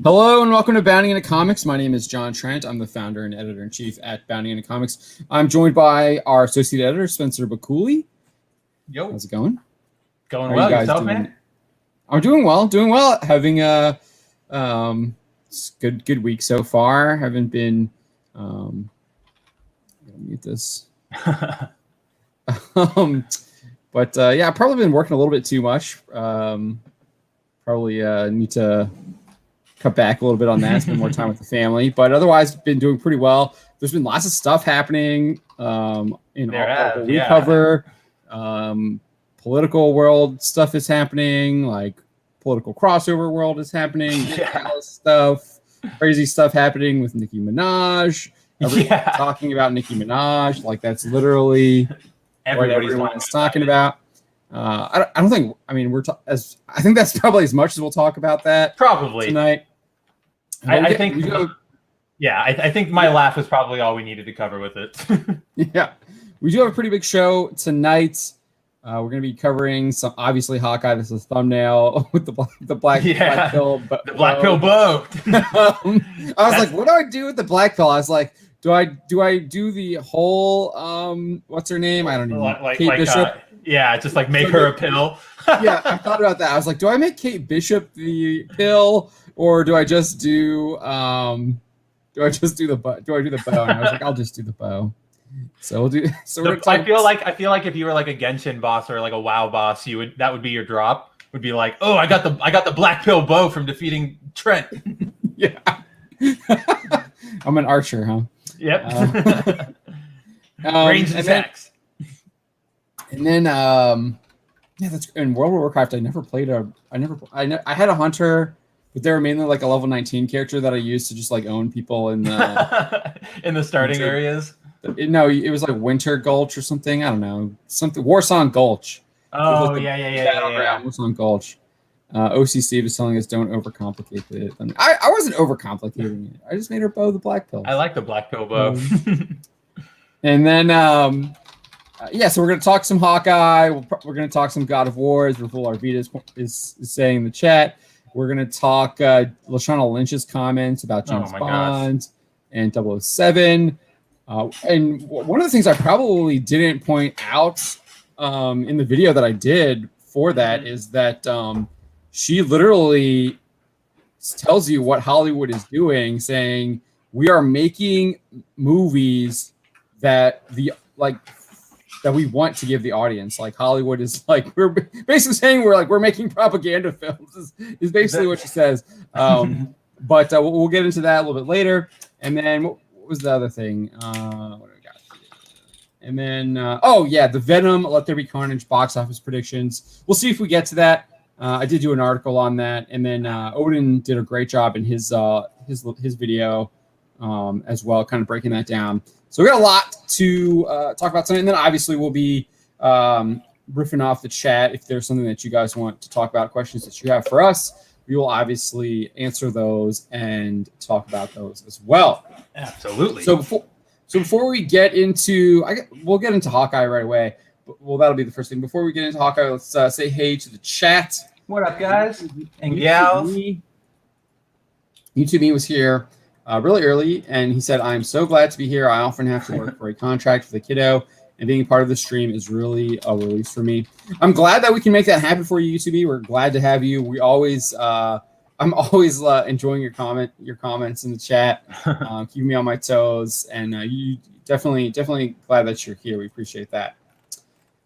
Hello and welcome to Bounding Into Comics. My name is John Trent. I'm the founder and editor-in-chief at Bounding Into Comics. I'm joined by our associate editor, Spencer Bakuli. Yo. How's it going? Going well. Yourself, man? I'm doing well. Having a good week so far. Haven't been I'm gonna mute this. But yeah, I've probably been working a little bit too much. Probably need to cut back a little bit on that, spend more time with the family, but otherwise been doing pretty well. There's been lots of stuff happening in all we cover. Political world stuff is happening, like political crossover world is happening. Stuff, crazy stuff happening with Nicki Minaj. Everyone's talking about Nicki Minaj, like that's literally what everyone is talking about. I don't think. I mean, I think that's probably as much as we'll talk about that probably tonight. I think my laugh was probably all we needed to cover with it. Yeah, we do have a pretty big show tonight. We're going to be covering some, obviously, Hawkeye. This is a thumbnail with the black pill. The black pill bow. I was like, what do I do with the black pill? I was like, do I do the whole what's her name? I don't know. Kate Bishop. Just like make her a pill. Yeah, I thought about that. I was like, do I make Kate Bishop the pill, or do I just do the bow? Do I do the bow? And I was like, I'll just do the bow. So we'll do. So I feel like if you were like a Genshin boss or like a WoW boss, that would be your drop. Would be like, oh, I got the black pill bow from defeating Trent. Yeah. I'm an archer, huh? Yep. Ranged attacks. And then, that's in World of Warcraft. I never played I had a hunter, but they were mainly like a level 19 character that I used to just like own people in the in the starting areas. No, it was like Winter Gulch or something. I don't know, something Warsong Gulch. Oh, like yeah. Warsong Gulch. OCC was telling us don't overcomplicate it. I mean, I wasn't overcomplicating it. I just made her bow the black pill. I like the black pill bow. And then, so we're going to talk some Hawkeye. We're going to talk some God of War, as Raful Arvita is saying in the chat. We're going to talk Shawna Lynch's comments about James Bond and 007. And one of the things I probably didn't point out in the video that I did for that is that she literally tells you what Hollywood is doing, saying we are making movies that that we want to give the audience. Like Hollywood is like, we're basically saying we're making propaganda films is basically what she says. But we'll get into that a little bit later. And then what was the other thing? What do we got? And then, the Venom, Let There Be Carnage box office predictions. We'll see if we get to that. I did do an article on that. And then Odin did a great job in his video as well, kind of breaking that down. So we got a lot to talk about tonight, and then obviously we'll be riffing off the chat. If there's something that you guys want to talk about, questions that you have for us, we will obviously answer those and talk about those as well. Absolutely. So before we get into, we'll get into Hawkeye right away. Well, that'll be the first thing. Before we get into Hawkeye, let's say hey to the chat. What up, guys and gals? YouTube Me was here really early, and he said, I'm so glad to be here. I often have to work for a contract with a kiddo, and being part of the stream is really a release for me. I'm glad that we can make that happen for you, YouTube. We're glad to have you. We always, I'm always enjoying your comments in the chat, keeping me on my toes, and you definitely glad that you're here. We appreciate that.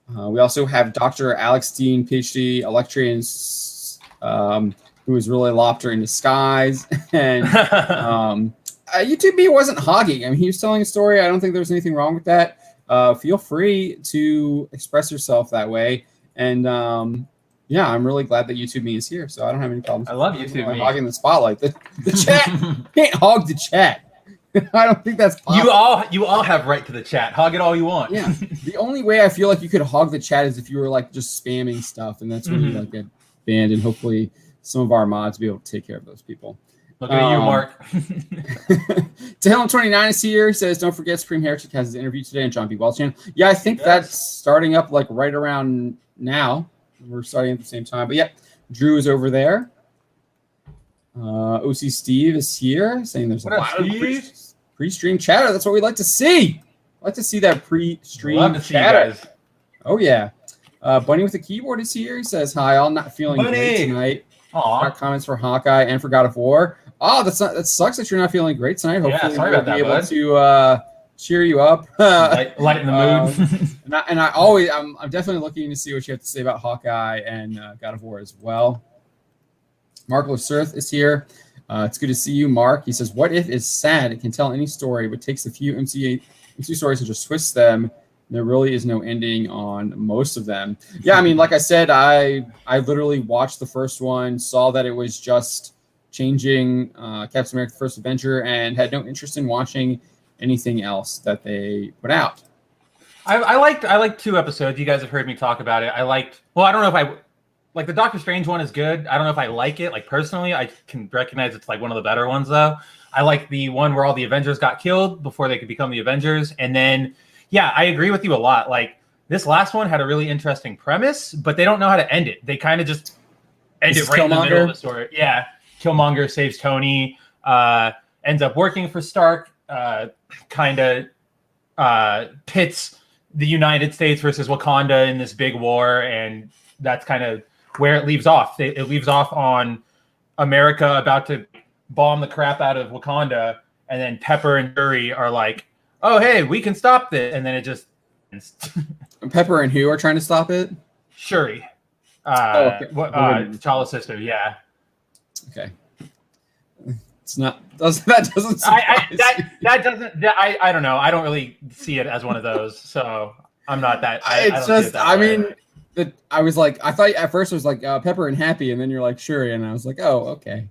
We also have Dr. Alex Dean, PhD, Electrian, who is really a lobster in disguise. And YouTube wasn't hogging. I mean, he was telling a story. I don't think there's anything wrong with that. Feel free to express yourself that way. And I'm really glad that YouTube Me is here. So I don't have any problems. I love YouTube Me. Hogging the spotlight. The chat. Can't hog the chat. I don't think that's possible. You all have right to the chat. Hog it all you want. Yeah. The only way I feel like you could hog the chat is if you were like just spamming stuff, and that's when you like get banned, and hopefully some of our mods will be able to take care of those people. Look at you, Mark. Tahelen29 is here. He says, don't forget Supreme Heretic has his interview today on John B. Wells channel. Yeah, I think that's starting up like right around now. We're starting at the same time. But yeah, Drew is over there. OC Steve is here saying there's What a up, lot of Steve? pre-stream chatter. That's what we like to see. I like to see that pre-stream Love to see you chatter. guys. Oh yeah. Bunny with the keyboard is here. He says, "Hi, all not feeling great tonight. Aw. Got comments for Hawkeye and for God of War. Oh, that sucks that you're not feeling great tonight. Yeah, Hopefully sorry we'll about be that, able bud. to cheer you up. Lighten the mood. I'm definitely looking to see what you have to say about Hawkeye and God of War as well. Mark Lasirth is here. It's good to see you, Mark. He says, "What if is sad? It can tell any story, but takes a few MCU stories and just twists them. There really is no ending on most of them." Yeah, I mean, like I said, I literally watched the first one, saw that it was just changing Captain America: The First Avenger, and had no interest in watching anything else that they put out. I liked 2 episodes. You guys have heard me talk about it. I don't know if I like the Doctor Strange one is good. I don't know if I like it. Like personally, I can recognize it's like one of the better ones though. I like the one where all the Avengers got killed before they could become the Avengers. And then, yeah, I agree with you a lot. Like this last one had a really interesting premise, but they don't know how to end it. They kind of just end it right in the middle of the story. Yeah. Killmonger saves Tony, ends up working for Stark, kind of pits the United States versus Wakanda in this big war. And that's kind of where it leaves off. It leaves off on America about to bomb the crap out of Wakanda, and then Pepper and Shuri are like, "Oh, hey, we can stop this," and then it just ends. Pepper and who are trying to stop it? Shuri, okay. T'Challa's sister. Yeah. Okay. It's not. That doesn't. That doesn't. I don't know. I don't really see it as one of those. So I'm not that. It's just. I mean. I was like, I thought at first it was like Pepper and Happy, and then you're like Shuri, and I was like, oh, okay.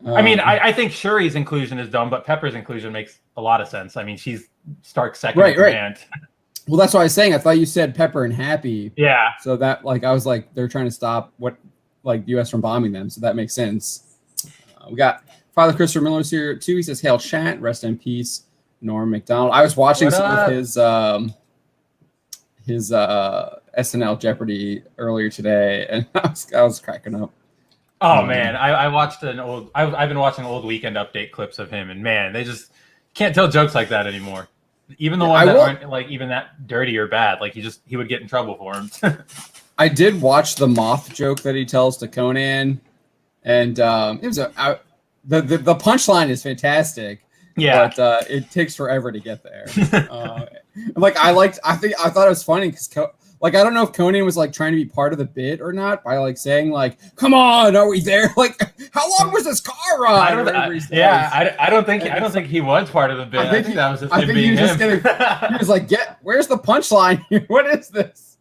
I mean, I think Shuri's inclusion is dumb, but Pepper's inclusion makes a lot of sense. I mean, she's Stark's second in command. Well, that's what I was saying. I thought you said Pepper and Happy. Yeah. So that, like, I was like, they're trying to stop the U.S. from bombing them. So that makes sense. We got Father Christopher Miller's here too. He says, "Hail chat, rest in peace, Norm Macdonald." I was watching some of his SNL Jeopardy earlier today, and I was cracking up. Oh man, I watched an old. I've been watching old Weekend Update clips of him, and man, they just can't tell jokes like that anymore. Even the ones that aren't like even that dirty or bad, like he would get in trouble for them. I did watch the moth joke that he tells to Conan, and it was the punchline is fantastic. Yeah, but it takes forever to get there. I thought it was funny because I don't know if Conan was like trying to be part of the bit or not by like saying like, "Come on, are we there?" Like, how long was this car ride? I don't think he was part of the bit. I think that was just him being him. He was like, where's the punchline here? What is this?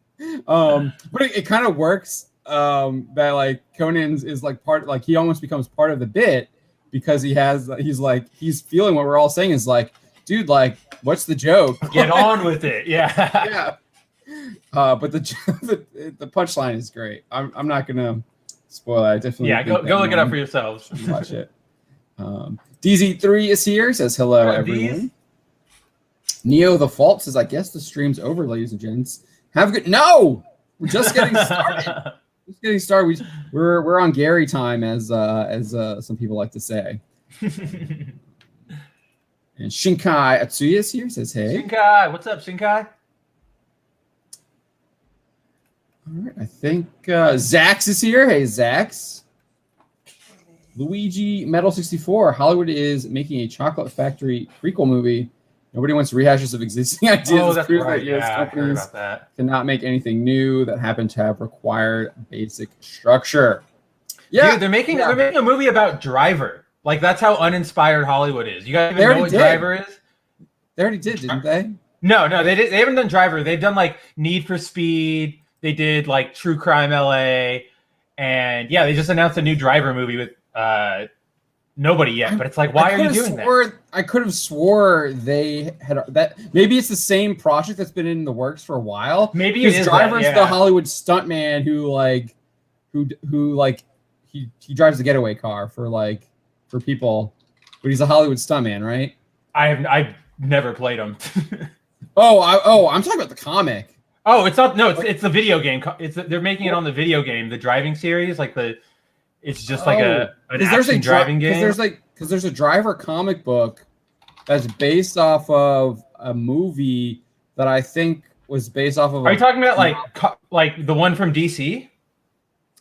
But it kind of works. That like Conan's is like he almost becomes part of the bit because he's feeling what we're all saying is like, dude, like, what's the joke? Get on with it. Yeah. But the punchline is great. I'm not gonna spoil it. I definitely go look it up for yourselves. Watch it. DZ3 is here. Says hello everyone. Neo the Fault says, "I guess the stream's over, ladies and gents. Have a good." No, we're just getting started. We're on Gary time, as some people like to say. And Shinkai Atsuya is here. Says, "Hey, Shinkai, what's up, Shinkai?" All right, I think Zax is here. Hey, Zax. Luigi Metal 64. Hollywood is making a Chocolate Factory prequel movie. Nobody wants rehashes of existing ideas. Oh, that's right. Yeah, I heard about that. Cannot make anything new that happen to have required basic structure. Yeah, dude, they're making a movie about Driver. Like that's how uninspired Hollywood is. You guys even know what Driver is? They already did, didn't they? No, they haven't done Driver. They've done like Need for Speed. They did like True Crime LA, and yeah, they just announced a new Driver movie with nobody yet. But it's like, why are you doing that? I could have swore they had that. Maybe it's the same project that's been in the works for a while. Maybe it is Driver's the Hollywood stuntman he drives the getaway car for people, but he's a Hollywood stuntman, right? I've never played him. I'm talking about the comic. Oh, it's not. No, it's the video game. They're making it on the video game, the driving series, like the it's just like an there's action driving game. Because there's a Driver comic book that's based off of a movie that I think was based off of. Are you talking about like the one from DC?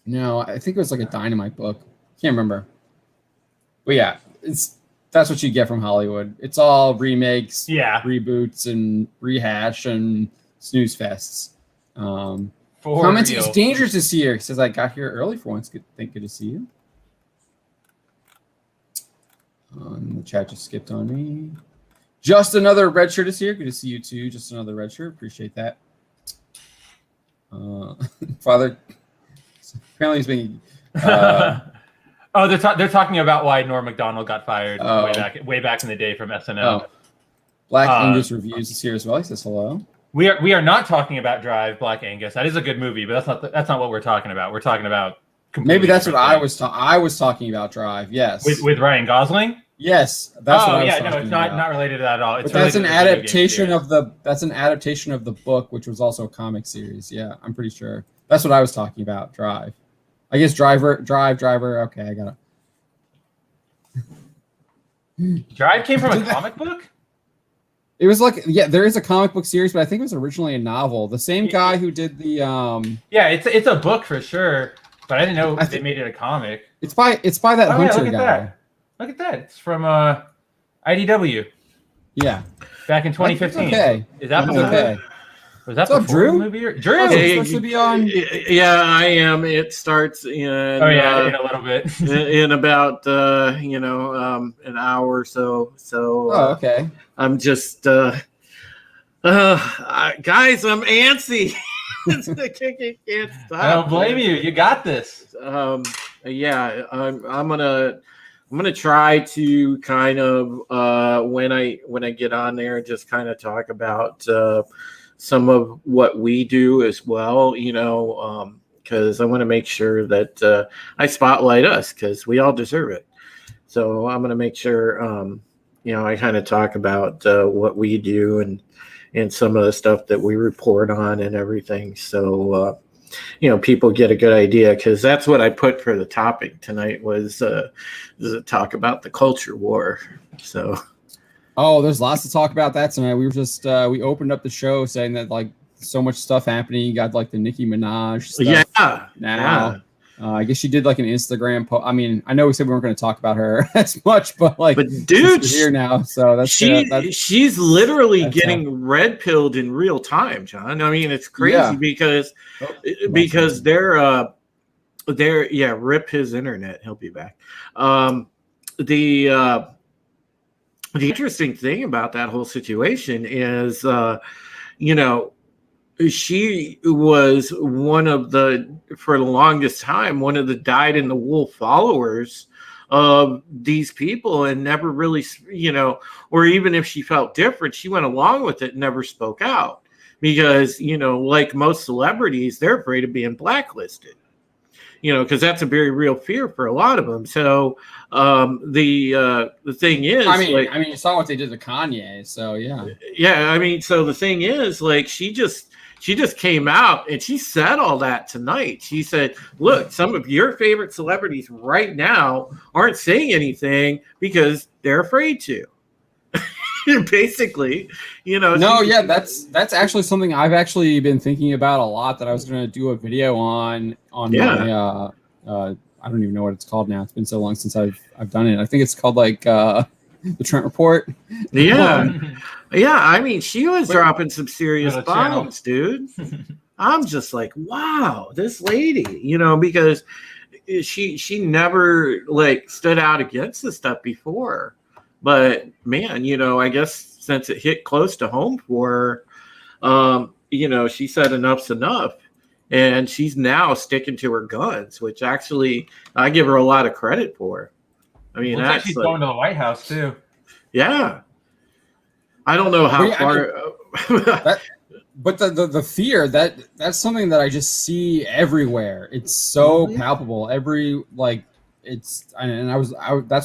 No, I think it was like a Dynamite book. Can't remember. But yeah, that's what you get from Hollywood. It's all remakes, reboots, and rehash and snooze fests. Comments, it's dangerous to see her. Says I got here early for once. Good to see you. The chat just skipped on me. Just another red shirt is here. Good to see you too. Just another red shirt. Appreciate that. Father, apparently he's being. Oh, they're talking about why Norm Macdonald got fired way back in the day from SNL. Oh. Black Angus Reviews is here as well. He says hello. We are not talking about Drive, Black Angus. That is a good movie, but that's not what we're talking about. We're talking about maybe that's what I was talking about. Drive, yes, with Ryan Gosling. Yes, that's what I was talking no, it's not related to that at all. It's that's an adaptation of the book, which was also a comic series. Yeah, I'm pretty sure that's what I was talking about. Drive, I guess Driver. Okay, I got it. Drive came from a comic book. It was like, there is a comic book series, but I think it was originally a novel. The same guy who did the it's a book for sure, but I didn't know they made it a comic. It's by that Hunter guy. Look at that. It's from IDW. Yeah. Back in 2015. Okay. Is that okay? Was that before Drew? the movie? Drew, it's supposed to be on. Yeah, I am. It starts in. In a little bit. in about an hour or so. So. Okay. I'm just guys. I'm antsy. Can't stop. I don't blame you. You got this. Yeah, I'm gonna try to kind of when I get on there, just kind of talk about some of what we do as well, because I want to make sure that I spotlight us because we all deserve it. So I'm gonna make sure I kind of talk about what we do and some of the stuff that we report on and everything. So people get a good idea, because that's what I put for the topic tonight was talk about the culture war. So there's lots to talk about that tonight. We were just we opened up the show saying that like so much stuff happening. You got like the Nicki Minaj stuff now. I guess she did like an Instagram post. I mean, I know we said we weren't going to talk about her as much, but dude, she's here now, so she's literally getting red pilled in real time, John. I mean, it's crazy because they're rip his internet. He'll be back. The interesting thing about that whole situation is, she was one of for the longest time, one of the dyed-in-the-wool followers of these people, and never really, or even if she felt different, she went along with it and never spoke out because, like most celebrities, they're afraid of being blacklisted, because that's a very real fear for a lot of them. So the thing is, I mean, you saw what they did to Kanye, so yeah. Yeah, I mean, so the thing is, like, she just came out and she said all that tonight. She said, look, some of your favorite celebrities right now aren't saying anything because they're afraid to. Basically, that's actually something I've actually been thinking about a lot, that I was going to do a video on my I don't even know what it's called now. It's been so long since I've done it. I think it's called like the Trent Report. Yeah. Yeah, I mean, she was dropping some serious bombs, dude. I'm just like, wow, this lady, because she never like stood out against this stuff before. But man, I guess since it hit close to home for her, she said enough's enough. And she's now sticking to her guns, which actually I give her a lot of credit for. I mean, looks like she's going to the White House too. Yeah. I don't know how far. But the fear that's something that I just see everywhere. It's so palpable. That's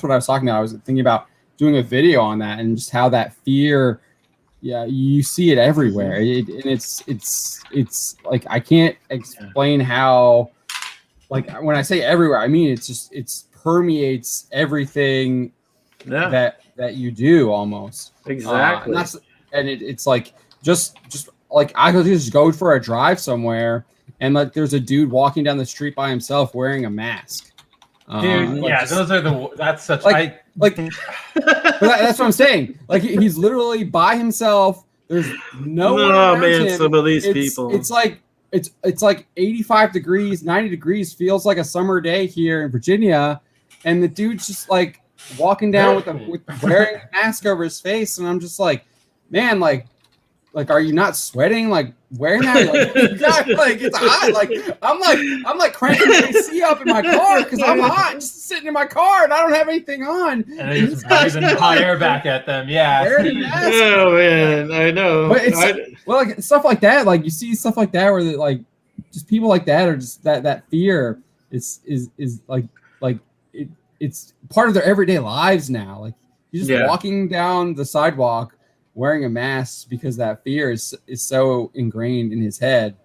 what I was talking about. I was thinking about doing a video on that and just how that fear. Yeah, you see it everywhere. It's like I can't explain how like when I say everywhere, I mean it's permeates everything that you do almost. Exactly. It's like just like I could just go for a drive somewhere and like there's a dude walking down the street by himself wearing a mask. Dude, that's such that's what I'm saying. Like he's literally by himself. There's no one around him. Some of these people. It's like 85 degrees, 90 degrees, feels like a summer day here in Virginia, and the dude's just like walking down with wearing a mask over his face, and I'm just like, man, like are you not sweating? Like wearing that? Like it's hot. Like I'm like cranking the AC up in my car because I'm hot, just sitting in my car and I don't have anything on. And they just breathing hot air back at them. Yeah. Oh man, I know. But like stuff like that. Like you see stuff like that where like just people like that are just that fear is like it's part of their everyday lives now. Like you're just walking down the sidewalk wearing a mask because that fear is so ingrained in his head.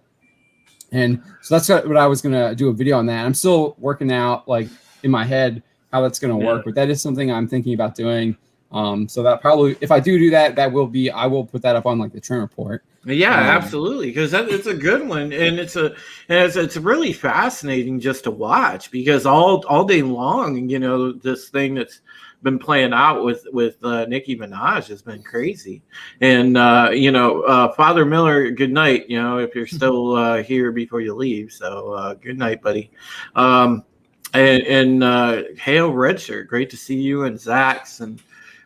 And so that's what I was going to do a video on that. I'm still working out like in my head how that's going to work, but that is something I'm thinking about doing. So that probably, if I do that, I will put that up on like the Trend Report. Yeah, absolutely. Because it's a good one. And it's really fascinating just to watch because all day long, you know, this thing that's been playing out with Nicki Minaj has been crazy. And Father Miller, good night, you know, if you're still here before you leave. So good night, buddy. And Hail Redshirt, great to see you, and Zax and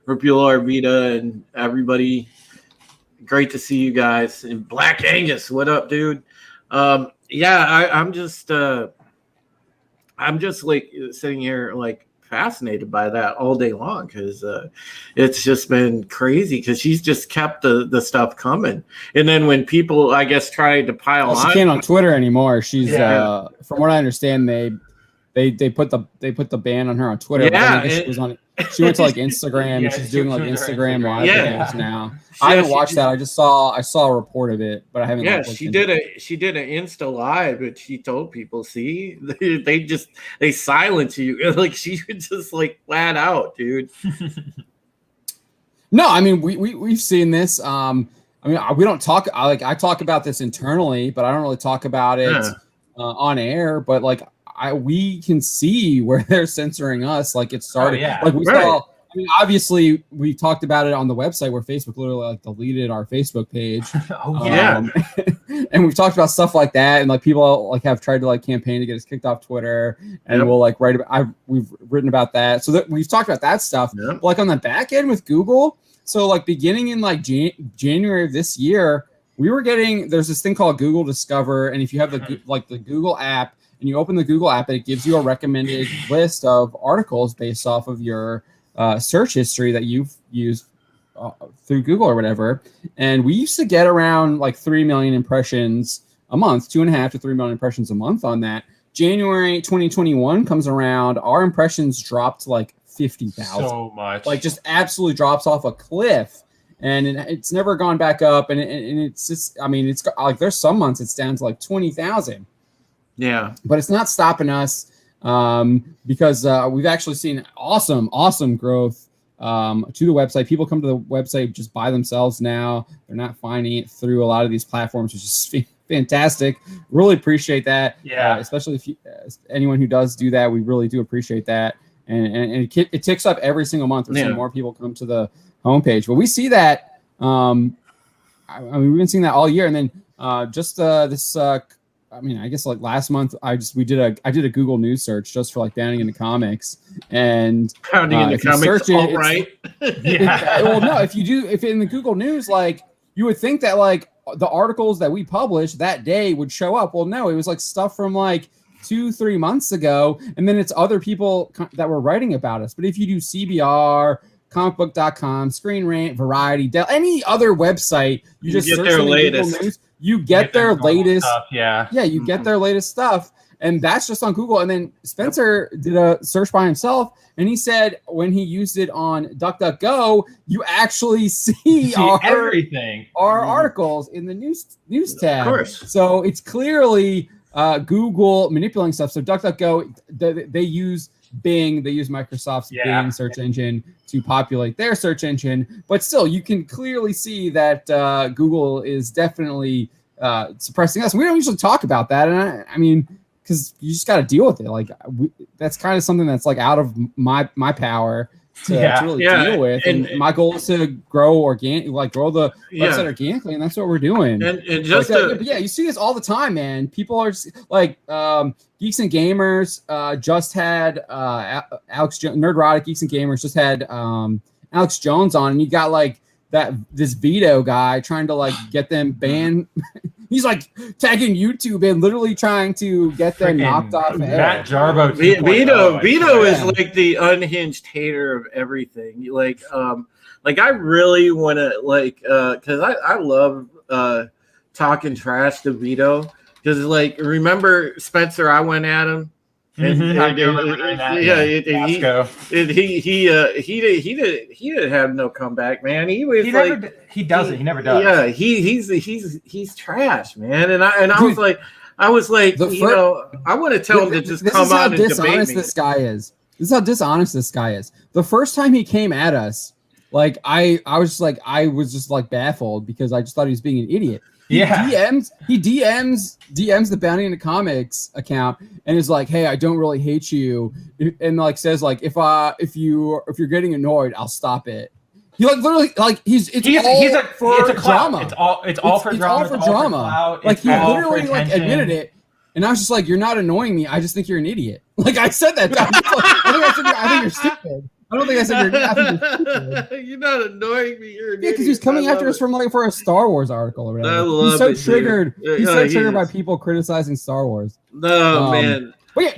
Rupula Arvita and everybody. Great to see you guys. And Black Angus, what up, dude? I'm just like sitting here like fascinated by that all day long because it's just been crazy because she's just kept the stuff coming. And then when people, I guess, tried to pile on, she can't on Twitter anymore. She's from what I understand, they put the ban on her on Twitter. Yeah, she went to like Instagram. And she's doing like Instagram live videos now. I haven't watched that. I saw a report of it, but I haven't. Yeah, she did an Insta live, but she told people, see, they silence you. Like she would just like flat out, dude. No, I mean we've seen this. I mean we don't talk. I talk about this internally, but I don't really talk about it on air. But like we can see where they're censoring us. Like it started. Like we saw. I mean, obviously, we talked about it on the website where Facebook literally like deleted our Facebook page. And we've talked about stuff like that, and like people like have tried to like campaign to get us kicked off Twitter, and we'll like write about. We've written about that, so that we've talked about that stuff. But, like on the back end with Google, so like beginning in like January of this year, we were getting there's this thing called Google Discover, and if you have the Google app and you open the Google app, it gives you a recommended list of articles based off of your search history that you've used through Google or whatever. And we used to get around like 3 million impressions a month, 2.5 to 3 million impressions a month on that. January 2021 comes around, our impressions dropped to like 50,000. So much. Like just absolutely drops off a cliff. And it's never gone back up. And it's just, I mean, it's like there's some months it's down to like 20,000. Yeah. But it's not stopping us. Because we've actually seen awesome growth to the website. People come to the website just by themselves now. They're not finding it through a lot of these platforms, which is fantastic. Really appreciate that. Yeah. Especially if anyone who does do that, we really do appreciate that. And it ticks up every single month. We're seeing more people come to the homepage. But we see that. I mean, we've been seeing that all year. And then I mean, I guess like last month, I did a Google News search just for like Bounding into Comics, and Bounding into Comics, all right. Well, no, if in the Google News, like you would think that like the articles that we published that day would show up. Well, no, it was like stuff from like 2-3 months ago, and then it's other people that were writing about us. But if you do CBR, comicbook.com, Screen Rant, Variety, any other website, you just get search their in latest. Google News, you get their latest stuff, you get their latest stuff, and that's just on Google. And then Spencer did a search by himself, and he said when he used it on DuckDuckGo, you actually see everything, our articles in the news tab. Of course. So it's clearly Google manipulating stuff. So DuckDuckGo, they use Bing, they use Microsoft's Bing search engine to populate their search engine. But still, you can clearly see that Google is definitely suppressing us. We don't usually talk about that, and I mean, because you just got to deal with it. Like that's kind of something that's like out of my power to really deal with. And my goal is to grow grow the website organically, and that's what we're doing. And just you see this all the time, man. People are just, like Geeks and Gamers just had Alex Nerdrotic Geeks and Gamers just had Alex Jones on, and you got like this veto guy trying to like get them banned. He's like tagging YouTube and literally trying to get them knocked off. Matt Jarbo. Vito is like the unhinged hater of everything. Like I really want to because I love talking trash to Vito, because like remember Spencer, I went at him. He didn't have no comeback, man. He never does. Yeah, he's trash, man. And I was like, I want to tell him to just come on and debate me. This is how dishonest this guy is. The first time he came at us, like I was just like baffled, because I just thought he was being an idiot. He DMs the Bounty into Comics account and is like, "Hey, I don't really hate you," and like says like, "If you're getting annoyed, I'll stop it." He like literally like it's for drama. It's all for drama. Like he literally like admitted it, and I was just like, "You're not annoying me. I just think you're an idiot." Like I said that. I think you're stupid. I don't think I said you're You're not annoying me. You're an idiot. Because he's coming after us for a Star Wars article or whatever. He's so triggered. He's so triggered by people criticizing Star Wars. No, man. But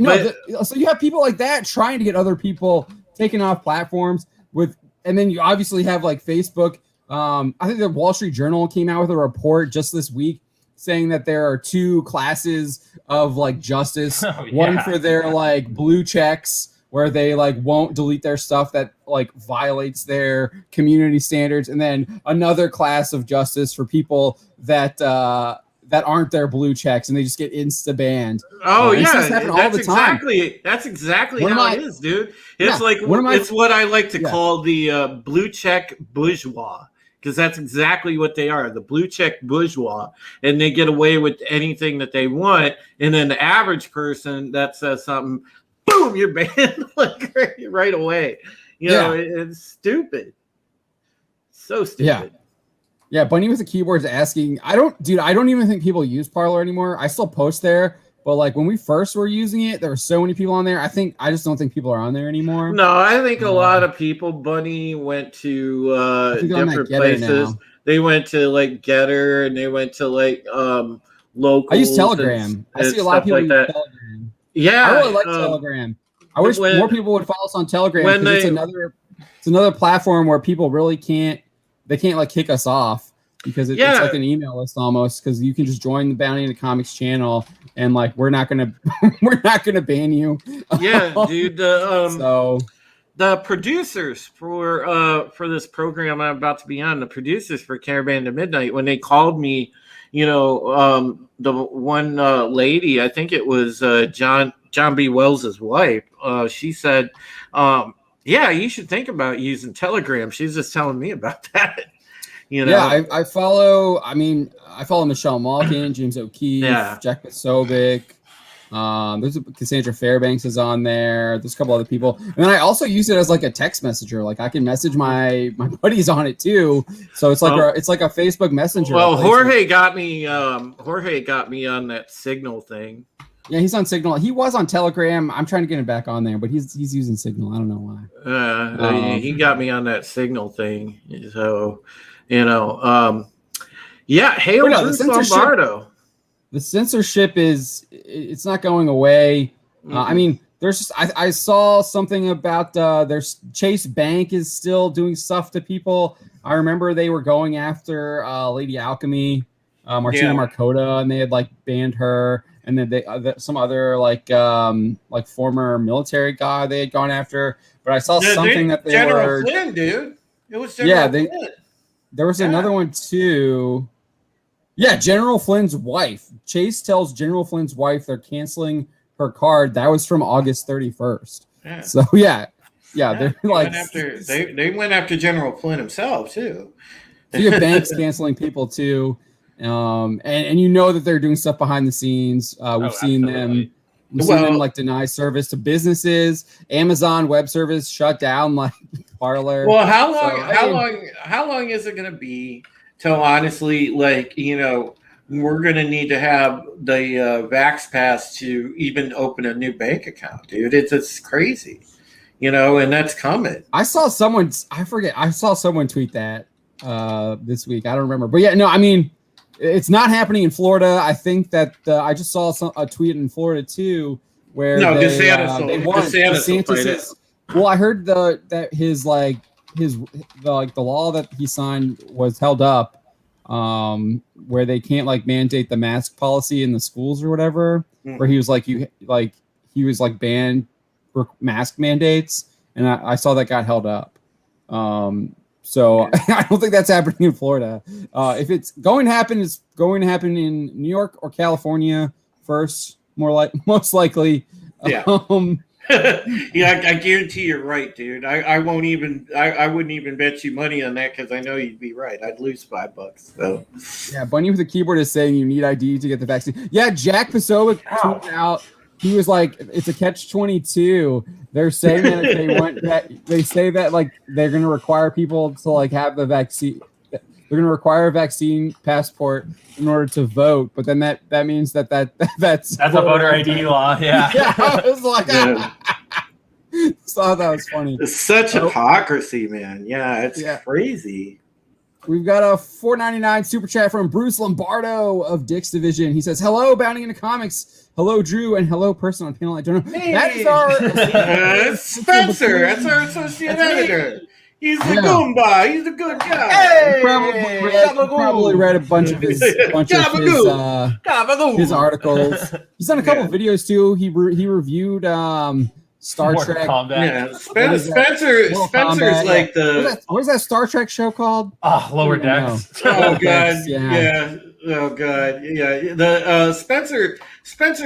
so you have people like that trying to get other people taken off platforms and then you obviously have like Facebook. I think the Wall Street Journal came out with a report just this week saying that there are two classes of like justice. One for their like blue checks, where they like won't delete their stuff that like violates their community standards, and then another class of justice for people that aren't their blue checks and they just get insta banned. That's exactly how it is, dude. It's it's what I like to call the blue check bourgeois, because that's exactly what they are, the blue check bourgeois, and they get away with anything that they want. And then the average person that says something, boom, you're banned like right away. You know, it's stupid. So stupid. Yeah, Bunny with the keyboard's asking. I don't even think people use Parler anymore. I still post there, but like when we first were using it, there were so many people on there. I just don't think people are on there anymore. No, I think a lot of people. Bunny went to different places. Now. They went to like Getter, and they went to like local. I use Telegram. I see a lot of people use Telegram. Yeah, I really like Telegram. I wish more people would follow us on Telegram, because it's another platform where people really can't like kick us off, because it's like an email list almost, because you can just join the Bounty into Comics channel and like we're not gonna ban you. Yeah, dude. So the producers for this program I'm about to be on, the producers for Caravan to Midnight, when they called me, the one lady, I think it was John B. Wells' wife, she said, you should think about using Telegram. She's just telling me about that. Yeah, I follow Michelle Malkin, James O'Keefe, Jack Posobiec. There's Cassandra Fairbanks is on there. There's a couple other people, and then I also use it as like a text messenger. Like I can message my buddies on it too. So it's like a Facebook Messenger. Well, Jorge got me on that Signal thing. Yeah, he's on Signal. He was on Telegram. I'm trying to get him back on there, but he's using Signal. I don't know why. He got me on that Signal thing. So, Hail Bruce Lombardo. The censorship it's not going away. Mm-hmm. I mean, there's just I saw something about there's Chase Bank is still doing stuff to people. I remember they were going after Lady Alchemy, Martina Marcota, and they had like banned her. And then they some other like former military guy they had gone after. But I saw something that they General were Flynn, dude. It was General Flynn. There was another one too. Yeah, General Flynn's wife. Chase tells General Flynn's wife they're canceling her card. That was from August 31st. Yeah. So yeah, they're like they went after General Flynn himself too. So you have banks canceling people too, and you know that they're doing stuff behind the scenes. We've seen them like deny service to businesses. Amazon Web Service shut down like Parler. Well, how long is it going to be till honestly, like, you know, we're going to need to have the Vax Pass to even open a new bank account, dude? It's crazy, you know, and that's coming. I saw someone tweet that this week. I don't remember, but yeah, no, I mean, it's not happening in Florida. I think that I just saw a tweet in Florida too, where DeSantis is. Well, I heard that his the law that he signed was held up, where they can't like mandate the mask policy in the schools or whatever. Mm-hmm. Where he was banned for mask mandates, and I saw that got held up. So I don't think that's happening in Florida. If it's going to happen, it's going to happen in New York or California first, most likely. Yeah. Yeah, I guarantee you're right, dude. I wouldn't even bet you money on that because I know you'd be right. I'd lose $5. So yeah, Bunny with the keyboard is saying you need ID to get the vaccine. Yeah, Jack Pasovic tweeted out. He was like, it's a catch-22. They're saying that if they say that like they're going to require people to like have the vaccine. They're going to require a vaccine passport in order to vote, but then that means that's a voter ID law. Yeah. Yeah, I was like, thought that was funny. It's such hypocrisy, man. Yeah, it's crazy. We've got a $4.99 super chat from Bruce Lombardo of Dick's Division. He says, "Hello, Bounding into Comics. Hello, Drew, and hello, person on panel. I don't know. Hey. That is our Spencer. That's our associate editor. He's a Goomba. He's a good guy. Hey, probably read a bunch of his articles. He's done a couple of videos too. He reviewed Star Mortal Trek. Kombat. Yeah, Spencer's like the what is that Star Trek show called? Lower Decks. Oh god, yeah. Oh god, yeah. The Spencer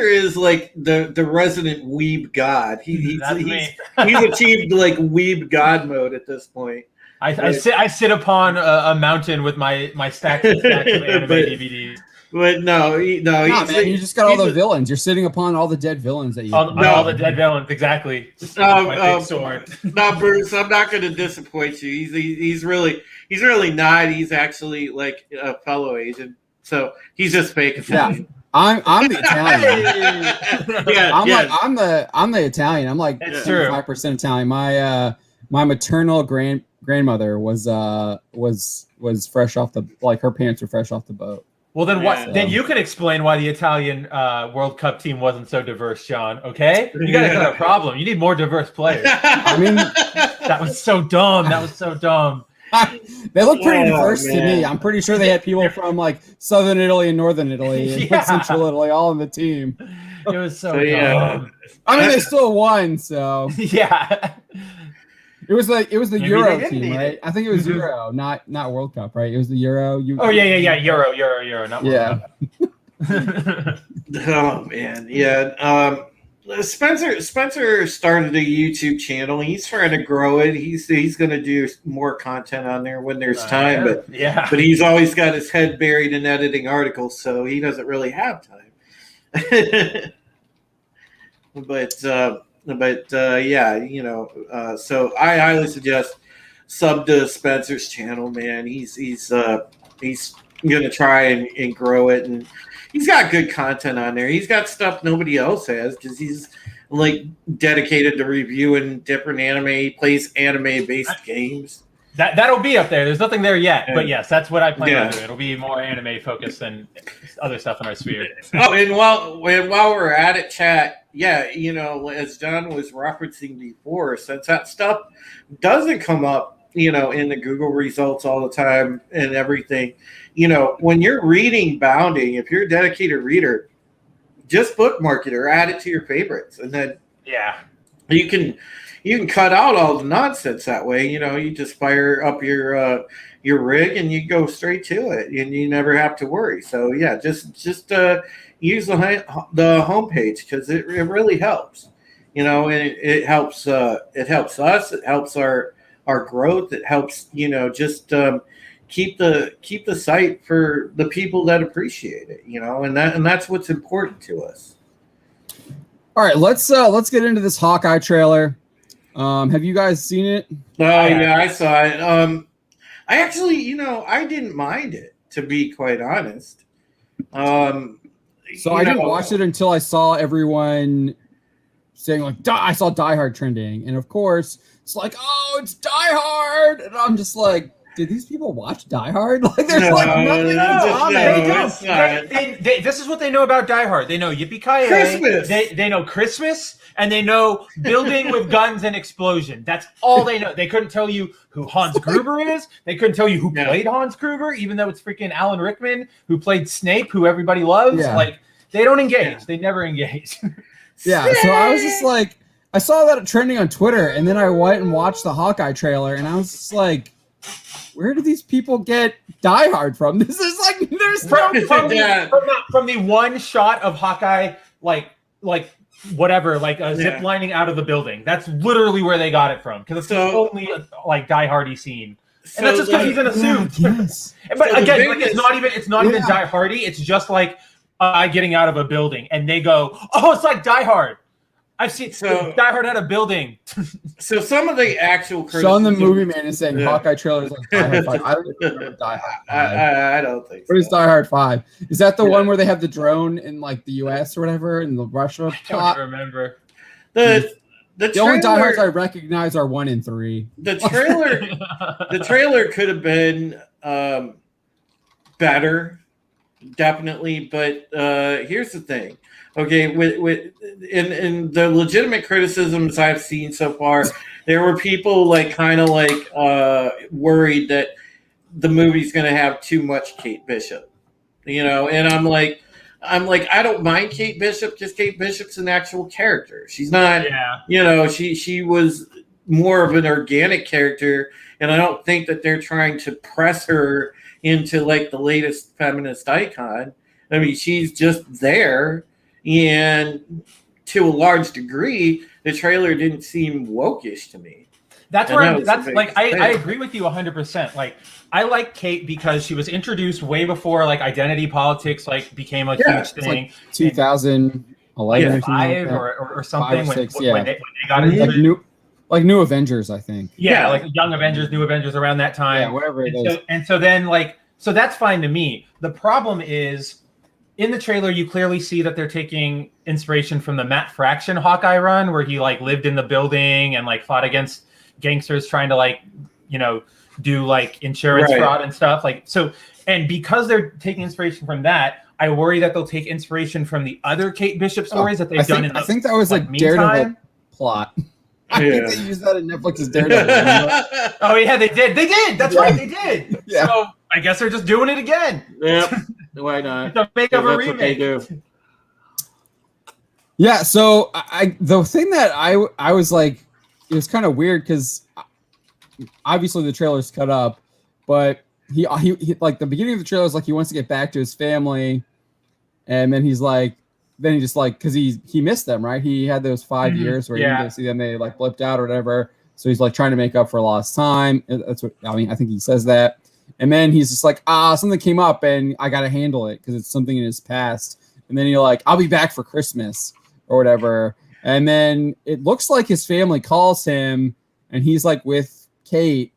is like the resident weeb god. He's achieved like weeb god mode at this point. I sit upon a mountain with my stacks and stacks of anime DVDs. But no, you just got all the villains. You're sitting upon all the dead villains that you. All the dead villains, exactly. My big sword. No, Bruce, I'm not going to disappoint you. He's really not. He's actually like a fellow agent. So he's just fake Italian. Yeah. I'm the Italian. I'm the Italian. I'm like 5% Italian. My maternal grandmother was fresh off the her parents were fresh off the boat. Well, then Then you can explain why the Italian World Cup team wasn't so diverse, Sean. Okay, you got a problem. You need more diverse players. I mean, that was so dumb. They look pretty diverse to me. I'm pretty sure they had people from like southern Italy and northern Italy and central Italy all on the team. It was so dumb. I mean, they still won, so yeah. It was the Euro team, right? I think it was Euro, not World Cup, right? It was the Euro. Euro, not World Cup. Oh man, yeah. Spencer started a YouTube channel. He's trying to grow it. He's going to do more content on there when there's time. But he's always got his head buried in editing articles, so he doesn't really have time. But yeah, you know. So I highly suggest sub to Spencer's channel, man. He's going to try and grow it, and he's got good content on there. He's got stuff nobody else has because he's like dedicated to reviewing different anime. He plays anime-based games. That'll be up there. There's nothing there yet, but yes, that's what I plan to do. It'll be more anime focused than other stuff in our sphere. Oh, and while we're at it, chat. Yeah, you know, as John was referencing before, since that stuff doesn't come up, you know, in the Google results all the time and everything, you know, when you're reading Bounding, if you're a dedicated reader, just bookmark it or add it to your favorites, and then you can cut out all the nonsense that way. You just fire up your rig and you go straight to it, and you never have to worry. So yeah, just use the homepage, because it really helps. And it helps us. It helps our growth. It helps just keep the site for the people that appreciate it. And that's what's important to us. All right, let's get into this Hawkeye trailer. Have you guys seen it? Yeah, I saw it. I actually, I didn't mind it, to be quite honest. So I didn't watch it until I saw everyone saying like, I saw Die Hard trending, and of course it's like, oh, it's Die Hard, and I'm just like, did these people watch Die Hard? Like, there's nothing on it. This is what they know about Die Hard. They know Yippee-Ki-Yay. Christmas. They know Christmas, and they know building with guns and explosion. That's all they know. They couldn't tell you who Hans Gruber is. They couldn't tell you who played Hans Gruber, even though it's freaking Alan Rickman who played Snape, who everybody loves. Yeah. Like, they don't engage. They never engage. Yeah, so I was just like, I saw that trending on Twitter, and then I went and watched the Hawkeye trailer, and I was just like, where do these people get Die Hard from? This is like, there's from the one shot of Hawkeye, like whatever, like zip lining out of the building. That's literally where they got it from, because it's the only like Die Hardy scene, and that's just because he's in a suit. Yes. But so again, like, it's not even Die Hardy. It's just like getting out of a building, and they go, oh, it's like Die Hard. I've seen Die Hard had a building. So some of the actual Sean the Movie Man is saying Hawkeye trailers like Die Hard 5. I don't even remember Die Hard 5. I don't think so. What is Die Hard 5? Is that the one where they have the drone in like the US or whatever, in the Russia plot? I don't remember. The only Die Hards I recognize are 1 and 3. The trailer could have been better, definitely. But here's the thing. Okay, in the legitimate criticisms I've seen so far, there were people like kind of like worried that the movie's going to have too much Kate Bishop, and I'm like, I don't mind Kate Bishop, because Kate Bishop's an actual character. She's not, she was more of an organic character, and I don't think that they're trying to press her into like the latest feminist icon. I mean, she's just there. And to a large degree, the trailer didn't seem wokish to me. That's where I agree with you 100%. Like, I like Kate because she was introduced way before like identity politics like became a huge thing. Like 2011 or something. 5 or 6, when they got into like New Avengers, I think. Yeah, like Young Avengers, New Avengers around that time. Yeah, whatever it is. And so then so that's fine to me. The problem is, in the trailer, you clearly see that they're taking inspiration from the Matt Fraction Hawkeye run, where he like lived in the building and like fought against gangsters trying to like, do like insurance fraud and stuff. Like, so, and because they're taking inspiration from that, I worry that they'll take inspiration from the other Kate Bishop stories that they've done in the, I think that was like Daredevil plot. I think they used that in Netflix's Daredevil. Oh yeah, they did. That's right, they did. Yeah. So I guess they're just doing it again. Yep. Why not? The make of a remake. Yeah. So the thing that I was like, it was kind of weird because obviously the trailer's cut up, but he like the beginning of the trailer is like he wants to get back to his family, and then he's like, he just like, because he missed them, right? He had those 5 years where he didn't see them, they like blipped out or whatever. So he's like trying to make up for lost time. That's what I mean. I think he says that. And then he's just like, something came up and I got to handle it because it's something in his past. And then you're like, I'll be back for Christmas or whatever. And then it looks like his family calls him and he's like with Kate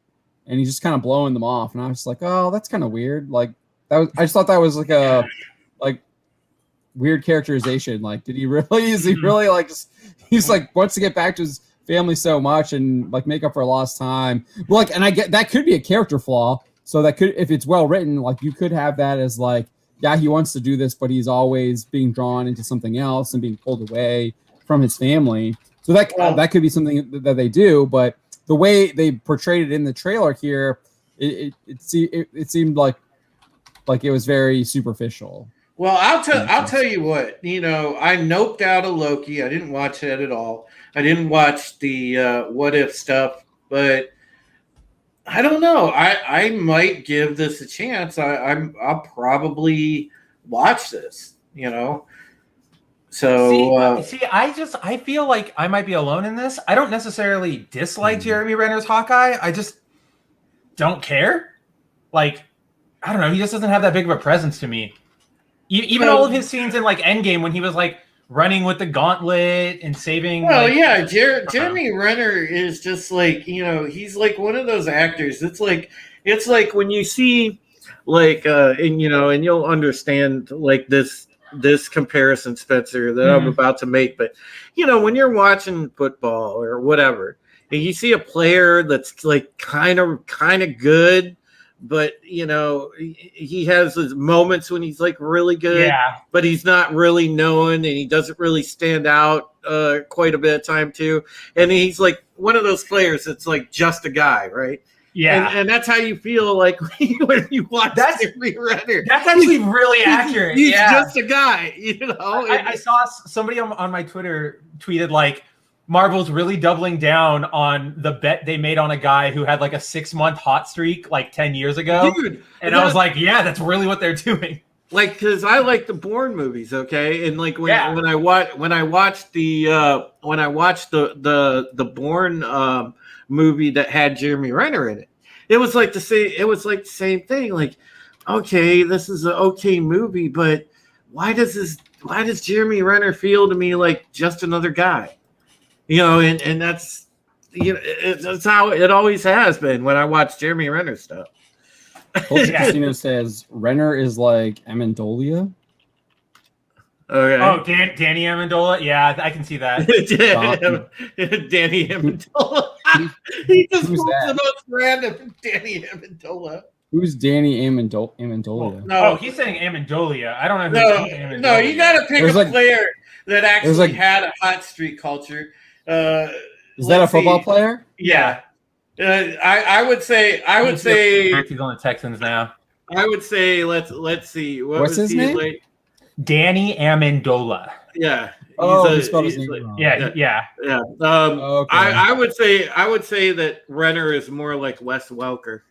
and he's just kind of blowing them off. And I was just like, oh, that's kind of weird. Like I just thought that was like a weird characterization. Like, is he really like, he's like, wants to get back to his family so much and like make up for lost time. Well, like, and I get that could be a character flaw. So that could, if it's well written, like you could have that as like, yeah, he wants to do this, but he's always being drawn into something else and being pulled away from his family. So that could be something that they do. But the way they portrayed it in the trailer here, it seemed like it was very superficial. Well, I'll tell you what. I noped out of Loki. I didn't watch that at all. I didn't watch the What If stuff, but I don't know. I might give this a chance. I'll probably watch this. So I feel like I might be alone in this. I don't necessarily dislike Jeremy Renner's Hawkeye. I just don't care. Like, I don't know. He just doesn't have that big of a presence to me. Even all of his scenes in like Endgame when he was like running with the gauntlet and saving. Well, yeah, Jeremy Renner is just like, he's like one of those actors. It's like when you see like and you'll understand like this comparison, Spencer, that I'm about to make. But when you're watching football or whatever, and you see a player that's like kind of good, but he has his moments when he's like really good, but he's not really known, and he doesn't really stand out quite a bit of time too. And he's like one of those players that's like just a guy, right? Yeah, and that's how you feel like when you watch Jeremy Renner. That's actually really accurate. He's just a guy, I saw somebody on my Twitter tweeted like Marvel's really doubling down on the bet they made on a guy who had like a 6-month hot streak like 10 years ago. Dude, and I was like, yeah, that's really what they're doing. Like, because I like the Bourne movies, okay, and like when I watched the Bourne movie that had Jeremy Renner in it, it was like the same thing. Like, okay, this is an okay movie, but why does Jeremy Renner feel to me like just another guy? And that's that's how it always has been when I watch Jeremy Renner stuff. Casino says Renner is like Amendolia. Okay. Oh, Danny Amendola. Yeah, I can see that. Danny Amendola. He just pulls the most random Danny Amendola. Who's Danny Amendola? No, he's saying Amendolia. I don't know who's Amendolia. No, you got to pick a player that actually had a hot streak culture. Is that a football player? Yeah. I would say he's on the Texans now. I would say let's see. What's his name? Like? Danny Amendola. Yeah. He spelled his name wrong. Yeah. Okay. I would say that Renner is more like Wes Welker.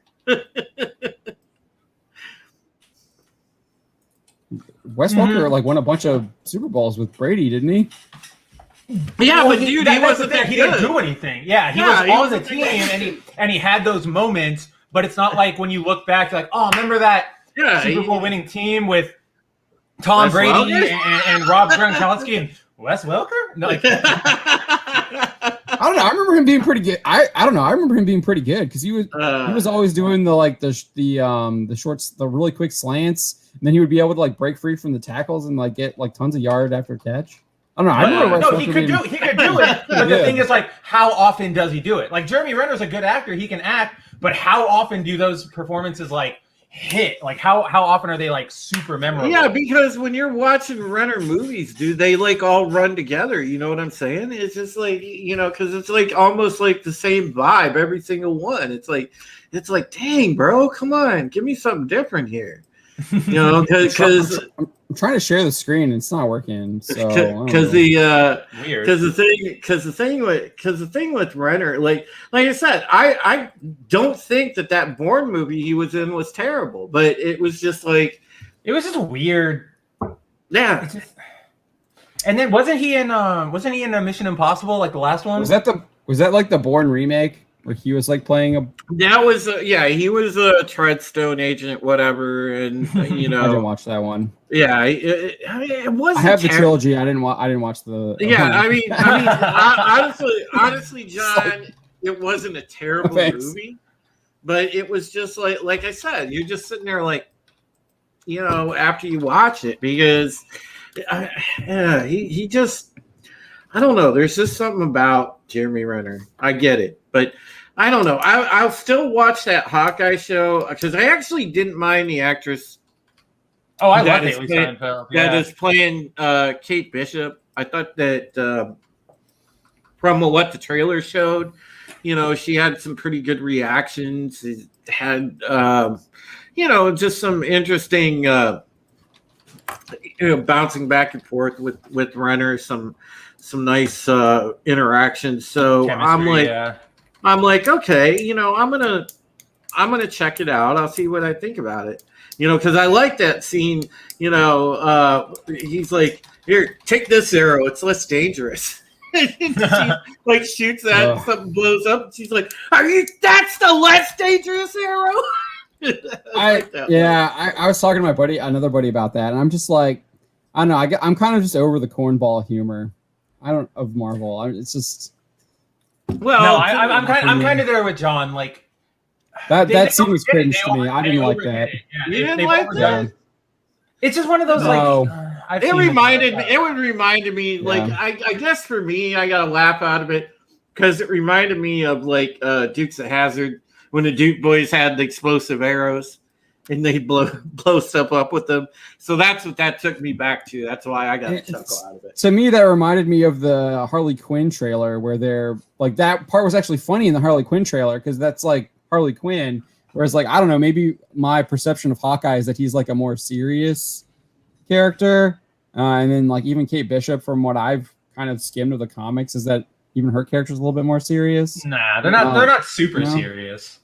Wes Welker like won a bunch of Super Bowls with Brady, didn't he? Yeah, but dude, he wasn't that he good. didn't do anything. Yeah, he was on the team and he had those moments, but it's not like when you look back, like, oh, remember that Super Bowl winning team with Tom Wes Brady and Rob Gronkowski and Wes Welker? No, like, I don't know. I remember him being pretty good. I don't know. I remember him being pretty good because he was always doing the shorts, the really quick slants, and then he would be able to like break free from the tackles and like get like tons of yard after catch. I don't know. I remember he could do it. But the thing is, like, how often does he do it? Like, Jeremy Renner's a good actor; he can act. But how often do those performances like hit? Like, how often are they like super memorable? Yeah, because when you're watching Renner movies, dude, they like all run together. You know what I'm saying? It's just like because it's like almost like the same vibe every single one. It's like, dang, bro, come on, give me something different here. Because I'm trying to share the screen and it's not working. So because the thing with Renner, like I said, I don't think that Bourne movie he was in was terrible, but it was just weird. Yeah. And then wasn't he in a Mission Impossible like the last one? Was that like the Bourne remake? Where he was like playing a. That was he was a Treadstone agent, whatever, and I didn't watch that one. Yeah, it wasn't. I have the trilogy. I didn't watch the. Yeah, I mean, honestly, John, it wasn't a terrible movie, but it was just like I said, you're just sitting there like, after you watch it because, he just, I don't know. There's just something about Jeremy Renner. I get it, but. I don't know. I'll still watch that Hawkeye show because I actually didn't mind the actress. Oh, I love Haley Steinfeld. That is playing Kate Bishop. I thought that from what the trailer showed, she had some pretty good reactions. It had, just some interesting bouncing back and forth with Renner, some nice interactions. So Chemistry, I'm like, okay, I'm gonna check it out. I'll see what I think about it. Because I like that scene. He's like, here, take this arrow. It's less dangerous. And she like shoots at something blows up. And she's like, that's the less dangerous arrow. I was talking to another buddy about that, and I'm just like, I don't know. I'm kind of just over the cornball humor. Of Marvel. It's just. Well, no, I'm kind of there with John. Like that scene was cringe to me. I didn't like that. You didn't like that? It's just one of those it reminded me like I guess for me I got a laugh out of it because it reminded me of like Dukes of Hazzard when the Duke boys had the explosive arrows and they blow stuff up with them. So that's what that took me back to. That's why I got a chuckle out of it. To me, that reminded me of the Harley Quinn trailer where they're like that part was actually funny in the Harley Quinn trailer because that's like Harley Quinn. Whereas like, I don't know, maybe my perception of Hawkeye is that he's like a more serious character. And then like even Kate Bishop, from what I've kind of skimmed of the comics, is that even her character is a little bit more serious. Nah, they're not super serious.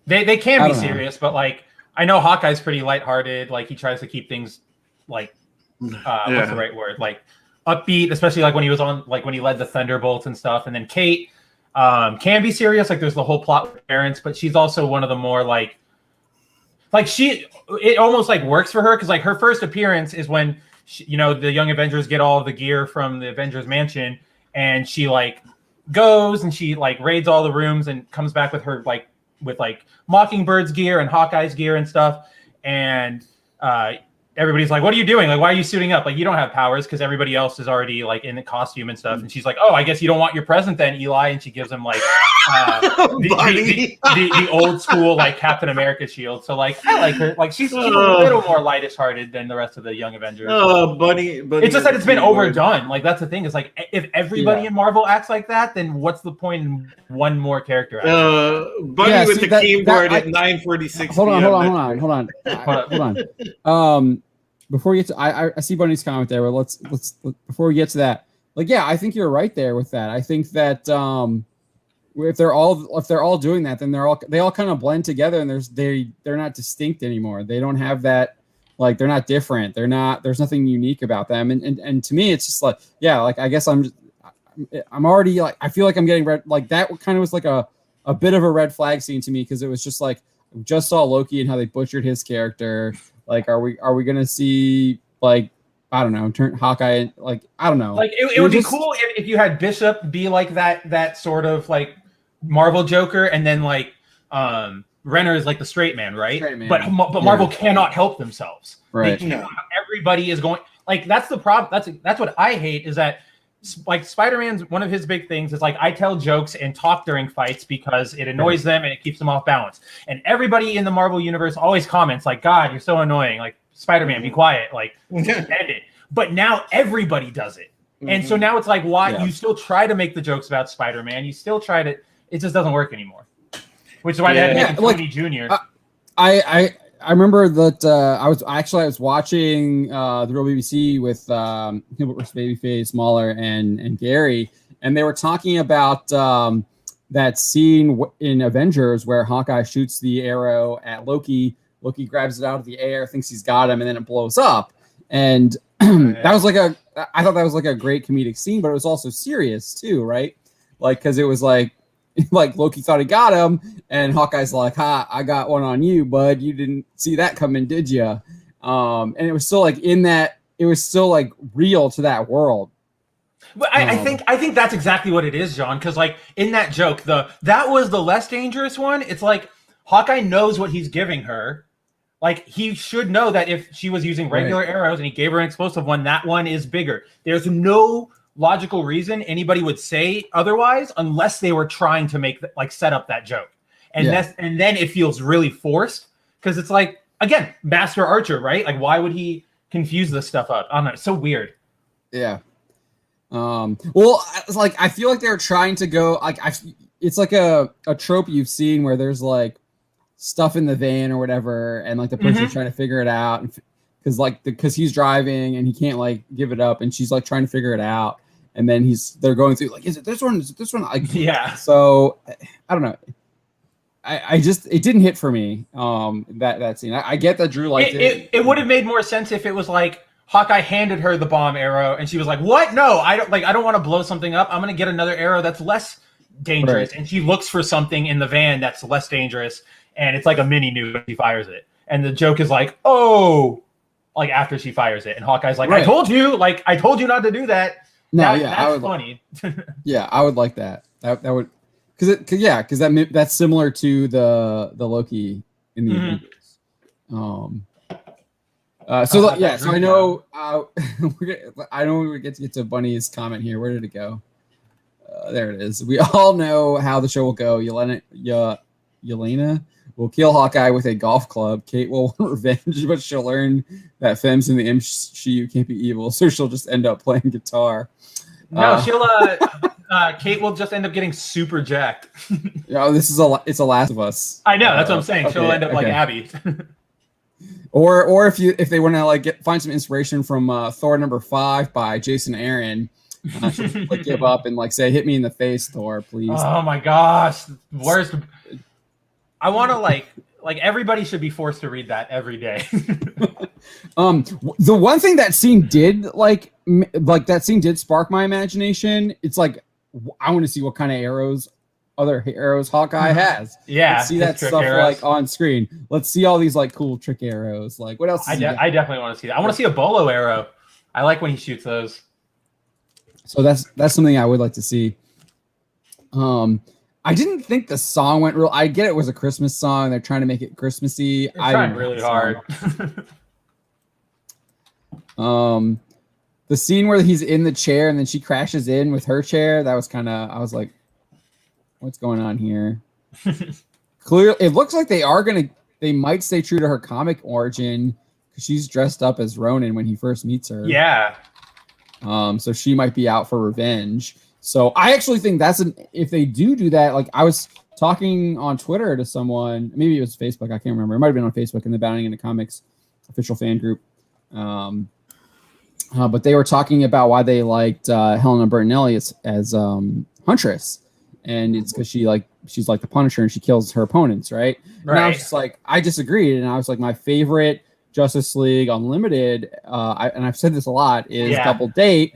They can be serious, but like I know Hawkeye's pretty lighthearted. Like he tries to keep things like what's the right word? Like upbeat, especially like when he was on like when he led the Thunderbolts and stuff. And then Kate can be serious. Like there's the whole plot with parents, but she's also one of the more like it almost like works for her because like her first appearance is when the Young Avengers get all of the gear from the Avengers Mansion, and she like goes and she like raids all the rooms and comes back with her like Mockingbird's gear and Hawkeye's gear and stuff, and everybody's like, what are you doing? Like, why are you suiting up? Like, you don't have powers because everybody else is already like in the costume and stuff. And she's like, oh, I guess you don't want your present then, Eli. And she gives him like the old school like Captain America shield. So like, I like her. Like she's a little more lightish hearted than the rest of the Young Avengers. Oh, Bunny. It's just that it's been overdone. Like that's the thing. It's like if everybody in Marvel acts like that, then what's the point in one more character? Bunny with the keyboard at 9:46. Hold on. Before we get to, I see Bunny's comment there, but let's before we get to that, like, yeah, I think you're right there with that. I think that if they're all doing that, then they all kind of blend together, and they're not distinct anymore. They don't have that, like, they're not different. There's nothing unique about them, and to me, it's just like, yeah, like I guess I'm already like I feel like I'm getting red. Like that kind of was like a bit of a red flag scene to me because it was just like just saw Loki and how they butchered his character. Like, are we gonna see like I don't know, turn Hawkeye like I don't know. Like it would be cool if you had Bishop be like that sort of like Marvel Joker, and then like Renner is like the straight man, right? But Marvel cannot help themselves. Right. Everybody is going like that's the problem. That's what I hate is that like Spider-Man's one of his big things is like I tell jokes and talk during fights because it annoys them and it keeps them off balance. And everybody in the Marvel universe always comments like, God, you're so annoying. Like Spider-Man, be quiet. Like end it. But now everybody does it. And so now it's like, why you still try to make the jokes about Spider-Man? You still try to, it just doesn't work anymore. Which is why they had to make Tony Jr. I remember that I was watching the Real BBC with Hilbert vs. Babyface, Mahler, and Gary, and they were talking about that scene in Avengers where Hawkeye shoots the arrow at Loki. Loki grabs it out of the air, thinks he's got him, and then it blows up. And that was I thought that was like a great comedic scene, but it was also serious too, right? Like because it was like Loki thought he got him, and Hawkeye's like, "Ha, I got one on you, bud. You didn't see that coming, did you?" And it was still like it was still like real to that world. But I think that's exactly what it is, John. Because like in that joke, that was the less dangerous one. It's like Hawkeye knows what he's giving her. Like he should know that if she was using regular arrows and he gave her an explosive one, that one is bigger. There's no logical reason anybody would say otherwise unless they were trying to make set up that joke. And then it feels really forced because it's like, again, Master Archer, right? Like why would he confuse this stuff up? I don't know. It's so weird. Yeah. Well, it's like I feel like they're trying to go like it's like a trope you've seen where there's like stuff in the van or whatever, and like the person's trying to figure it out, because because he's driving and he can't like give it up, and she's like trying to figure it out, and then they're going through like, is it this one? Is it this one? Like, yeah. So I don't know. I just it didn't hit for me. That scene. I get that Drew liked it. It would have made more sense if it was like Hawkeye handed her the bomb arrow and she was like, "What? No, I don't want to blow something up. I'm gonna get another arrow that's less dangerous." Right. And she looks for something in the van that's less dangerous, and it's like a mini nuke when she fires it. And the joke is like, "Oh," like after she fires it, and Hawkeye's like, right. I told you not to do that." No, that's funny. Yeah, I would like that. That would. Because that's similar to the Loki in the Avengers. So I know I know we get to Bunny's comment here. Where did it go? There it is. We all know how the show will go. Yelena will kill Hawkeye with a golf club. Kate will want revenge, but she'll learn that femmes in the MCU can't be evil, so she'll just end up playing guitar. No, she'll. Kate will just end up getting super jacked. It's a Last of Us. I know, that's what I'm saying. Okay, she'll end up like Abby. or if they want to like find some inspiration from Thor #5 by Jason Aaron, she'll like give up and like say, "Hit me in the face, Thor, please." Oh my gosh, worst. I want to like everybody should be forced to read that every day. The one thing that scene did that scene did spark my imagination. It's like I want to see what kind of other arrows Hawkeye has. Yeah, let's see that stuff arrows. Like on screen. Let's see all these like cool trick arrows. Like what else? I definitely want to see that. I want to see a bolo arrow. I like when he shoots those. So that's something I would like to see. I didn't think the song went real. I get it was a Christmas song. They're trying to make it Christmassy. They're trying really hard. The scene where he's in the chair and then she crashes in with her chair, that was kind of, I was like, what's going on here? Clearly, it looks like they might stay true to her comic origin because she's dressed up as Ronin when he first meets her. Yeah. So she might be out for revenge. So I actually think if they do that, like I was talking on Twitter to someone, maybe it was Facebook, I can't remember. It might have been on Facebook in the Bounding into Comics official fan group. But they were talking about why they liked Helena Bertinelli as Huntress, and it's because she's like the Punisher and she kills her opponents, right? And I was just like, I disagreed, and I was like, my favorite Justice League Unlimited, and I've said this a lot, is Double Date,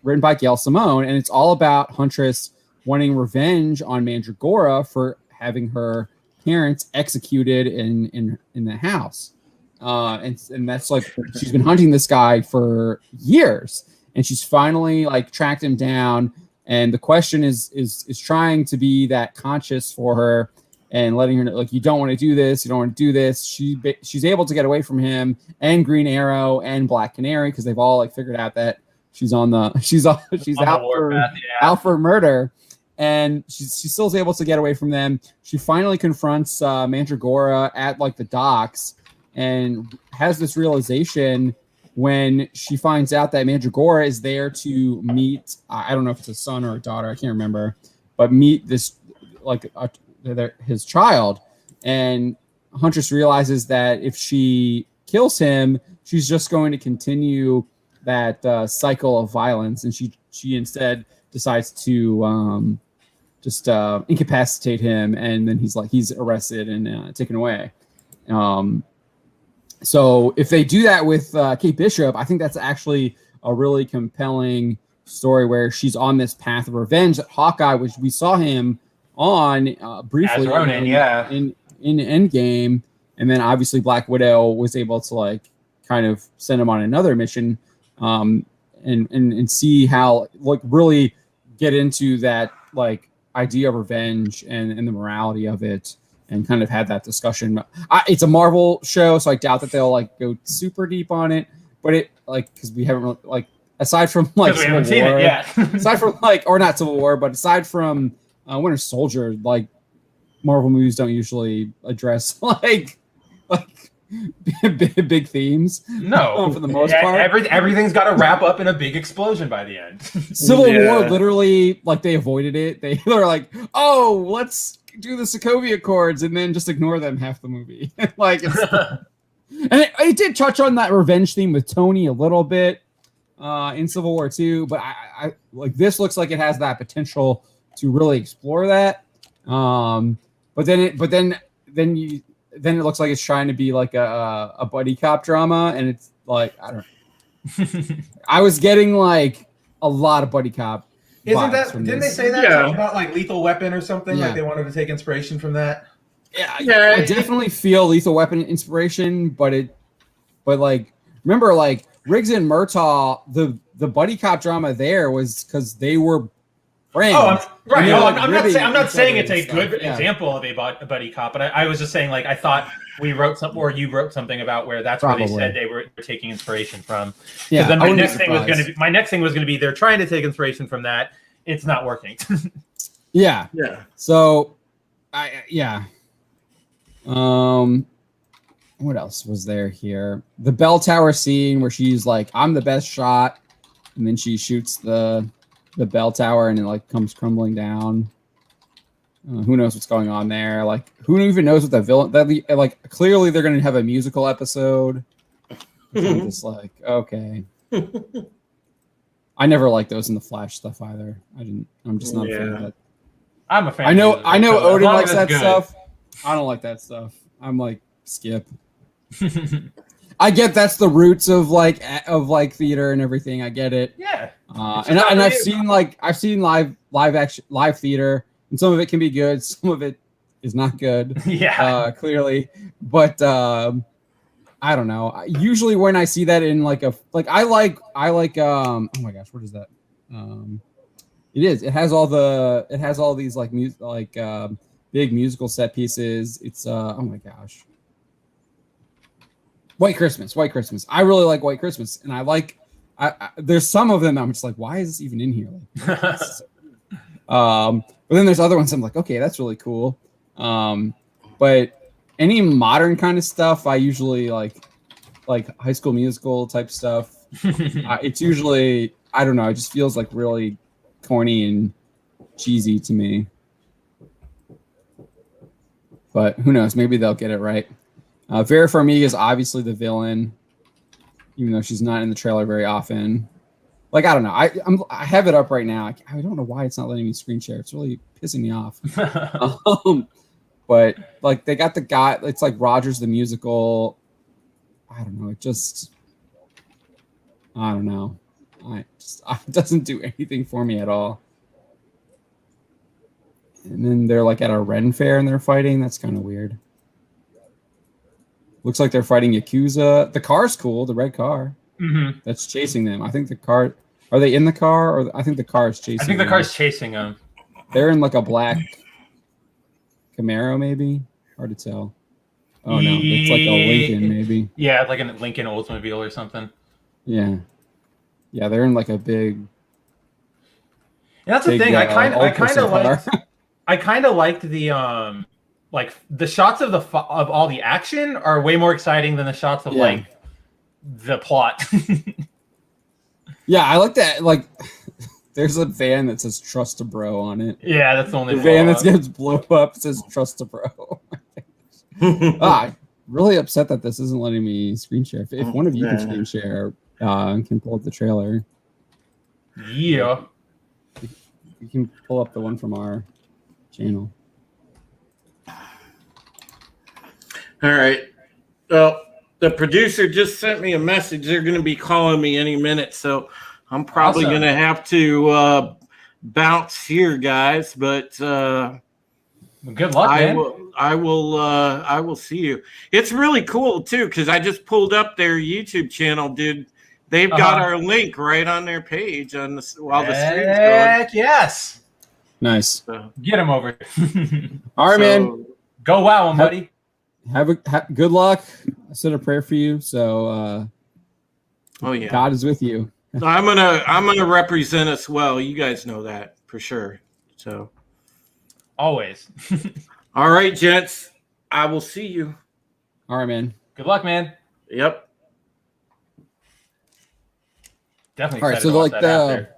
written by Gail Simone, and it's all about Huntress wanting revenge on Mandragora for having her parents executed in the house. And that's like she's been hunting this guy for years, and she's finally like tracked him down. And the question is trying to be that conscious for her and letting her know, like, you don't want to do this, you don't want to do this. She's able to get away from him and Green Arrow and Black Canary because they've all like figured out that she's out for murder. And she still is able to get away from them. She finally confronts Mandragora at like the docks and has this realization when she finds out that Mandragora is there to meet, I don't know if it's a son or a daughter, I can't remember, but meet this like his child. And Huntress realizes that if she kills him, she's just going to continue that cycle of violence, and she instead decides to just incapacitate him, and then he's arrested and taken away. So if they do that with Kate Bishop, I think that's actually a really compelling story where she's on this path of revenge that Hawkeye, which we saw him on briefly in Endgame, and then obviously Black Widow was able to like kind of send him on another mission, and see how like really get into that like idea of revenge and the morality of it, and kind of had that discussion. It's a Marvel show, so I doubt that they'll like go super deep on it. But it like because we haven't really like aside from like we haven't seen it yet. aside from like or not Civil War, but aside from Winter Soldier, like Marvel movies don't usually address like big themes. No, for the most part, everything's got to wrap up in a big explosion by the end. Civil War, literally, like they avoided it. They were like, "Oh, let's do the Sokovia Accords," and then just ignore them half the movie. Like, And it did touch on that revenge theme with Tony a little bit in Civil War 2, but I like this looks like it has that potential to really explore that. But then it looks like it's trying to be like a buddy cop drama, and it's like I don't know. I was getting like a lot of buddy cop. Didn't they say that about like Lethal Weapon or something? Like they wanted to take inspiration from that. Yeah, I definitely feel Lethal Weapon inspiration, but like remember like Riggs and Murtaugh, the buddy cop drama there was because they were friends. Oh, right. No, I'm not saying it's a good example of a buddy cop, but I was just saying like I thought we wrote something or you wrote something about where that's where they said they were taking inspiration from. Yeah. Then my next thing was going to be they're trying to take inspiration from that. It's not working. Yeah. So, what else was there here? The bell tower scene where she's like, "I'm the best shot," and then she shoots the bell tower and it like comes crumbling down. Who knows what's going on there? Like, who even knows what the villain? Like, clearly they're going to have a musical episode. I'm just like, okay. I never liked those in the Flash stuff either. I'm just not a fan of that. I'm a fan. I know Odin likes that stuff. I don't like that stuff. I'm like, skip. I get that's the roots of like theater and everything. I get it. Yeah. And I've seen live theater, and some of it can be good, some of it is not good. Yeah. Clearly, but I don't know. Usually when I see that in like I like oh my gosh, what is that? It has all these like big musical set pieces. It's oh my gosh. White Christmas. I really like White Christmas, and I there's some of them I'm just like, why is this even in here? But then there's other ones I'm like, okay, that's really cool. But any modern kind of stuff, I usually like High School Musical type stuff. It's usually, I don't know, it just feels like really corny and cheesy to me. But who knows? Maybe they'll get it right. Vera Farmiga is obviously the villain, even though she's not in the trailer very often. Like, I don't know. I have it up right now. I don't know why it's not letting me screen share. It's really pissing me off. But like they got the guy. It's like Rogers the musical. I don't know. I don't know. It doesn't do anything for me at all. And then they're like at a Ren fair and they're fighting. That's kind of weird. Looks like they're fighting Yakuza. The car's cool. The red car. Mm-hmm. That's chasing them. I think the car. Are they in the car? Or I think the car is chasing. I think the car's chasing them. They're in like a black Camaro, maybe. Hard to tell. Oh no, it's like a Lincoln, maybe. Yeah, like a Lincoln Oldsmobile or something. Yeah, they're in like a big. And that's the thing. I kind of liked the like the shots of of all the action are way more exciting than the shots of like the plot. Yeah, I like that. Like, there's a van that says "Trust a Bro" on it. Yeah, that's the only van that gets blow up says "Trust a Bro." Really upset that this isn't letting me screen share. If one of you can screen share and can pull up the trailer. Yeah. You can pull up the one from our channel. All right. Well, the producer just sent me a message. They're going to be calling me any minute, so I'm probably going to have to bounce here, guys. But good luck, man. I will see you. It's really cool too because I just pulled up their YouTube channel, dude. They've got our link right on their page on the while the stream's going. Heck yes. Nice. So, get him over. All right, man. Go wow him, buddy. Have good luck. I said a prayer for you, so God is with you. I'm gonna represent us well. You guys know that for sure. So always. All right, gents. I will see you. All right, man. Good luck, man. Yep. Definitely excited to watch that after.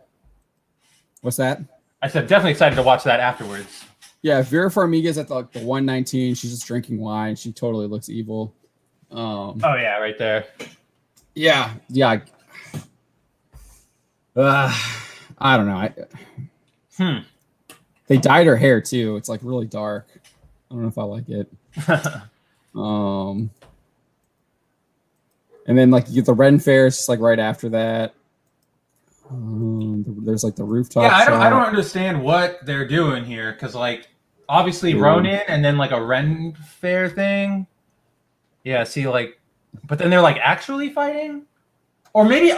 What's that? I said definitely excited to watch that afterwards. Yeah, Vera Farmiga's at the 119. She's just drinking wine. She totally looks evil. Oh yeah, right there. Yeah. I don't know. They dyed her hair too. It's like really dark. I don't know if I like it. And then like you get the Ren Fair, it's just like right after that. There's like the rooftop. Yeah, I don't understand what they're doing here because like obviously Ronin and then like a Ren Fair thing. Yeah, see like, but then they're like actually fighting, or maybe they're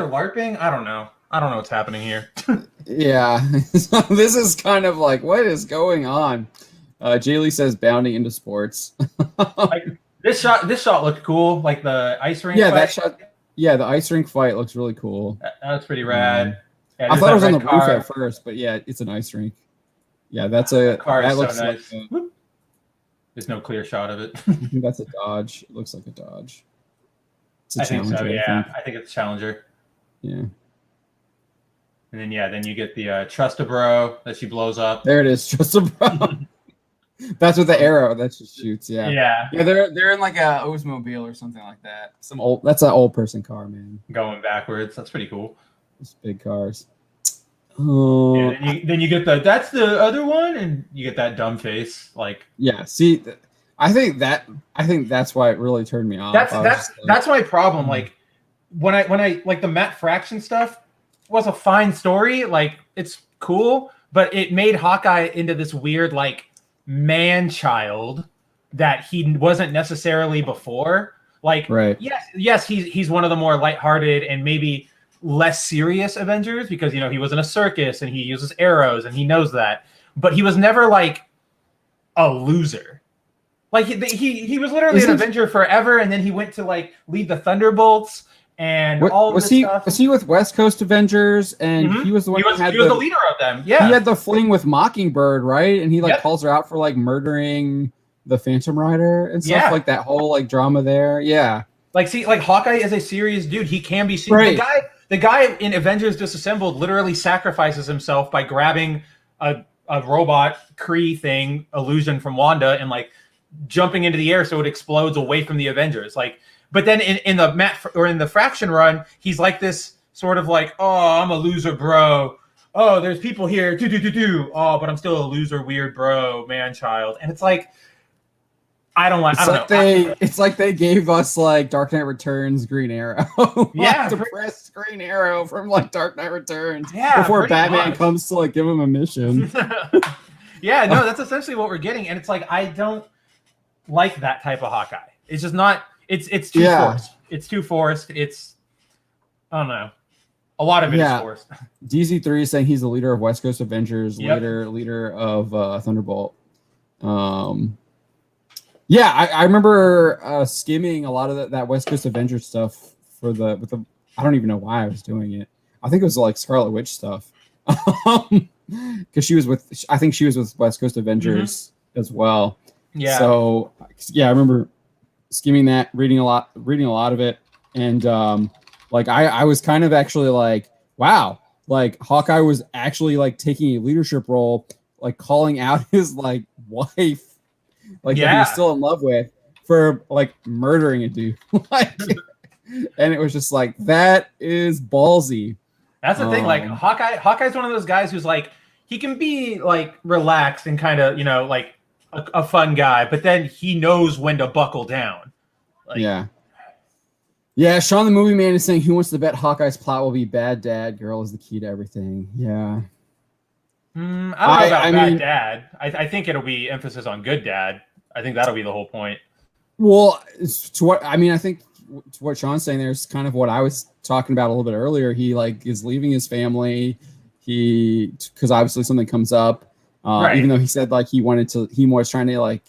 LARPing. I don't know what's happening here. Yeah, so this is kind of like what is going on. Jaylee says bounding into sports. Like, this shot looked cool, like the ice rink. Yeah, fight. that shot. Yeah, the ice rink fight looks really cool. That was pretty rad. I thought it was on the roof at first, but yeah, it's an ice rink. Yeah, that's a car. That is looks so nice. like There's no clear shot of it. I think that's a Dodge. It looks like a Dodge. It's a I think so. Challenger, Yeah, I think it's Challenger. Yeah. And then then you get the Trust a Bro that she blows up. There it is, Trust a Bro. That's with the arrow that she shoots. Yeah. Yeah. They're in like a Oldsmobile or something like that. That's an old person car, man. Going backwards. That's pretty cool. Those big cars. Yeah, then you get that's the other one, and you get that dumb face. Like, yeah. See, I think that's why it really turned me off. That's my problem. Like when I like the Matt Fraction stuff was a fine story. Like it's cool, but it made Hawkeye into this weird like man-child that he wasn't necessarily before. Like, right. Yes, he's one of the more lighthearted and maybe less serious Avengers because he was in a circus and he uses arrows and he knows that. But he was never like a loser. Like he was literally an Avenger forever, and then he went to like lead the Thunderbolts and all of this stuff. Was he with West Coast Avengers? And he was the one he was the leader of them. Yeah, he had the fling with Mockingbird, right? And he like calls her out for like murdering the Phantom Rider and stuff, like that whole like drama there. Yeah, like see, like Hawkeye is a serious dude. He can be serious. Right. The guy in Avengers Disassembled literally sacrifices himself by grabbing a robot Kree thing illusion from Wanda and like jumping into the air so it explodes away from the Avengers. Like, but then in the Fraction run, he's like this sort of like, oh, I'm a loser, bro. Oh, there's people here. Oh, but I'm still a loser, weird bro, man child. And it's like, I don't know. It's like they gave us like Dark Knight Returns Green Arrow. Yeah, depressed Green Arrow from like Dark Knight Returns. Yeah, before Batman comes to like give him a mission. Yeah, no, that's essentially what we're getting, and it's like I don't like that type of Hawkeye. It's just not. It's too forced. It's too forced. It's I don't know. A lot of it is forced. DZ3 is saying he's the leader of West Coast Avengers, leader of Thunderbolt. Yeah, I remember skimming a lot of that West Coast Avengers stuff with the. I don't even know why I was doing it. I think it was like Scarlet Witch stuff, because she was with. I think she was with West Coast Avengers as well. Yeah. So yeah, I remember skimming that, reading a lot of it, and like I was kind of actually like, wow, like Hawkeye was actually like taking a leadership role, like calling out his like wife. Like that he was still in love with for like murdering a dude. Like, and it was just like that is ballsy. That's the thing. Like Hawkeye's one of those guys who's like he can be like relaxed and kind of like a fun guy, but then he knows when to buckle down. Like, yeah. Sean the Movie Man is saying who wants to bet Hawkeye's plot will be bad dad girl is the key to everything. Yeah. I don't know about bad dad. I think it'll be emphasis on good dad. I think that'll be the whole point. Well, I think to what Sean's saying there is kind of what I was talking about a little bit earlier. He like is leaving his family. Because obviously something comes up. Even though he said like he was trying to like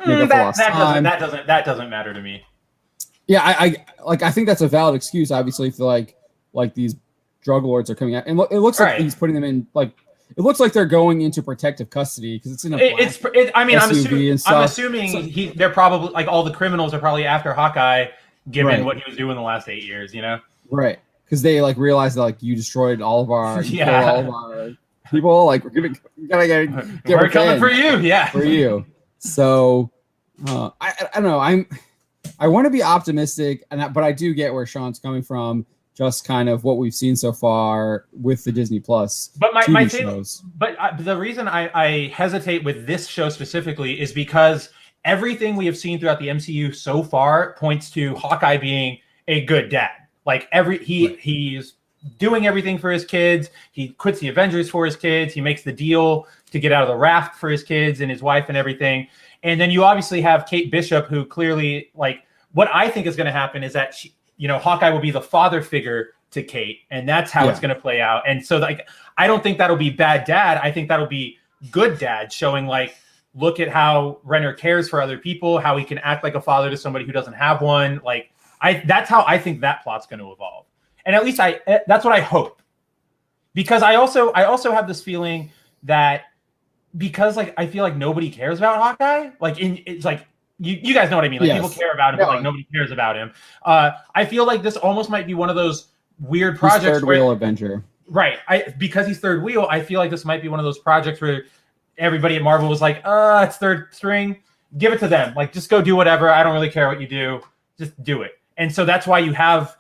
make up for lost time. That doesn't matter to me. Yeah, I think that's a valid excuse. Obviously, if like these drug lords are coming out, and it looks like he's putting them in like. It looks like they're going into protective custody because it's in a I'm assuming they're probably like all the criminals are probably after Hawkeye, given what he was doing the last 8 years, Right, because they like realized that like you destroyed all of our people. Like we're gonna get we're coming for you, for you. So I don't know. I want to be optimistic, but I do get where Sean's coming from. Just kind of what we've seen so far with the Disney Plus TV shows. But the reason I hesitate with this show specifically is because everything we have seen throughout the MCU so far points to Hawkeye being a good dad. Like he's doing everything for his kids. He quits the Avengers for his kids. He makes the deal to get out of the raft for his kids and his wife and everything. And then you obviously have Kate Bishop, who clearly, like, what I think is going to happen is that Hawkeye will be the father figure to Kate, and that's how it's going to play out. And so, like, I don't think that'll be bad dad. I think that'll be good dad, showing, like, look at how Renner cares for other people, how he can act like a father to somebody who doesn't have one. Like, that's how I think that plot's going to evolve. And at least that's what I hope. Because I also have this feeling that because, like, I feel like nobody cares about Hawkeye. Like, it's like, you guys know what I mean. Like, people care about him, but like nobody cares about him. I feel like this almost might be one of those weird projects. Third wheel Avenger. Right. Because he's third wheel, I feel like this might be one of those projects where everybody at Marvel was like, it's third string. Give it to them. Like, just go do whatever. I don't really care what you do. Just do it. And so that's why you have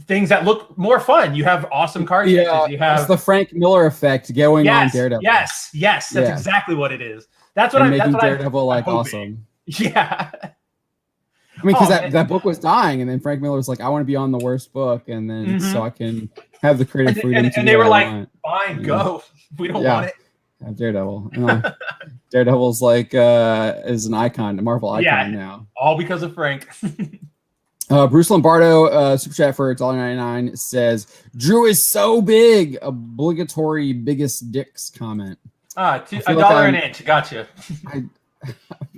things that look more fun. You have awesome card sketches. You have it's the Frank Miller effect going on Daredevil. Yes. That's exactly what it is. That's what making Daredevil like awesome. Yeah. I mean, because that book was dying, and then Frank Miller was like, I want to be on the worst book, and then so I can have the creative freedom to and do they were what I like, want. fine, go. We don't want it. Yeah, Daredevil. Daredevil's like is an icon, a Marvel icon now. All because of Frank. Bruce Lombardo, super chat for $1.99 says, Drew is so big. Obligatory biggest dicks comment. $1 an inch. Gotcha.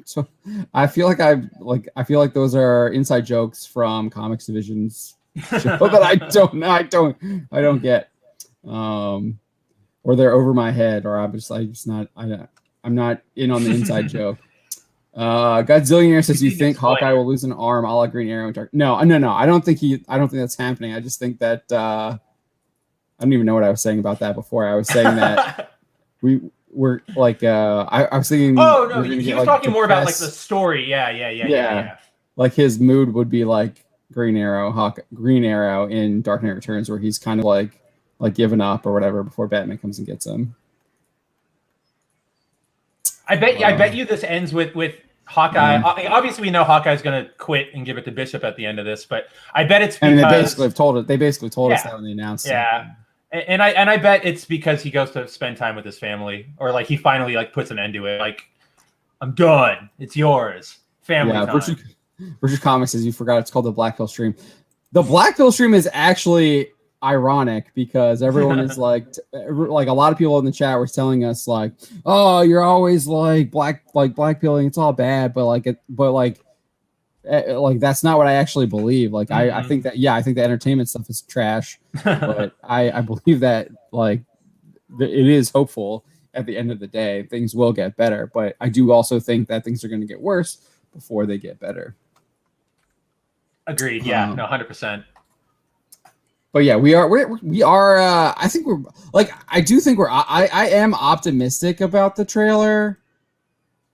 So I feel like those are inside jokes from Comics Division's show that I don't get, or they're over my head, or I'm not in on the inside joke. Godzillionaire says, you think Hawkeye will lose an arm a la Green Arrow and Dark? No. I don't think that's happening. I just think that I don't even know what I was saying about that before. I was saying that we're like I was thinking. Oh no, he was talking more about like the story. Yeah. Like his mood would be like Green Arrow in Dark Knight Returns, where he's kind of like giving up or whatever before Batman comes and gets him. I bet you this ends with Hawkeye. Obviously, we know Hawkeye's going to quit and give it to Bishop at the end of this, but I bet it's because they basically told us that when they announced it. Yeah. And I bet it's because he goes to spend time with his family, or like he finally like puts an end to it. Like, I'm done. It's yours. Family time. Richard Comics says you forgot it's called the Black Pill Stream. The Black Pill Stream is actually ironic because everyone is like a lot of people in the chat were telling us like, oh, you're always like black pilling. It's all bad, but that's not what I actually believe. Like I think that I think the entertainment stuff is trash, but I believe that like it is hopeful at the end of the day. Things will get better, but I do also think that things are going to get worse before they get better. Agreed. Yeah. No, 100%. But yeah, we are. I think we're like. I do think I am optimistic about the trailer,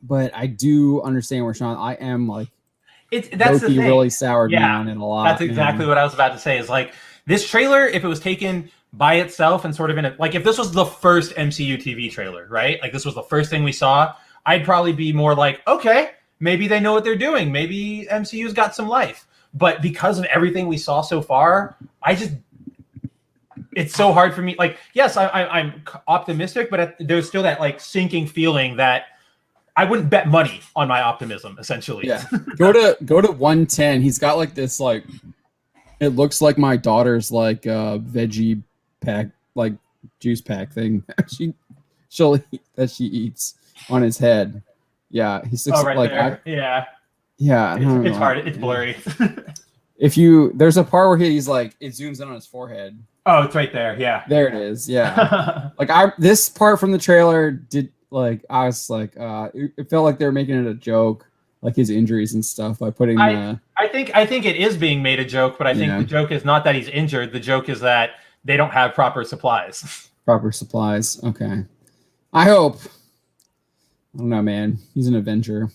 but I do understand where Sean. I am like. That's the thing. Really soured down in a lot. That's exactly what I was about to say. Is like this trailer, if it was taken by itself and sort of in a like, if this was the first MCU TV trailer, right? Like this was the first thing we saw, I'd probably be more like, okay, maybe they know what they're doing. Maybe MCU's got some life. But because of everything we saw so far, it's so hard for me. Like, yes, I'm optimistic, but there's still that like sinking feeling that I wouldn't bet money on my optimism, essentially. Yeah. Go to 110. He's got like this, like, it looks like my daughter's like veggie pack, like juice pack thing. She eats on his head. Yeah. He's right like, there. Yeah. It's hard. It's blurry. There's a part where he's like, it zooms in on his forehead. Oh, it's right there. Yeah. There it is. Yeah. Like this part from the trailer did like, I was like, it felt like they were making it a joke, like his injuries and stuff by putting. I think it is being made a joke, but I think the joke is not that he's injured. The joke is that they don't have proper supplies. Okay. I hope. I don't know, man. He's an Avenger.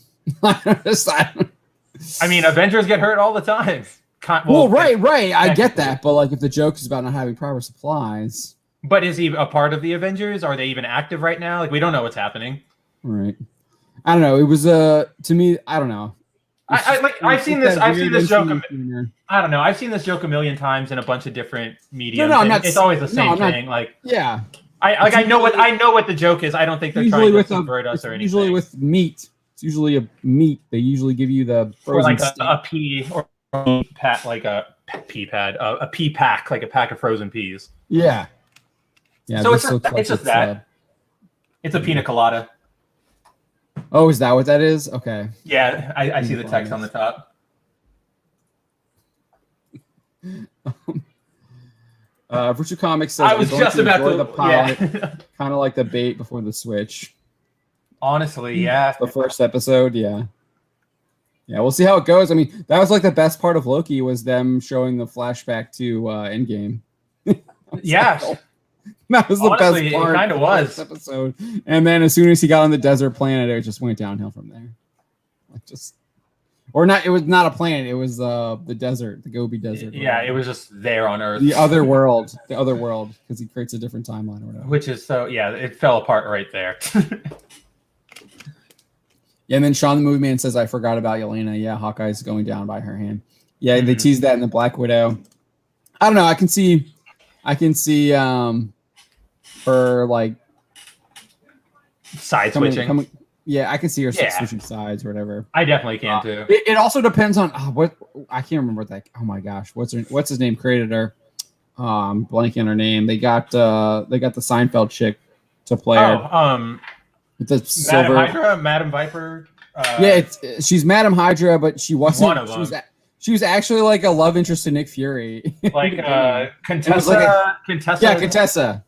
I mean, Avengers get hurt all the time. Right. I get that, but like, if the joke is about not having proper supplies. But is he a part of the Avengers? Are they even active right now? Like, we don't know what's happening. Right. I don't know. It was to me. I don't know. I've seen this joke. I don't know. I've seen this joke a million times in a bunch of different mediums. It's always the same thing. Like, yeah. I know what the joke is. I don't think they're trying to subvert us or anything. Usually with meat. It's usually a meat. They usually give you the frozen or like a pea or a pat, like a pea pad, a pea pack, like a pack of frozen peas. Yeah. Yeah. So it's just that. It's a pina colada. Oh, is that what that is? Okay. Yeah, I see the text on the top. Virtue Comics says I was just about to the pilot, kind of like the bait before the switch. Honestly, yeah. The first episode, yeah. Yeah, we'll see how it goes. I mean, that was like the best part of Loki was them showing the flashback to Endgame. Yeah. That was the best part. It kind of was. Episode. And then as soon as he got on the desert planet, it just went downhill from there. Like it was not a planet, it was the desert, the Gobi Desert. Yeah, it was just there on Earth. The other world, because he creates a different timeline or whatever. Which is it fell apart right there. Yeah, and then Sean the Movie Man says, I forgot about Yelena. Yeah, Hawkeye's going down by her hand. Yeah, they teased that in the Black Widow. I don't know. I can see her like side switching. Yeah, I can see her switching sides or whatever. I definitely can too. It also depends on what I can't remember what that. Oh my gosh, what's his name? Created her. I'm blanking on her name. They got the Seinfeld chick to play her. The silver Madam Viper. She's Madam Hydra, but she wasn't. One of them. She was actually like a love interest to Nick Fury. Like Contessa. Contessa. Yeah, Contessa.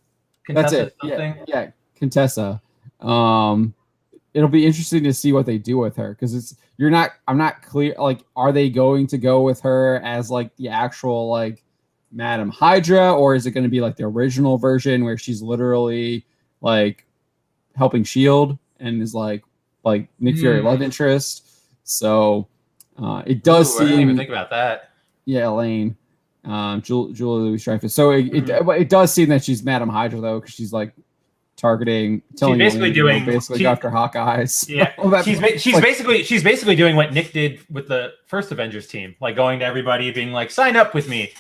That's it. Something. Yeah, Contessa. It'll be interesting to see what they do with her because I'm not clear. Like, are they going to go with her as like the actual like Madam Hydra, or is it going to be like the original version where she's literally like helping Shield and is like Nick Fury love interest? So it does seem. I didn't even think about that. Yeah, Elaine, Julia Louis-Dreyfus. So it does seem that she's Madam Hydra though, because she's like telling after Hawkeyes. Yeah, she's basically doing what Nick did with the first Avengers team, like going to everybody, being like, sign up with me.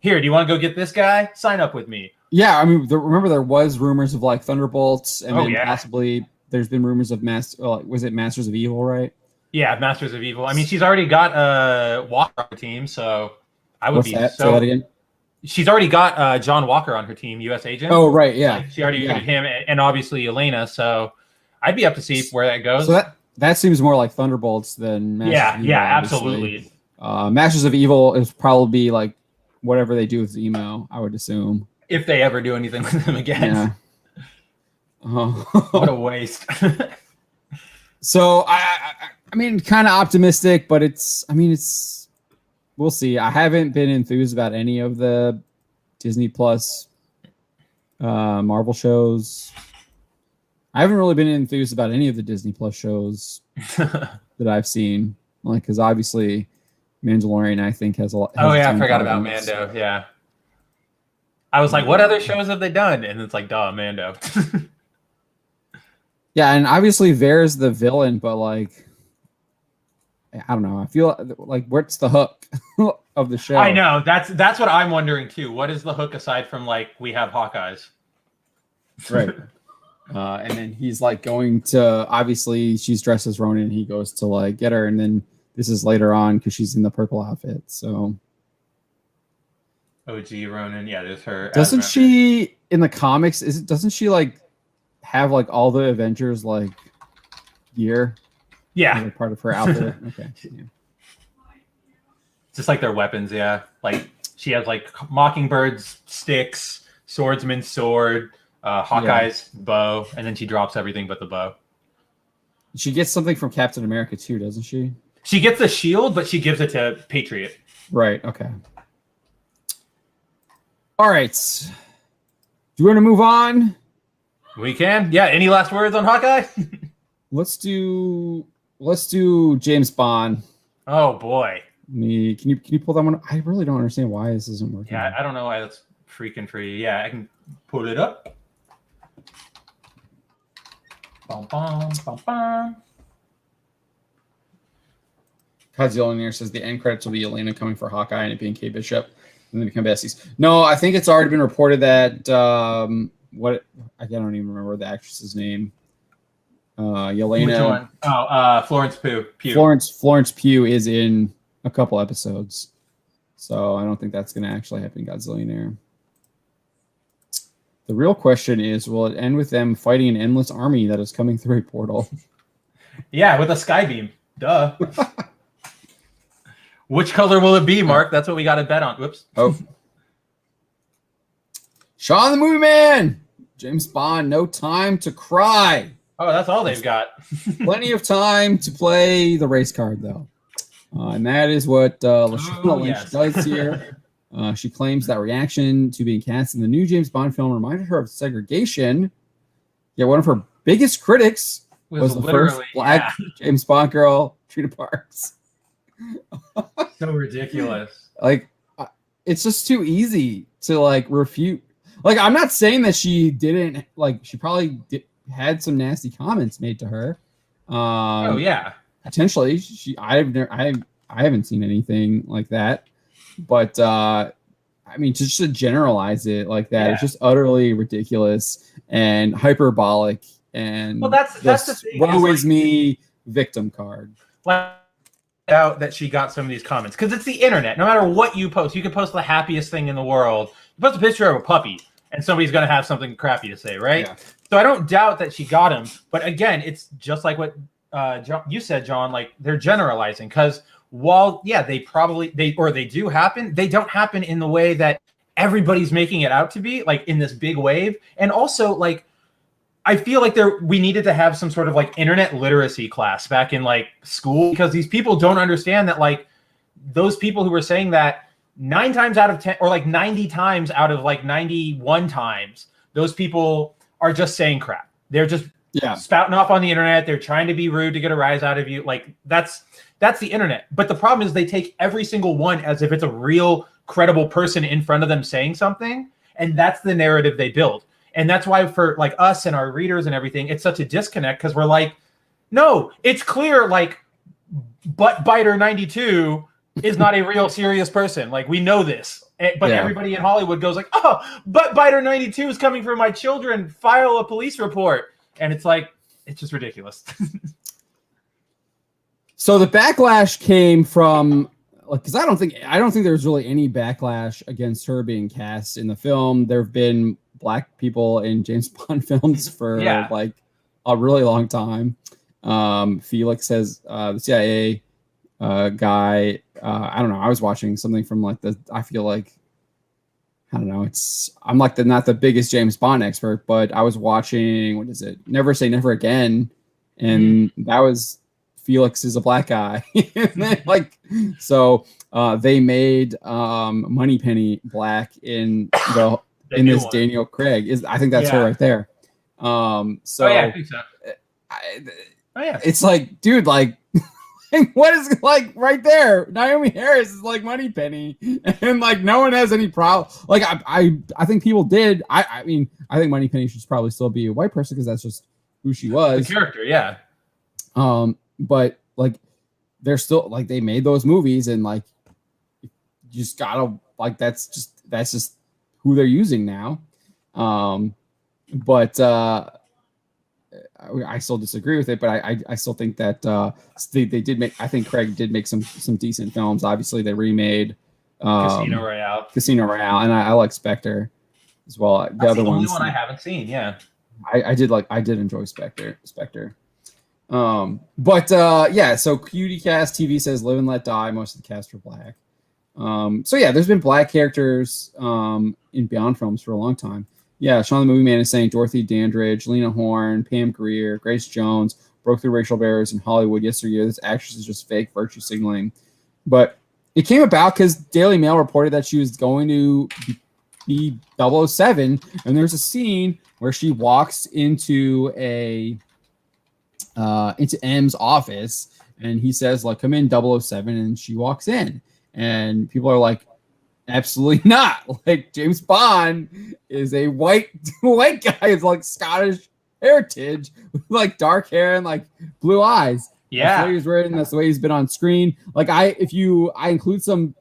Here, do you want to go get this guy? Sign up with me. Yeah, I mean, remember there was rumors of like Thunderbolts, and possibly there's been rumors of was it Masters of Evil, right? Yeah, Masters of Evil. I mean, she's already got Walker on her team, so I would Say that again? She's already got John Walker on her team, U.S. Agent. Oh, right, yeah. Like, she already did him, and obviously Elena. So I'd be up to see where that goes. So that seems more like Thunderbolts than Masters of Evil, absolutely. Masters of Evil is probably like whatever they do with Zemo, I would assume. If they ever do anything with him again. Yeah. What a waste. So I mean, kind of optimistic, but we'll see. I haven't been enthused about any of the Disney Plus Marvel shows. I haven't really been enthused about any of the Disney Plus shows that I've seen, like, because obviously Mandalorian, I think, has a lot. I forgot about Mando. Yeah. I was like, what other shows have they done? And it's like, duh, Mando. Yeah, and obviously Vere's the villain, but like, I don't know. I feel like what's the hook of the show? I know. That's what I'm wondering too. What is the hook aside from like we have Hawkeyes? Right. And then he's like going to, obviously she's dressed as Ronin and he goes to like get her, and then this is later on because she's in the purple outfit. So OG Ronin, yeah, there's her. Doesn't she in the comics? Doesn't she like have like all the Avengers like gear? Yeah, like part of her outfit. Okay, yeah. Just like their weapons, yeah. Like she has like Mockingbird's sticks, Swordsman's sword, Hawkeye's bow, and then she drops everything but the bow. She gets something from Captain America too, doesn't she? She gets a shield, but she gives it to Patriot. Right. Okay. All right. Do you want to move on? We can. Yeah. Any last words on Hawkeye? Let's do let's do James Bond. Oh boy. Can you pull that one up? I really don't understand why this isn't working. Yeah, I don't know why that's freaking free. Yeah, I can pull it up. Bum, bum, bum, bum. Godzilla says the end credits will be Yelena coming for Hawkeye and it being Kate Bishop, and then become besties. No, I think it's already been reported that I don't even remember the actress's name. Yelena. Which one? Oh, Florence Pugh. Florence Pugh is in a couple episodes, so I don't think that's going to actually happen. Godzilla. The real question is, will it end with them fighting an endless army that is coming through a portal? Yeah, with a skybeam. Duh. Which color will it be, Mark? That's what we got to bet on. Whoops. Oh. Shawn the Movie Man. James Bond, no time to cry. Oh, that's all they've got. Plenty of time to play the race card, though. And that is what Lashana Lynch does here. She claims that reaction to being cast in the new James Bond film reminded her of segregation. Yet one of her biggest critics was the first black James Bond girl, Trina Parks. So ridiculous. Like, it's just too easy to like refute. Like, I'm not saying that she didn't, like, she probably had some nasty comments made to her. Oh yeah, potentially. I haven't seen anything like that, but I mean, just to generalize it like that, it's just utterly ridiculous and hyperbolic. And well, that's the thing. Woe is me victim card. Like, out that she got some of these comments because it's the internet. No matter what you post, you can post the happiest thing in the world. You post a picture of a puppy, and somebody's going to have something crappy to say, right? Yeah. So I don't doubt that she got him. But again, it's just like what you said, John. Like, they're generalizing because while they do happen, they don't happen in the way that everybody's making it out to be, like in this big wave. And also, like, I feel like we needed to have some sort of like internet literacy class back in like school, because these people don't understand that, like, those people who were saying that 9 times out of 10 or like 90 times out of like 91 times, those people are just saying crap. They're just spouting off on the internet. They're trying to be rude to get a rise out of you. Like, that's the internet. But the problem is they take every single one as if it's a real credible person in front of them saying something. And that's the narrative they build. And that's why for like us and our readers and everything, it's such a disconnect, because we're like, no, it's clear, like, Butt Biter 92 is not a real serious person. Like, we know this. But everybody in Hollywood goes like, oh, Butt Biter 92 is coming for my children. File a police report. And it's like, it's just ridiculous. So the backlash came from, like, because I don't think there's really any backlash against her being cast in the film. There have been black people in James Bond films for like a really long time. Felix says the CIA guy. I don't know. I was watching something from like I feel like, I don't know. I'm like not the biggest James Bond expert, but I was watching, what is it? Never Say Never Again, and that was Felix is a black guy. Like, so they made Moneypenny black in this Daniel Craig. I think that's her right there. So I think so. It's like, dude, like, what is, like, right there? Naomi Harris is like Moneypenny, and like no one has any problem. Like, I think people did. I mean, I think Moneypenny should probably still be a white person because that's just who she was. The character, yeah. But like, they're still like, they made those movies, and like, you just gotta, like, that's just who they're using now. But I still disagree with it, but I still think that they did make, I think Craig did make some decent films. Obviously they remade Casino Royale, and I like Spectre as well. The other only ones, one I haven't seen. Yeah. I did enjoy Spectre. So Cutie Cast TV says Live and Let Die. Most of the cast are black. So yeah, there's been black characters in Beyond films for a long time. Yeah, Shawn the Movie Man is saying Dorothy Dandridge, Lena Horne, Pam Grier, Grace Jones broke through racial barriers in Hollywood yesteryear. This actress is just fake virtue signaling. But it came about because Daily Mail reported that she was going to be 007, and there's a scene where she walks into into M's office, and he says, like, come in 007, and she walks in, and people are like, absolutely not. Like, James Bond is a white guy. It's like Scottish heritage with like dark hair and like blue eyes. Yeah, that's the way he's wearing. That's the way he's been on screen. Like, I include some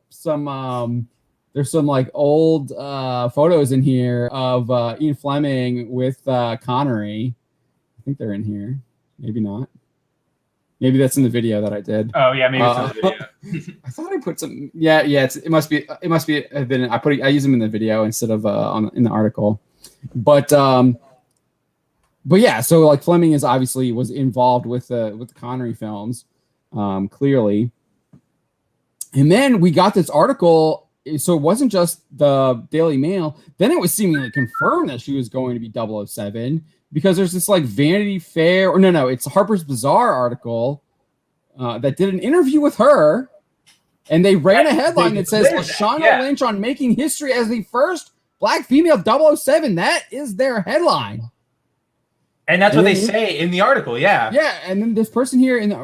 there's some like old photos in here of Ian Fleming with Connery. I think they're in here. Maybe not. Maybe that's in the video that I did. Oh yeah, maybe it's in the video. I thought I put some. Yeah. It must be have been. I use them in the video instead of in the article. But yeah. So like Fleming was involved with the Connery films, clearly. And then we got this article. So it wasn't just the Daily Mail. Then it was seemingly confirmed that she was going to be 007 because there's this like Vanity Fair, or no, it's Harper's Bazaar article that did an interview with her, and they ran a headline that says Shawna Lynch on making history as the first Black female 007. That is their headline. And that's what they say in the article, yeah. Yeah, and then this person here in the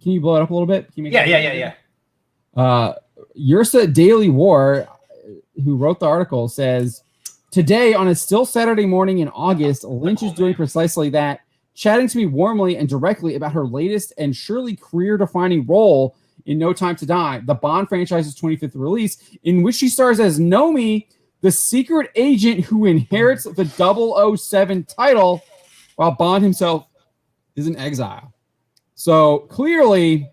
can you blow it up a little bit? Can you make Yeah. Ursa Daily War, who wrote the article, says, today on a still Saturday morning in August, Lynch is doing precisely that, chatting to me warmly and directly about her latest and surely career-defining role in No Time to Die, the Bond franchise's 25th release, in which she stars as Nomi, the secret agent who inherits the 007 title, while Bond himself is in exile. So clearly,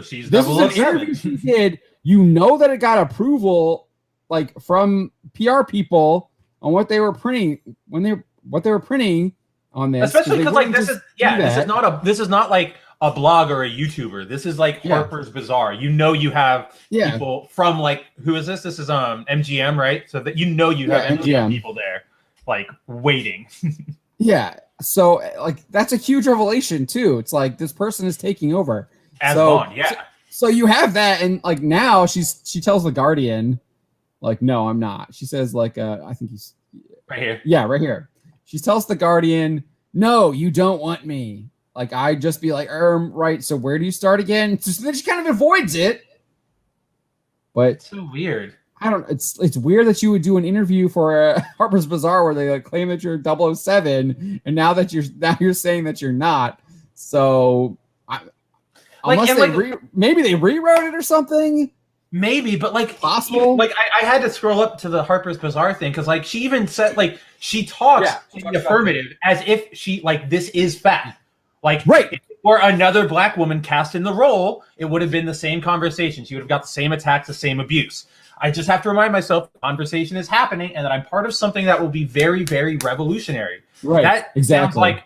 she's this is an interview she did. You know that it got approval, like from PR people, on what they were printing what they were printing on this. Especially because like this is not like a blog or a YouTuber. This is like Harper's Bazaar. You know, you have people from like, who is this? This is MGM, right? So that you have MGM people there, like waiting. Yeah. So like that's a huge revelation too. It's like this person is taking over as Bond. Yeah. So you have that, and like now she tells the Guardian, like, no, I'm not. She says like, I think he's right here. Yeah, right here. She tells the Guardian, no, you don't want me. Like, I'd just be like, right, so where do you start again? So then she kind of avoids it. But it's so weird. I don't. It's weird that you would do an interview for Harper's Bazaar where they like claim that you're 007, and now you're saying that you're not. So, maybe they rewrote it or something. Maybe, but like possible. Like I had to scroll up to the Harper's Bazaar thing because like she even said like she talks in the affirmative as if she like this is fact. Like right. If it were another Black woman cast in the role, it would have been the same conversation. She would have got the same attacks, the same abuse. I just have to remind myself the conversation is happening and that I'm part of something that will be very, very revolutionary. Right. That sounds like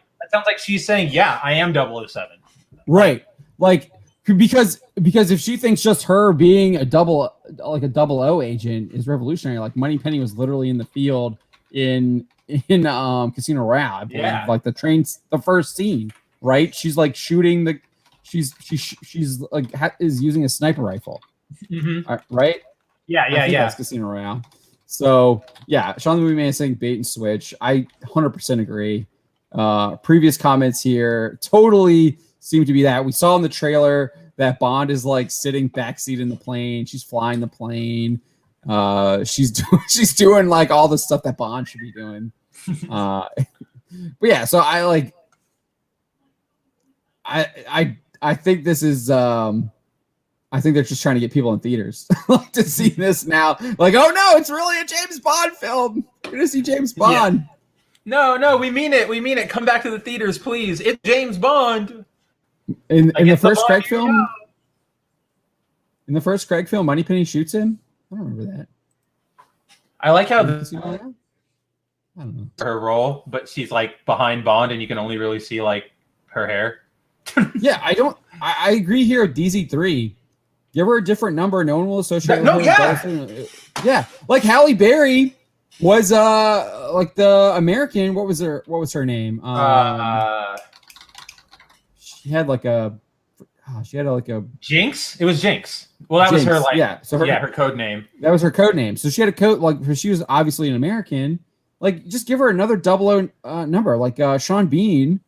she's saying, yeah, I am 007. Right. Like because if she thinks just her being a 00 agent is revolutionary, like Moneypenny was literally in the field in Casino Royale, I believe, like the first scene, right? She's like shooting she's like is using a sniper rifle, right? Yeah. That's Casino Royale. So yeah, Sean the Movie Man is saying bait and switch. I 100% agree. Previous comments here totally seem to be that. We saw in the trailer that Bond is like sitting backseat in the plane. She's flying the plane. She's doing like all the stuff that Bond should be doing. But yeah, so I think this is I think they're just trying to get people in theaters to see this now. Like, oh no, it's really a James Bond film. We're gonna see James Bond. Yeah. No, we mean it. We mean it. Come back to the theaters, please. It's James Bond. In the first Craig film, Moneypenny shoots him. I don't remember that. I like how I don't know her role, but she's like behind Bond, and you can only really see like her hair. Yeah, I agree here. DZ3. Give her a different number. No one will associate with her. Yeah, like Halle Berry was like the American. What was her name? She had like a Jinx. It was Jinx. Well, that Jinx, was her like her code name. That was her code name. So she had a code like she was obviously an American. Like just give her another 00 number. Like Sean Bean,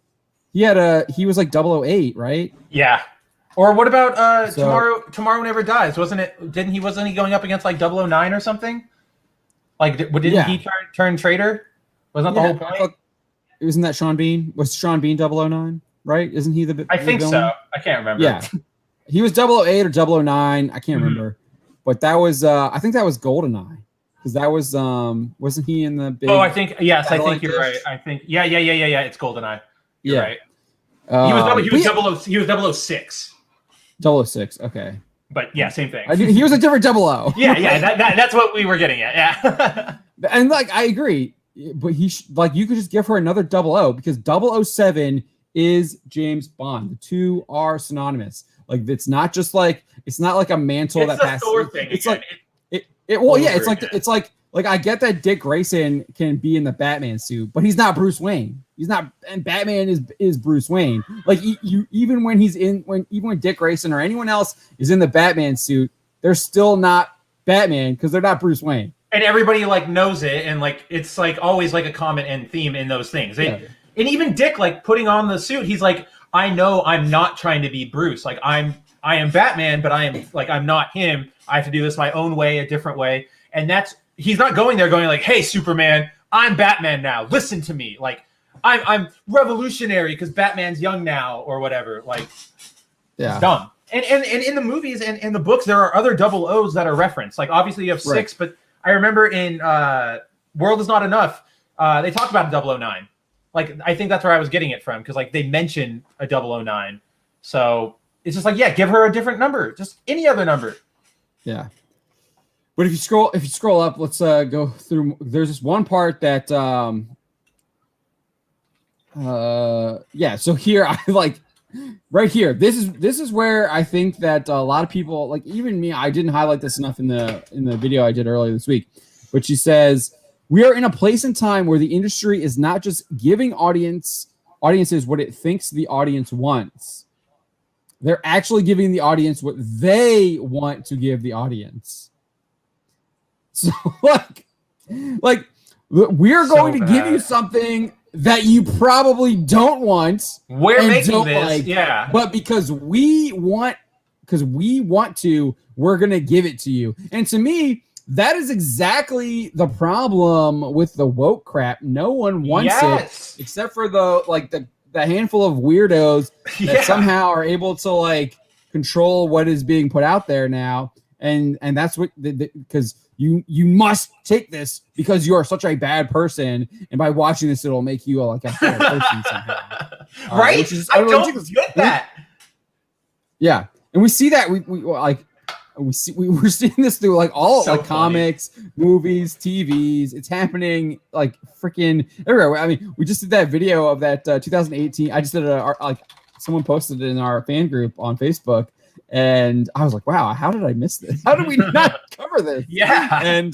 he was like 008, right? Yeah. Or what about So- Tomorrow Never Dies? Wasn't he going up against like 009 or something? Like didn't he turn traitor? Wasn't that the whole point? Isn't that Sean Bean? Was Sean Bean 009, right? Isn't he the I think villain? so. I can't remember. Yeah. He was 008 or 009. I can't remember. But that was I think that was GoldenEye. Because that was wasn't he in the big I think yes, I think you're dish? right. I think yeah, it's GoldenEye. You're right. He was 006. 006, okay. But yeah, same thing. He was a different 00. Yeah, that's what we were getting at. Yeah. And like I agree, but you could just give her another 00 because 007 is James Bond. The two are synonymous. Like it's not just like it's not like a mantle It's that the passes. Thor thing. It's again. it's like I get that Dick Grayson can be in the Batman suit, but he's not Bruce Wayne. He's not, and Batman is Bruce Wayne. Like even when Dick Grayson or anyone else is in the Batman suit, they're still not Batman because they're not Bruce Wayne. And everybody like knows it, and like it's like always like a common and theme in those things. And even Dick like putting on the suit, he's like, I know I'm not trying to be Bruce. Like I am Batman, but I'm not him. I have to do this my own way, a different way. And he's not going there going like, hey, Superman, I'm Batman now. Listen to me. Like I'm revolutionary because Batman's young now or whatever. Like it's dumb. And in the movies and in the books, there are other 00s that are referenced. Like obviously you have 6, but I remember in World Is Not Enough, they talked about a 009. Like I think that's where I was getting it from because like they mentioned a 009. So it's just like, yeah, give her a different number, just any other number. Yeah. But if you scroll up, let's go through. There's this one part that so here I like right here. This is where I think that a lot of people, like even me, I didn't highlight this enough in the video I did earlier this week. But she says, we are in a place and time where the industry is not just giving audiences what it thinks the audience wants. They're actually giving the audience what they want to give the audience. So like we're going to give you something that you probably don't want. We're making this, but because we want to, we're gonna give it to you. And to me, that is exactly the problem with the woke crap. No one wants it except for the handful of weirdos that somehow are able to like control what is being put out there now. And that's what because you must take this because you are such a bad person, and by watching this, it'll make you like a bad person somehow. Right? I don't get that. Yeah, and we see that we're seeing this through like all so like comics, movies, TVs. It's happening like freaking everywhere. I mean, we just did that video of that 2018. I just did someone posted it in our fan group on Facebook. And I was like, wow, how did I miss this? How did we not cover this? Yeah. And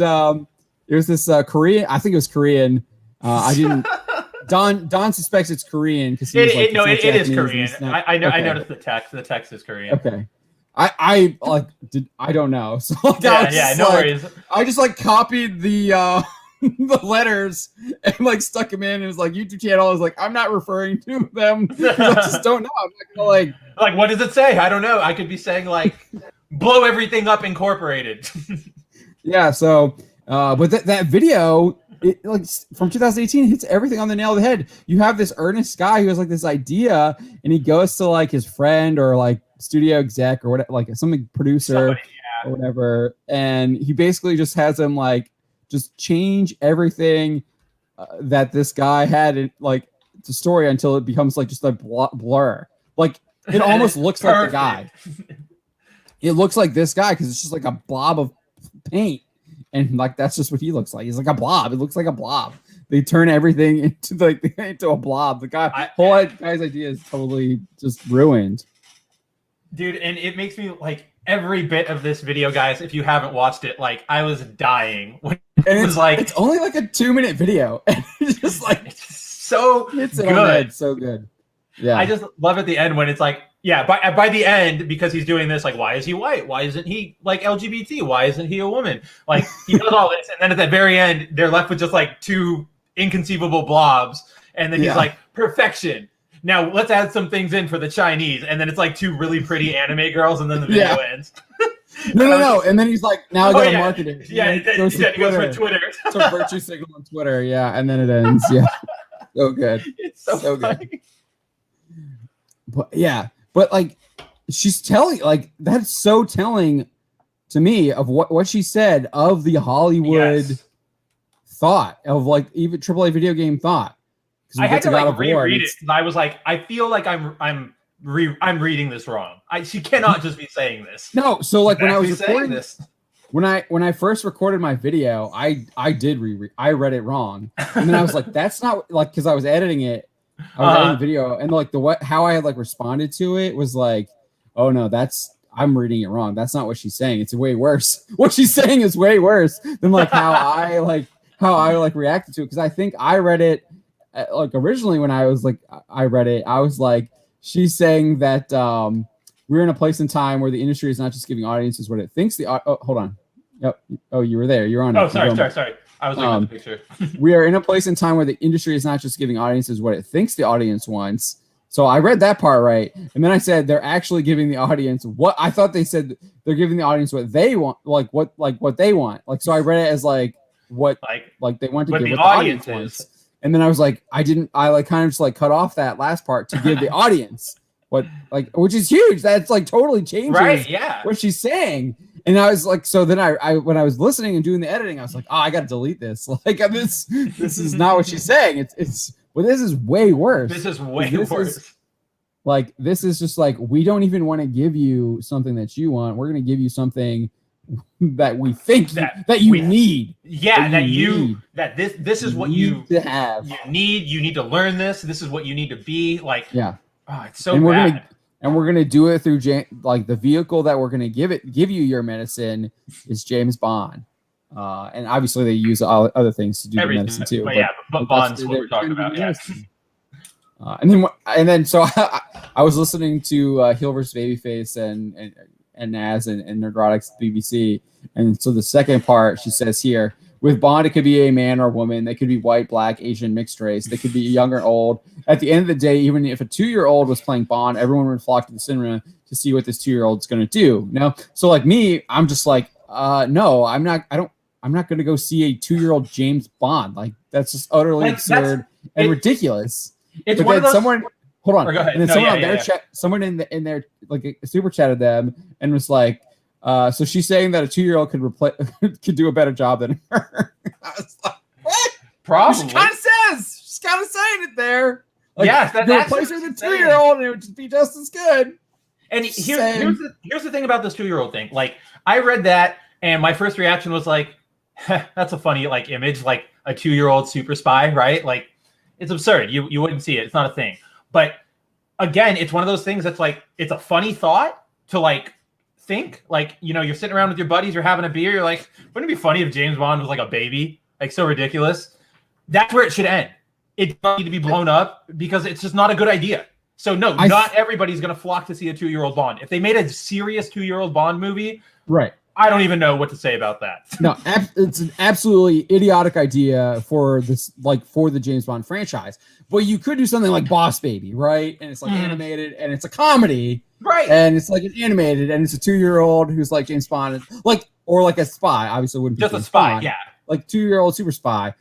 there's this Korean, I think it was Korean. I didn't, Don suspects it's Korean because it is Korean. I know. Okay. I noticed the text. The text is Korean. Okay. I don't know. So no worries. I just like copied the the letters and like stuck them in. It was like YouTube channel. I was like, I'm not referring to them. I just don't know. I'm not gonna like what does it say? I don't know. I could be saying like blow everything up incorporated. Yeah. So, but that video, it, like from 2018, hits everything on the nail of the head. You have this earnest guy who has like this idea, and he goes to like his friend or like studio exec or whatever, like some producer or whatever, and he basically just has him like just change everything that this guy had in like the story until it becomes like just a blur. Like it almost looks like the guy. It looks like this guy because it's just like a blob of paint, and like that's just what he looks like. He's like a blob. It looks like a blob. They turn everything into a blob. The guy's idea is totally just ruined. Dude, and it makes me like every bit of this video, guys. If you haven't watched it, like I was dying when it was like it's only like a 2-minute video, and it's just like it's so hits good. It on the head, so good. Yeah, I just love at the end when it's like, yeah, by the end, because he's doing this, like, why is he white? Why isn't he like LGBT? Why isn't he a woman? Like he does all this, and then at the very end, they're left with just like 2 inconceivable blobs, and then he's like, perfection. Now let's add some things in for the Chinese, and then it's like two really pretty anime girls, and then the video ends. No. And then he's like, now I gotta market it. Yeah, he goes for Twitter. It's a virtue signal on Twitter, yeah, and then it ends. Yeah. So good. It's so good. But like she's telling, like, that's so telling to me of what she said of the Hollywood thought of, like, even AAA video game thought. I had to like reread it because I was like, I feel like I'm reading this wrong. She cannot just be saying this. No, so like when I was recording this, when I first recorded my video, I read it wrong, and then I was like, that's not like, because I was editing it, I was editing the video, and like how I had like responded to it was like, oh no, I'm reading it wrong. That's not what she's saying. It's way worse. What she's saying is way worse than like how I reacted to it, because I think I read it. Like originally when I read it, I was like, she's saying that we're in a place in time where the industry is not just giving audiences what it thinks hold on. Yep. Oh, you were there. You're on. Oh, sorry. I was looking at the picture. We are in a place in time where the industry is not just giving audiences what it thinks the audience wants. So I read that part right. And then I said they're actually giving the audience what I thought they said. They're giving the audience what they want, what they want. Like, so I read it as like what they want to give what the audience wants. And then I was like, I like kind of just like cut off that last part to give the audience what, like, which is huge. That's like totally changes what she's saying. And I was like, so then I when I was listening and doing the editing, I was like, oh, I got to delete this. Like, this is not what she's saying. It's this is way worse. This is way worse. Like, this is just like, we don't even want to give you something that you want. We're going to give you something that we think that you need. Yeah, this is what you need to have. You need to learn this. This is what you need to be. Like, it's so bad. We're gonna do it through like the vehicle that we're gonna give you your medicine is James Bond. And obviously they use other things to do the medicine too. But Bond's what we're talking about. Yeah. And then so I was listening to Heel vs. Babyface and Naz and Nerdrotics BBC. And so the second part, she says here, with Bond, it could be a man or woman. They could be white, black, Asian, mixed race. They could be young or old. At the end of the day, even if a 2-year-old was playing Bond, everyone would flock to the cinema to see what this 2-year-old's going to do. So like me, I'm just like, no, I'm not going to go see a 2-year-old James Bond. Like, that's just utterly absurd and ridiculous. It's one of those... Hold on. Or go ahead. And then someone in their like super chatted them and was like, so she's saying that a 2-year-old could do a better job than her. I was like, what? Probably. She kind of says. She's kind of saying it there. Like, yes, that's replace her with a 2-year-old and it would just be just as good. And here's the thing about this 2-year-old thing. Like, I read that and my first reaction was like, that's a funny like image, like a 2-year-old super spy, right? Like, it's absurd. You wouldn't see it. It's not a thing. But again, it's one of those things that's like, it's a funny thought to like think, like, you're sitting around with your buddies, you're having a beer, you're like, wouldn't it be funny if James Bond was like a baby? Like, so ridiculous. That's where it should end. It doesn't need to be blown up because it's just not a good idea. So no, not everybody's going to flock to see a 2-year-old Bond. If they made a serious 2-year-old Bond movie, right? I don't even know what to say about that. No, it's an absolutely idiotic idea for this, like, for the James Bond franchise. But you could do something like Boss Baby, right? And it's like animated and it's a comedy, right? And it's like it's animated and it's a 2-year-old who's like James Bond, like, or like a spy. Obviously, wouldn't be just James a spy, Bond. Yeah. Like 2-year-old super spy,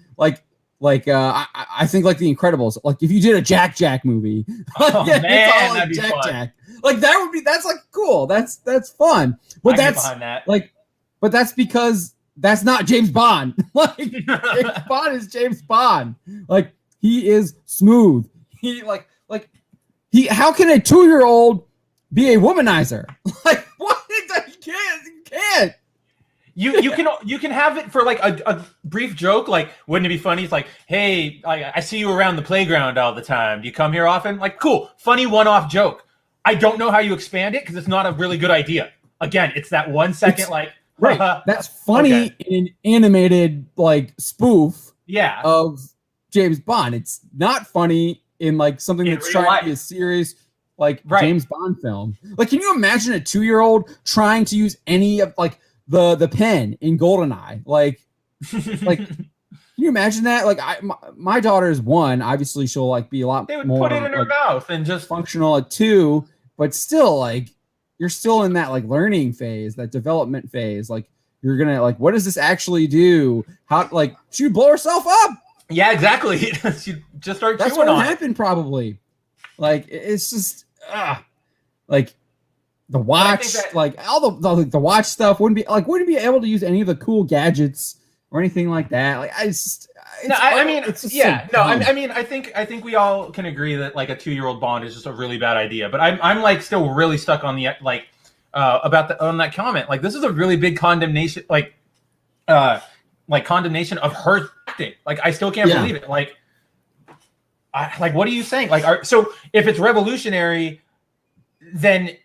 I think like The Incredibles. Like if you did a Jack movie, oh man, that'd be fun. Jack. Like that's like cool. That's fun. But that's like, but that's because that's not James Bond. Like James Bond is James Bond. Like he is smooth. He how can a 2-year-old be a womanizer? Like what? You can't. You can have it for like a brief joke. Like, wouldn't it be funny? It's like, hey, I see you around the playground all the time. Do you come here often? Like, cool, funny one-off joke. I don't know how you expand it because it's not a really good idea. Again, it's that 1 second right. That's funny in an animated like spoof. Yeah. Of James Bond. It's not funny in like something that's trying to be a serious like James Bond film. Like, can you imagine a 2-year-old trying to use any of like the pen in GoldenEye? Like Can you imagine that? Like, my daughter is 1. Obviously, she'll like be a lot They would more put it in her like, mouth and just functional at 2, but still, like, you're still in that like learning phase, that development phase. Like, you're gonna like, what does this actually do? How like she blow herself up? Yeah, exactly. She just started That's chewing what on it. happened probably. Like, it's just like the watch, like all the watch stuff wouldn't be able to use any of the cool gadgets or anything like that. Like, I think we all can agree that like a 2-year-old Bond is just a really bad idea. But I'm like still really stuck on the like on that comment. Like, this is a really big condemnation, like condemnation of her acting. Like, I still can't believe it. Like, what are you saying? Like, so if it's revolutionary, then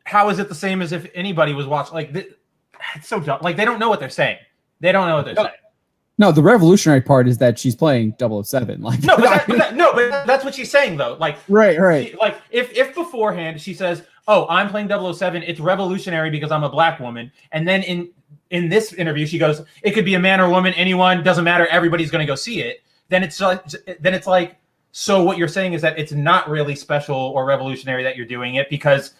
how is it the same as if anybody was watching? Like, it's so dumb. Like, they don't know what they're saying. They don't know what they're saying. No, the revolutionary part is that she's playing 007. Like, no, but that's what she's saying though. Like, right. Like, if beforehand she says, "Oh, I'm playing 007. It's revolutionary because I'm a black woman," and then in this interview she goes, "It could be a man or woman, anyone, doesn't matter. Everybody's going to go see it." Then it's like, so what you're saying is that it's not really special or revolutionary that you're doing it because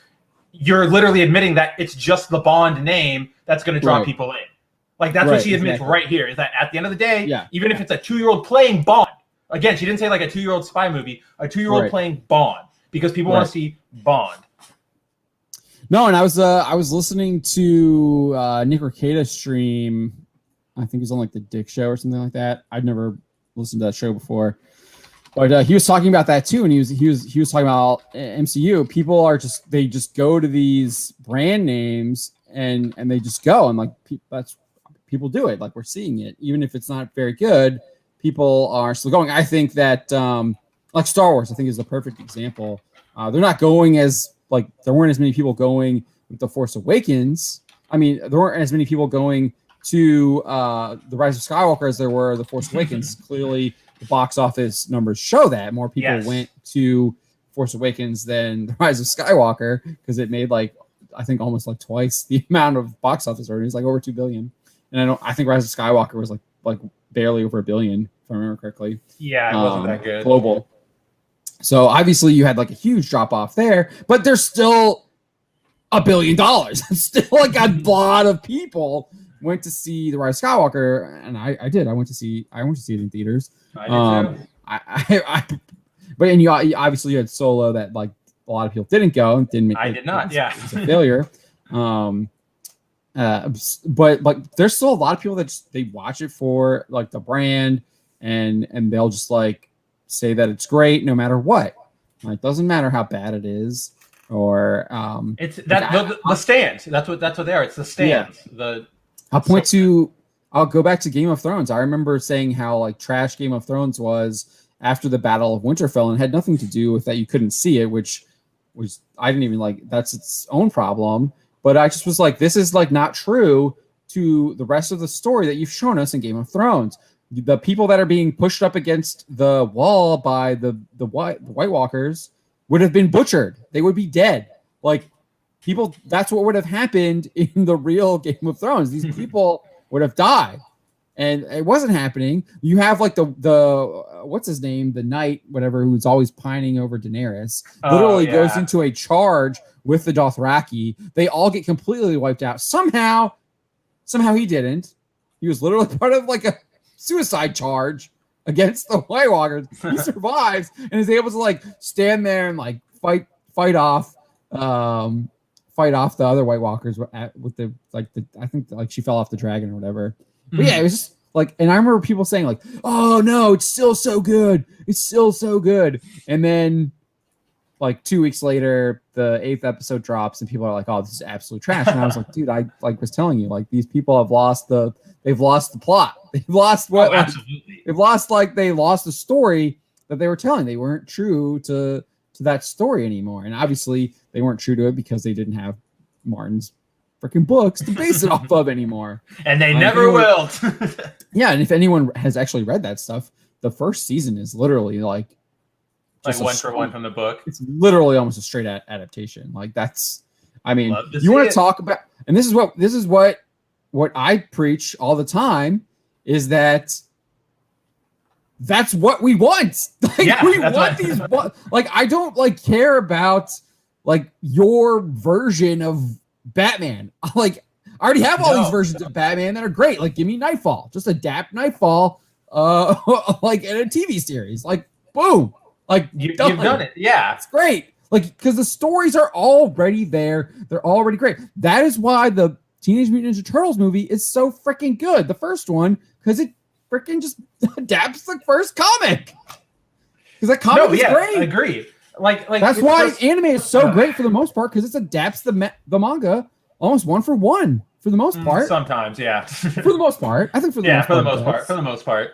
you're literally admitting that it's just the Bond name that's going to draw people in. Like, that's what she admits right here, is that at the end of the day, even if it's a 2-year-old playing Bond, again, she didn't say like a 2-year-old spy movie, a 2-year-old playing Bond, because people want to see Bond. No, and I was listening to Nick Rekieta's stream. I think it was on like the Dick Show or something like that. I'd never listened to that show before, but he was talking about that too, and he was talking about MCU. People are they just go to these brand names and they just go, and like that's. People do it. Like, we're seeing it, even if it's not very good. People are still going. I think that like Star Wars, I think is a perfect example. They're not going as like there weren't as many people going with The Force Awakens. I mean, there weren't as many people going to The Rise of Skywalker as there were The Force Awakens. Clearly, the box office numbers show that more people went to Force Awakens than The Rise of Skywalker because it made like I think almost like twice the amount of box office earnings, like over $2 billion. And I think Rise of Skywalker was like barely over $1 billion, if I remember correctly. Yeah, it wasn't that good. Global. So obviously you had like a huge drop off there, but there's still $1 billion. Still like a lot of people went to see The Rise of Skywalker, and I did. I went to see it in theaters. I did too. But you obviously you had Solo that like a lot of people didn't go and didn't make. I did not. Yeah, it's a failure. But like there's still a lot of people that they watch it for like the brand and they'll just like say that it's great no matter what. Like, doesn't matter how bad it is or it's that the stands. That's what they are. It's the stands. Yeah. I'll go back to Game of Thrones. I remember saying how like trash Game of Thrones was after the Battle of Winterfell and had nothing to do with that you couldn't see it, which I didn't even like. That's its own problem. But I just was like, this is like not true to the rest of the story that you've shown us in Game of Thrones. The people that are being pushed up against the wall by the White Walkers would have been butchered. They would be dead. Like people, that's what would have happened in the real Game of Thrones. These people would have died. And it wasn't happening. You have like the what's his name, the knight, whatever, who's always pining over Daenerys, literally goes into a charge with the Dothraki. They all get completely wiped out. Somehow he didn't. He was literally part of like a suicide charge against the White Walkers. He survives and is able to like stand there and like fight off the other White Walkers with the I think like she fell off the dragon or whatever. But yeah, it was just like, and I remember people saying like, "Oh no, it's still so good. It's still so good." And then like 2 weeks later, the 8th episode drops and people are like, "Oh, this is absolute trash." And I was like, "Dude, I like was telling you, like these people have lost the plot. They've lost they've lost the story that they were telling. They weren't true to that story anymore. And obviously they weren't true to it because they didn't have Martin's freaking books to base it off of anymore. And they never will. Yeah, and if anyone has actually read that stuff, the first season is literally like one for one from the book. It's literally almost a straight adaptation. Like that's, I mean, you want to talk about, and this is what I preach all the time is that that's what we want. Like we want these. Like I don't like care about like your version of Batman. Like I already have all these versions of Batman that are great. Like give me Nightfall. Just adapt Nightfall. Like in a TV series. Like boom. Like you've done it. Yeah, it's great. Like because the stories are already there. They're already great. That is why the Teenage Mutant Ninja Turtles movie is so freaking good. The first one because it freaking just adapts the first comic. Because that comic is great. I agree. Like that's why anime is so great for the most part because it adapts the manga almost one for one for the most part. Sometimes, yeah. For the most part, I think for the most part.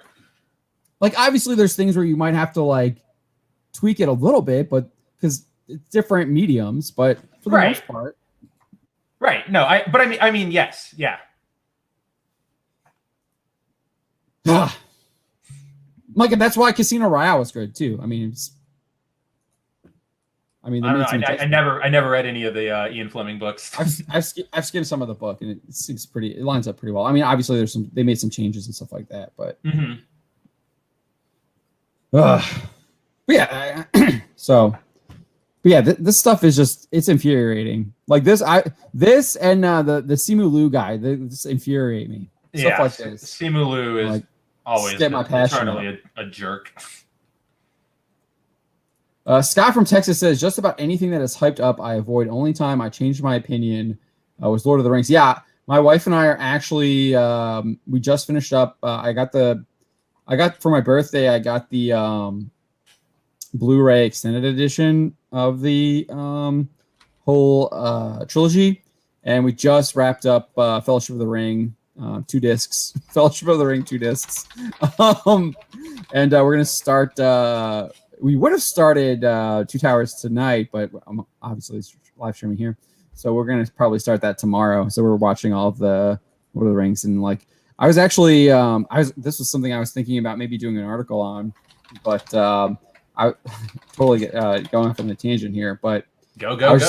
Like obviously, there's things where you might have to like tweak it a little bit, but because it's different mediums. But for the most part, right? No, I mean, yes, yeah. Like that's why Casino Royale was good too. I mean, I never read any of the Ian Fleming books. I've skimmed some of the book, and it seems pretty. It lines up pretty well. I mean, obviously, they made some changes and stuff like that, but. But yeah, this stuff is just—it's infuriating. Like this and the Simu Liu guy, this infuriate me. Stuff like this. Simu Liu is like, always eternally a jerk. Scott from Texas says, just about anything that is hyped up, I avoid. Only time I changed my opinion was Lord of the Rings. Yeah, my wife and I are actually, we just finished up. For my birthday, I got the Blu-ray extended edition of the whole trilogy. And we just wrapped up Fellowship of the Ring, 2 discs. Fellowship of the Ring, 2 discs. And we're going to start... we would have started Two Towers tonight, but obviously it's live streaming here. So we're going to probably start that tomorrow. So we're watching all of the Lord of the Rings. And like, I was actually, this was something I was thinking about maybe doing an article on, but I totally going off on a tangent here. But I was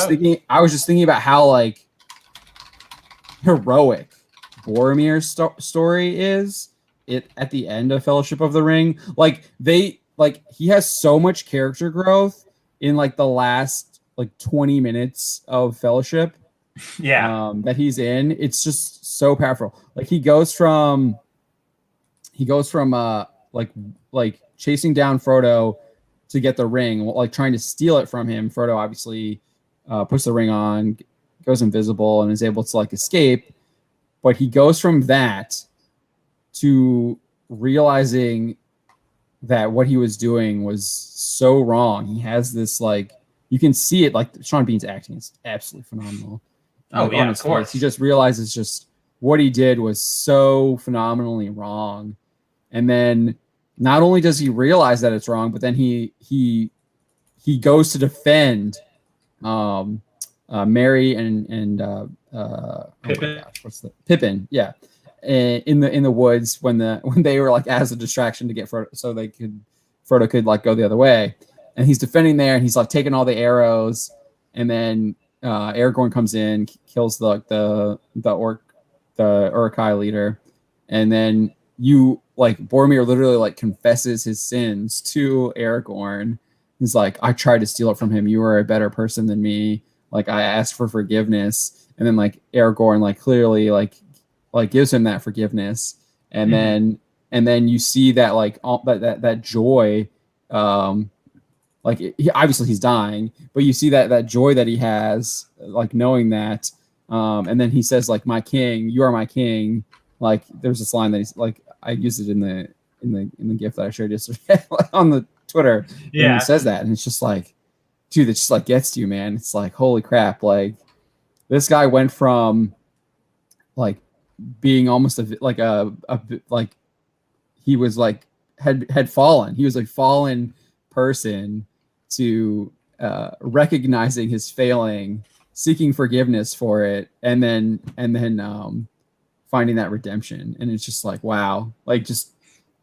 just thinking about how like heroic Boromir's story is at the end of Fellowship of the Ring. Like he has so much character growth in like the last like 20 minutes of Fellowship. Yeah. That he's in. It's just so powerful. Like he goes from like chasing down Frodo to get the ring, like trying to steal it from him. Frodo obviously puts the ring on, goes invisible, and is able to like escape. But he goes from that to realizing that what he was doing was so wrong. He has this like, you can see it, like Sean Bean's acting is absolutely phenomenal. Oh yeah, of course. He just realizes just what he did was so phenomenally wrong. And then not only does he realize that it's wrong, but then he goes to defend Merry and Pippin. Oh my gosh, what's the Pippin? Yeah. In the woods when they were like as a distraction to get Frodo, so Frodo could like go the other way, and he's defending there, and he's like taking all the arrows, and then Aragorn comes in, kills the Uruk-hai leader, and then Boromir literally like confesses his sins to Aragorn. He's like, I tried to steal it from him. You were a better person than me. Like I asked for forgiveness, and then like Aragorn like clearly like gives him that forgiveness, and then you see that like all, that joy, obviously he's dying, but you see that joy that he has, like knowing that, and then he says like, my king, you are my king. Like there's this line that he's like, I used it in the GIF that I shared yesterday on the Twitter. Yeah, and he says that, and it's just like, dude, it just like gets to you, man. It's like, holy crap, like this guy went from like being almost like he was like had fallen. He was a fallen person to recognizing his failing, seeking forgiveness for it, and then finding that redemption. And it's just like, wow, like just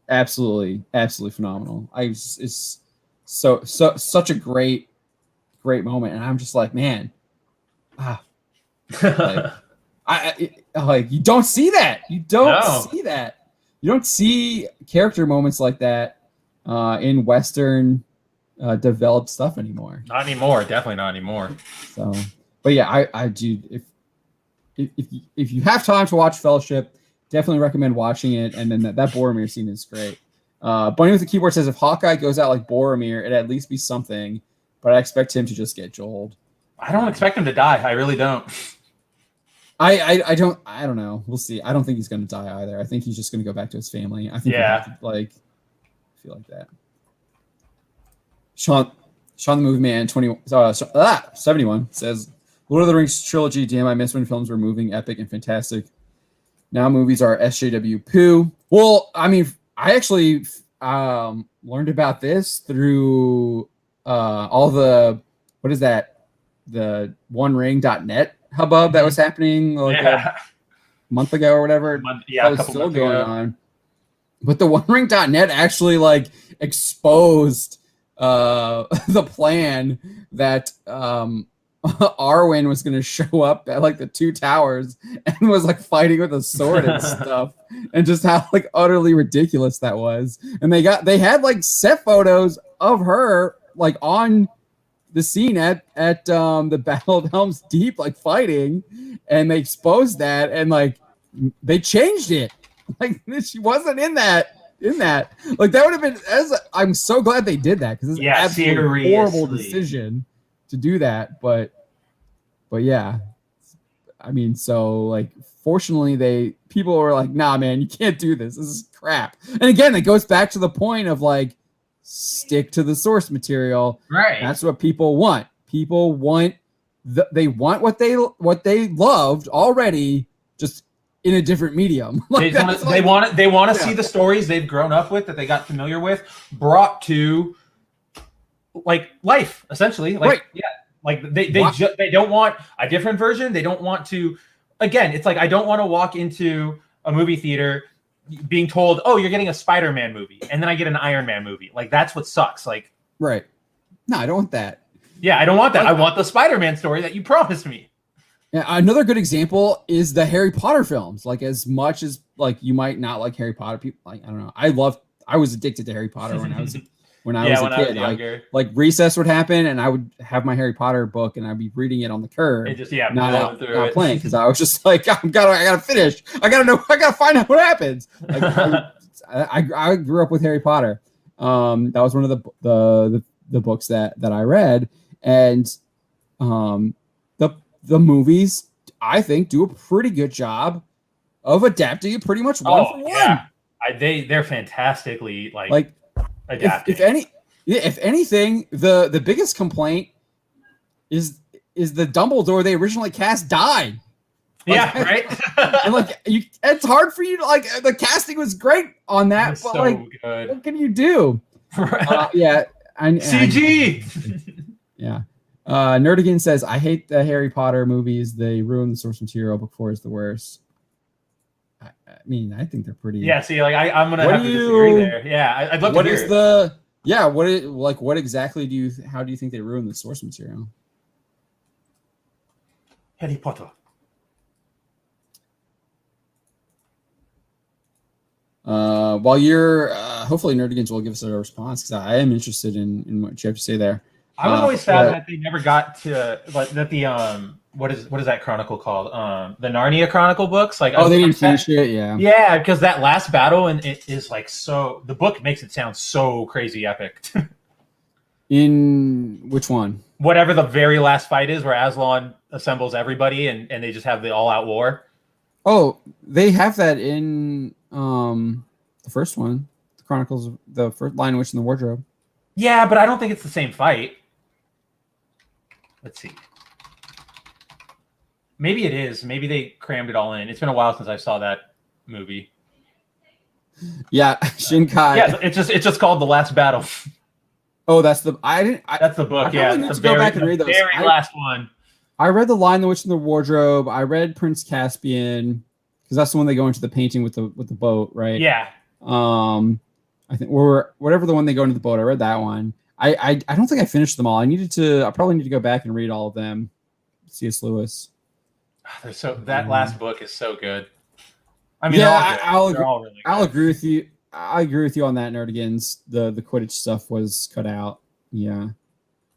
absolutely phenomenal. It's such a great moment, and I'm just like, man, like you don't see that. You don't see that. You don't see character moments like that in Western developed stuff anymore. Not anymore. Definitely not anymore. So, but yeah, I do. If you have time to watch Fellowship, definitely recommend watching it. And then that Boromir scene is great. Bunny with the keyboard says if Hawkeye goes out like Boromir, it'd at least be something. But I expect him to just get Joeled. I don't expect him to die. I really don't. I don't know. We'll see. I don't think he's going to die either. I think he's just going to go back to his family. I think I feel like that. Sean the Movie Man 71 says Lord of the Rings trilogy. Damn, I miss when films were moving, epic, and fantastic. Now movies are SJW poo. Well, I mean, I actually learned about this through all the what is that? The OneRing.net hubbub that was happening like a month ago or whatever. A was couple still months going ago. on. But the OneRing.net actually like exposed the plan that Arwen was going to show up at like the two towers and was like fighting with a sword and stuff, and just how like utterly ridiculous that was. And they had like set photos of her like on the scene at the Battle of Helm's Deep, like fighting, and they exposed that, and like they changed it. Like she wasn't in that. Like that would have been. I'm so glad they did that because it's absolutely horrible decision to do that. But yeah, I mean, so like fortunately people were like, nah, man, you can't do this. This is crap. And again, it goes back to the point of like, stick to the source material. Right. That's what people want. People want they want what they loved already, just in a different medium. Like they want to see the stories they've grown up with, that they got familiar with, brought to like life, essentially. Like right. Yeah. Like they don't want a different version. They don't want to. Again, it's like I don't want to walk into a movie theater being told, oh, you're getting a Spider-Man movie, and then I get an Iron Man movie. Like that's what sucks. Like, right. No, I don't want that. Yeah, I don't want that. I want the Spider-Man story that you promised me. Yeah, another good example is the Harry Potter films. Like as much as like you might not like Harry Potter, people like I don't know. I was addicted to Harry Potter when I was a kid. Like recess would happen, and I would have my Harry Potter book, and I'd be reading it on the curb. And just not playing because I was just like, I gotta finish. I gotta find out what happens. Like, I grew up with Harry Potter. That was one of the books that I read, and the movies I think do a pretty good job of adapting it pretty much one for one. Yeah. They're fantastically like adapting. If anything, the biggest complaint is the Dumbledore they originally cast died. Right. And like it's hard for you to like the casting was great on that, but so like good. what can you do? CG. Yeah. Nerdigan says, I hate the Harry Potter movies. They ruin the source material. Book 4 is the worst. I mean, I think they're pretty. Yeah, see, like I'm gonna have to disagree there. Yeah, I'd love to hear what exactly how do you think they ruin the source material? Harry Potter. While you're hopefully Nerdigans will give us a response because I am interested in what you have to say there. I was always sad that they never got to that the what is that chronicle called? The Narnia Chronicle books. Like they didn't finish it. Yeah. Yeah, because that last battle and it is like so. The book makes it sound so crazy epic. In which one? Whatever the very last fight is, where Aslan assembles everybody and they just have the all-out war. Oh, they have that in the first one, the Chronicles, the first Lion, Witch, and the Wardrobe. Yeah, but I don't think it's the same fight. Let's see. Maybe it is. Maybe they crammed it all in. It's been a while since I saw that movie. Yeah, Shinkai. Yeah, it's just called The Last Battle. Oh, that's the that's the book. I need to go back and read those. Very last one. I read The Lion, the Witch, and the Wardrobe. I read Prince Caspian because that's the one they go into the painting with the boat, right? Yeah. I think whatever the one they go into the boat. I read that one. I don't think I finished them all. I probably need to go back and read all of them. C.S. Lewis. That last book is so good. I mean, yeah, they're all really good. I'll agree with you. I agree with you on that, Nerdigans. The Quidditch stuff was cut out. Yeah.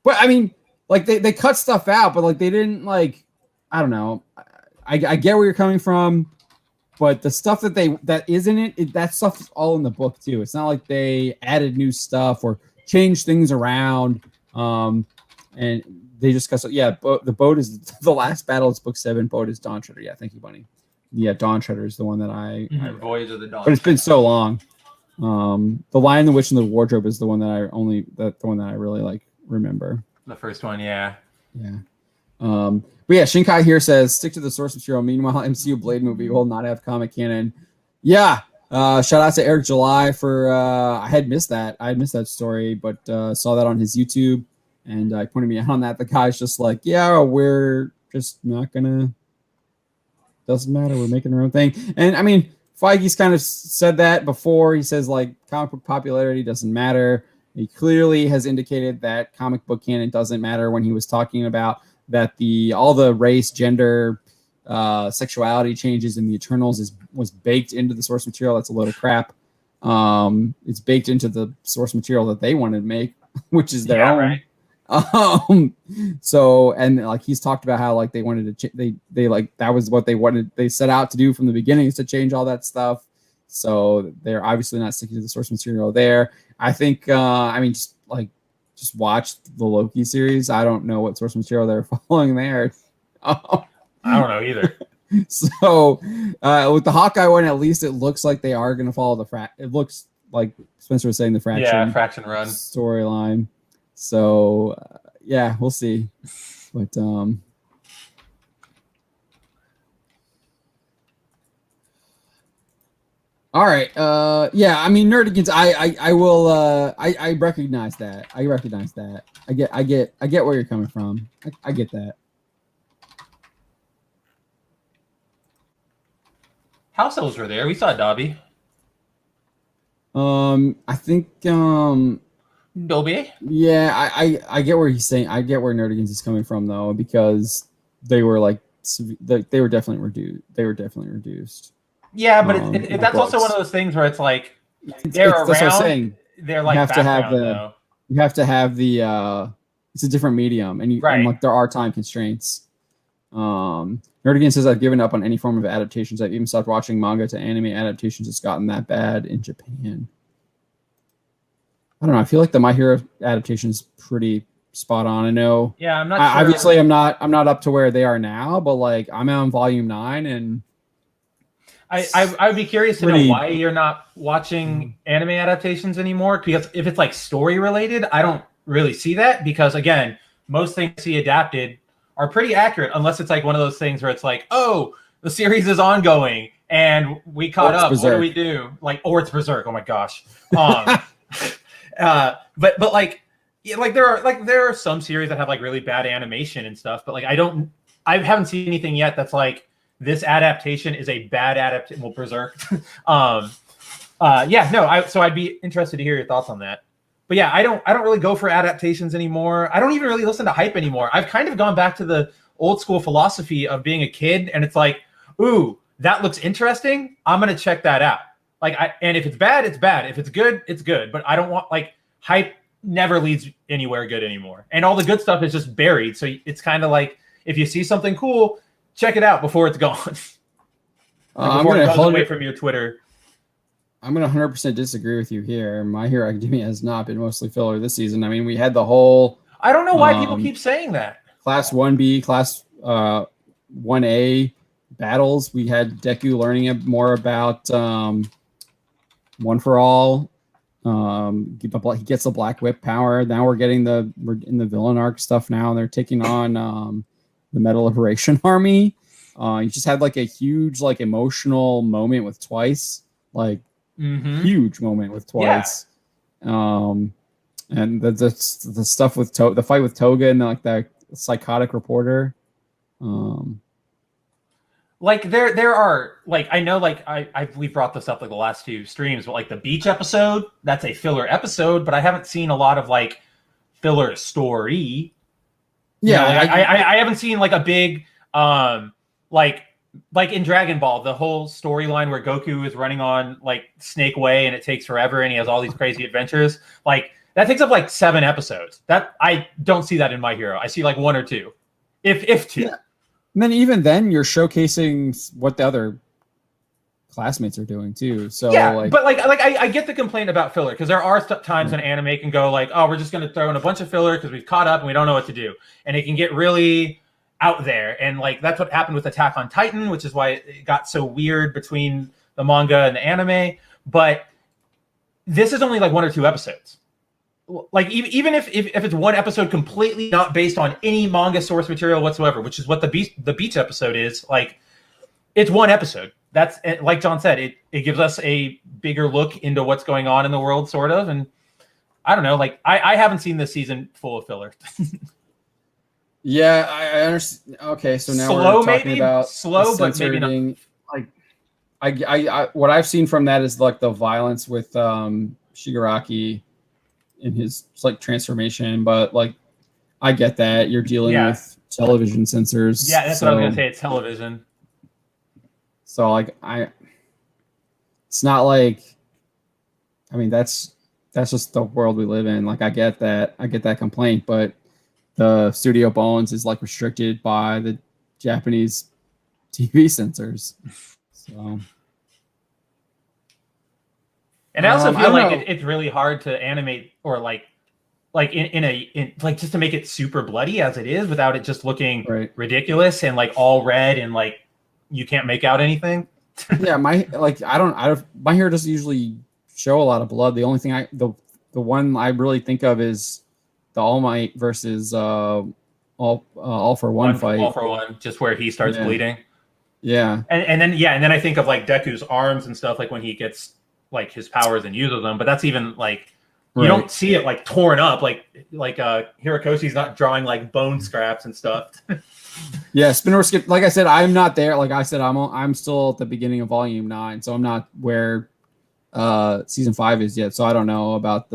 But I mean, like they cut stuff out, but like they didn't like, I don't know. I get where you're coming from, but the stuff that isn't it, that stuff is all in the book too. It's not like they added new stuff or changed things around. And they just got the boat is the last battle. It's book 7. Boat is Dawn Treader. Yeah, thank you, Bunny. Yeah, Dawn Treader is the one that I Voyage of the Dawn. But it's been so long. The Lion, the Witch, and the Wardrobe is the one that the one that I really like remember. The first one, yeah. Yeah. But yeah, Shinkai here says stick to the source material. Meanwhile, MCU Blade movie will not have comic canon. Yeah. Shout out to Eric July for I had missed that. I had missed that story, but saw that on his YouTube and pointed me out on that. The guy's just like, yeah, we're just not gonna. Doesn't matter. We're making our own thing. And I mean, Feige's kind of said that before. He says like comic book popularity doesn't matter. He clearly has indicated that comic book canon doesn't matter when he was talking about that all the race, gender, sexuality changes in the Eternals was baked into the source material. That's a load of crap. It's baked into the source material that they wanted to make, which is their own. Right. So and like he's talked about how like they wanted to they like that was what they wanted. They set out to do from the beginning is to change all that stuff. So they're obviously not sticking to the source material there. I think I mean just watch the Loki series. I don't know what source material they're following there. I don't know either. So with the Hawkeye one, at least it looks like they are going to follow it looks like Spencer was saying the Fraction run storyline. So yeah, we'll see. But all right. Yeah, I mean Nerdigans, I will I recognize that. I recognize that. I get where you're coming from. I get that. House elves were there. We saw Dobby. I think Dobby. Yeah, I get where he's saying. I get where Nerdigans is coming from though, because they were like they were definitely reduced. They were definitely reduced. Yeah, but that's also one of those things where it's like they're around. That's what I'm saying. They're like you have to have the. You have to have the. It's a different medium, and and like there are time constraints. Nerdigans says I've given up on any form of adaptations. I've even stopped watching manga to anime adaptations. It's gotten that bad in Japan. I don't know. I feel like the My Hero adaptation is pretty spot on. I know. Yeah, I'm not. Sure. Obviously, I'm not up to where they are now, but like I'm on volume 9, and I would be curious to know why you're not watching anime adaptations anymore. Because if it's like story related, I don't really see that. Because again, most things I see adapted are pretty accurate, unless it's like one of those things where it's like, oh, the series is ongoing and we caught up. Berserk. What do we do? Like, or it's Berserk. Oh my gosh. But like, yeah, like there are some series that have like really bad animation and stuff, but like I haven't seen anything yet that's like this adaptation is a bad adaptation. Well, Berserk. Yeah, no. So I'd be interested to hear your thoughts on that. But yeah, I don't really go for adaptations anymore. I don't even really listen to hype anymore. I've kind of gone back to the old school philosophy of being a kid, and it's like, ooh, that looks interesting. I'm gonna check that out. Like, and if it's bad, it's bad. If it's good, it's good. But I don't want like hype never leads anywhere good anymore. And all the good stuff is just buried. So it's kind of like if you see something cool, check it out before it's gone. Before it goes away from your Twitter. I'm going to 100% disagree with you here. My Hero Academia has not been mostly filler this season. I mean, we had the whole... I don't know why people keep saying that. Class 1B, Class 1A battles. We had Deku learning more about One for All. He gets the Black Whip power. Now we're in the villain arc stuff now. They're taking on the Metal Liberation Army. You just had like a huge like emotional moment with Twice. Like... huge moment with Twice. Yeah. And the stuff with the fight with Toga and like the psychotic reporter. Like there are like I know like we brought this up like the last 2 streams, but like the beach episode, that's a filler episode, but I haven't seen a lot of like filler story. Yeah, you know, like, I haven't seen like a big like like in Dragon Ball, the whole storyline where Goku is running on like Snake Way and it takes forever and he has all these crazy adventures. Like that takes up like 7 episodes. That I don't see that in My Hero. I see like 1 or 2, if 2. Yeah. And then even then, you're showcasing what the other classmates are doing too. So yeah, like, but like I get the complaint about filler because there are times when anime can go like, oh, we're just going to throw in a bunch of filler because we've caught up and we don't know what to do, and it can get really out there. And like that's what happened with Attack on Titan, which is why it got so weird between the manga and the anime. But this is only like 1 or 2 episodes. Like even if it's 1 episode completely not based on any manga source material whatsoever, which is what the beach episode is, like it's 1 episode. That's like John said, it gives us a bigger look into what's going on in the world, sort of. And I don't know, like I haven't seen this season full of filler. yeah, I understand. Okay, so now Slow, we're talking maybe about slow, but maybe not. being, like I what I've seen from that is like the violence with Shigaraki in his like transformation, but like I get that you're dealing with television censors. Yeah, that's what I was gonna say. It's television. So like it's not like, I mean that's just the world we live in. Like I get that complaint, but the Studio Bones is like restricted by the Japanese TV censors. So and I also feel like it's really hard to animate or like in like just to make it super bloody as it is without it just looking ridiculous and like all red and like you can't make out anything. Yeah, my hair doesn't usually show a lot of blood. The only thing the one I really think of is the All Might versus All for One fight. All for One, just where he starts bleeding. Yeah. And then I think of like Deku's arms and stuff, like when he gets like his powers and uses them, but that's even like you don't see it like torn up like Hirokoshi's not drawing like bone scraps and stuff. Yeah, Spinner skip. Like I said, I'm not there. Like I said, I'm still at the beginning of Volume 9, so I'm not where Season 5 is yet. So I don't know about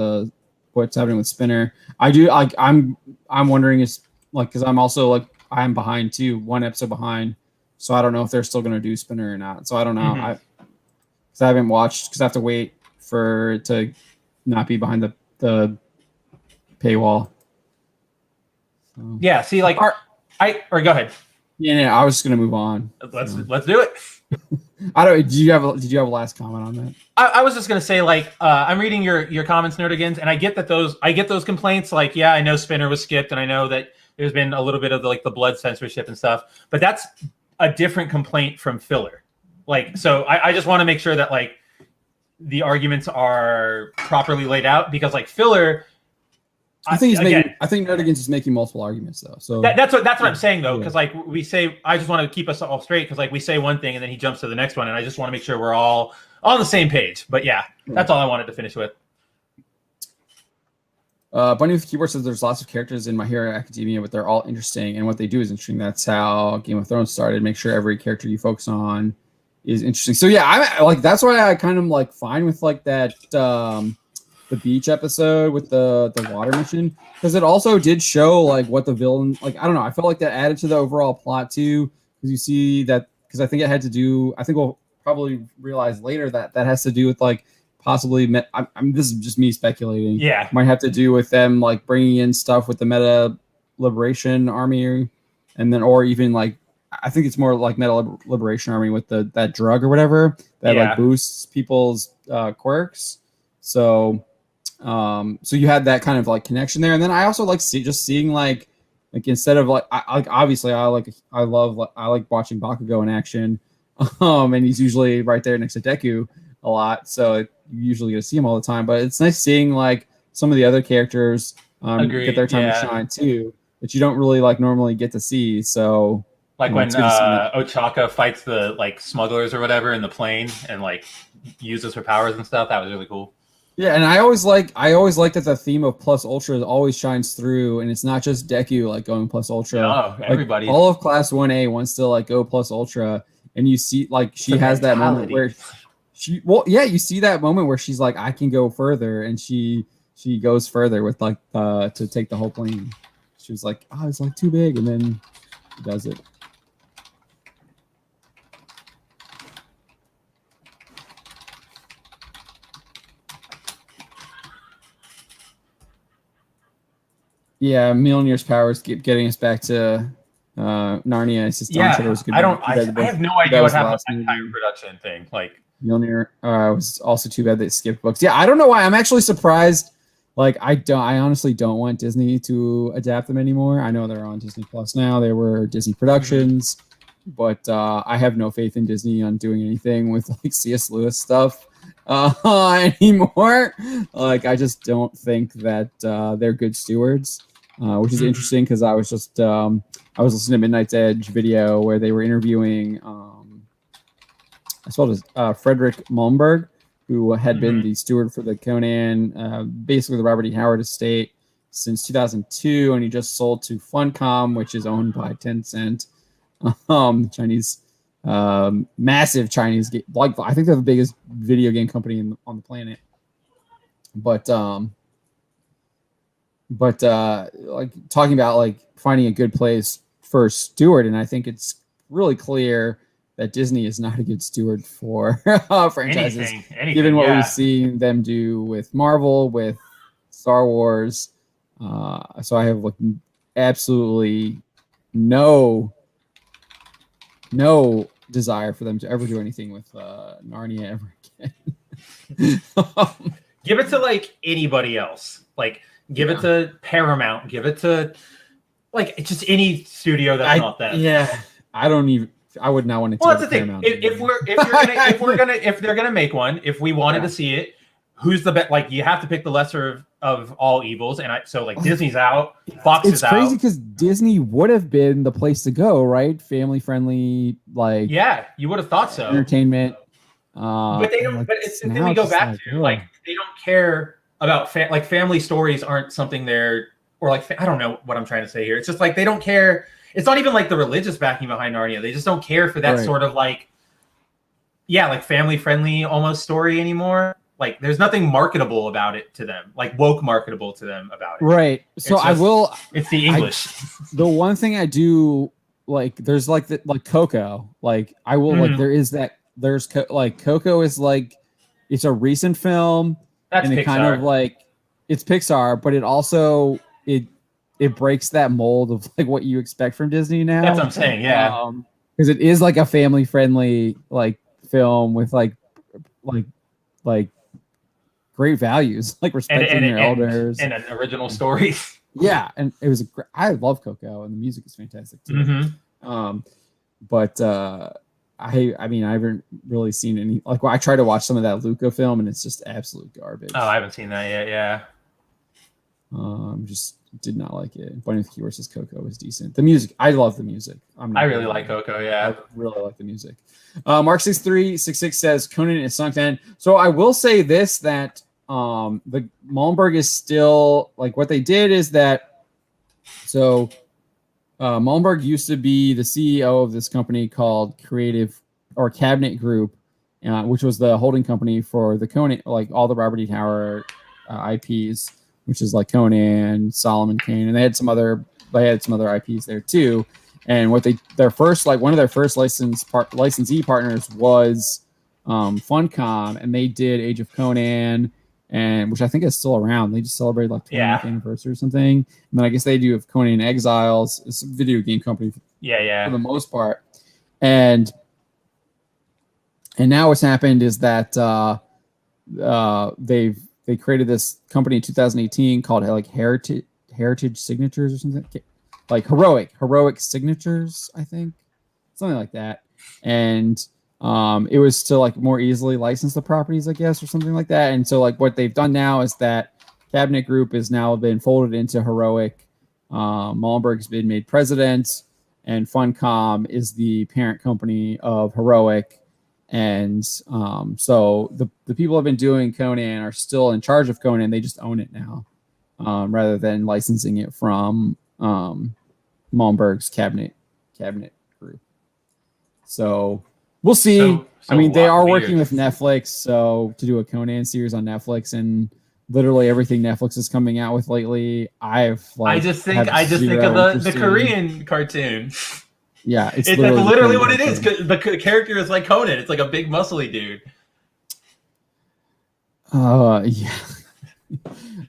what's happening with Spinner. I do like I'm wondering is like because I'm also like I'm behind too, 1 episode behind. So I don't know if they're still gonna do Spinner or not. So I don't know. Mm-hmm. Because I haven't watched because I have to wait for it to not be behind the paywall. So. Yeah, see, like or go ahead. Yeah, I was just gonna move on. Let's do it. I don't. Did you have a last comment on that? I was just gonna say, like, I'm reading your comments, Nerdigans, and I get those complaints. Like, yeah, I know Spinner was skipped, and I know that there's been a little bit of the blood censorship and stuff, but that's a different complaint from filler. Like, so I just want to make sure that like the arguments are properly laid out because like filler. I think Nerdigans is making multiple arguments though. So that's what I'm saying though, because like we say, I just want to keep us all straight because like we say one thing and then he jumps to the next one, and I just want to make sure we're all on the same page. But yeah, that's all I wanted to finish with. Bunny with Keyboard says there's lots of characters in My Hero Academia, but they're all interesting, and what they do is interesting. That's how Game of Thrones started. Make sure every character you focus on is interesting. So yeah, I like that's why I kind of like fine with like that. The beach episode with the water mission, because it also did show like what the villain, like I don't know, I felt like that added to the overall plot too, because you see that, because I think it had to do, I think we'll probably realize later that has to do with like possibly I'm this is just me speculating, might have to do with them like bringing in stuff with the Meta Liberation Army, and then or even like I think it's more like Meta Liberation Army with that drug or whatever that like boosts people's quirks. So you had that kind of like connection there, and then I also like seeing like instead of like I obviously I like watching Bakugo in action, and he's usually right there next to Deku a lot, so you usually get to see him all the time. But it's nice seeing like some of the other characters get their time to shine too, that you don't really like normally get to see. So like when Ochaka fights the like smugglers or whatever in the plane and like uses her powers and stuff, that was really cool. Yeah, and I always like that the theme of Plus Ultra always shines through, and it's not just Deku like going Plus Ultra. No, everybody. Like, all of Class 1A wants to like go Plus Ultra, and you see like she has that moment where you see that moment where she's like, I can go further, and she goes further with like to take the whole plane. She was like, oh, it's like too big, and then she does it. Yeah, Mjolnir's powers keep getting us back to Narnia. It's just Don said it was good. I have no idea what happened with that entire production thing. Like Mjolnir was also too bad they skipped books. Yeah, I don't know why. I'm actually surprised. Like I honestly don't want Disney to adapt them anymore. I know they're on Disney Plus now. They were Disney Productions, but I have no faith in Disney on doing anything with like C.S. Lewis stuff anymore. Like I just don't think that they're good stewards, which is interesting because I was listening to Midnight's Edge video where they were interviewing I suppose Frederick Malmberg, who had been the steward for the Conan, basically the Robert E. Howard estate since 2002, and he just sold to Funcom, which is owned by Tencent, Chinese, massive Chinese game. Like I think they're the biggest video game company on the planet. But like talking about like finding a good place for steward, and I think it's really clear that Disney is not a good steward for franchises, given what we've seen them do with Marvel, with Star Wars. So I have like absolutely no desire for them to ever do anything with Narnia ever again. Give it to like anybody else. Like give it to Paramount. Give it to like just any studio that's not them. Yeah, I would not want to. Well, that's the thing. If they're gonna make one, if we wanted to see it, who's the best? Like you have to pick the lesser of all evils, and so like Disney's out, Fox is out. It's crazy because Disney would have been the place to go, right? Family friendly, like you would have thought so. Entertainment, but they don't. Like, but it's the thing we go back to, like they don't care about like family stories aren't something they're or like I don't know what I'm trying to say here. It's just like they don't care. It's not even like the religious backing behind Narnia. They just don't care for that sort of like, like family friendly almost story anymore. Like there's nothing marketable about it to them, like woke marketable to them about it. Right. So it's the English. The one thing I do like, there's like Coco. Like I will like there's Coco is like it's a recent film. That's and Pixar. It kind of like it's Pixar, but it also it breaks that mold of like what you expect from Disney now. That's what I'm saying, yeah. Because it is like a family friendly like film with like great values, like respecting your elders and an original story. Yeah, and it was I love Coco and the music is fantastic too. But I mean I haven't really seen any like I tried to watch some of that Luca film and it's just absolute garbage. Oh, I haven't seen that yet. Yeah. Just did not like it. Bunny with Key Horses Coco was decent. The music, I love the music. I really like Coco. Yeah, I really like the music. Mark 6366 says Conan is sunk in. So I will say this that the Malmberg is still like what they did is that so Malmberg used to be the CEO of this company called Creative or Cabinet Group, which was the holding company for the Conan, like all the Robert E. Howard IPs, which is like Conan, Solomon Kane, and they had some other IPs there too. And what one of their first licensee partners was Funcom, and they did Age of Conan, and which I think is still around. They just celebrated like 20th anniversary or something. And then I guess they do have Conan Exiles. It's a video game company. For the most part. And now what's happened is that they created this company in 2018 called like Heritage Signatures or something, like Heroic Signatures, I think, something like that. And it was to like more easily license the properties, I guess, or something like that. And so like what they've done now is that Cabinet Group has now been folded into Heroic. Malmberg's been made president, and Funcom is the parent company of Heroic. And so the people who have been doing Conan are still in charge of Conan. They just own it now, rather than licensing it from Malmberg's Cabinet Group. So we'll see. So I mean, they are working with Netflix, so to do a Conan series on Netflix, and literally everything Netflix is coming out with lately, I just think of the Korean cartoon. Yeah, it's literally what it is. The character is like Conan. It's like a big muscly dude. Yeah.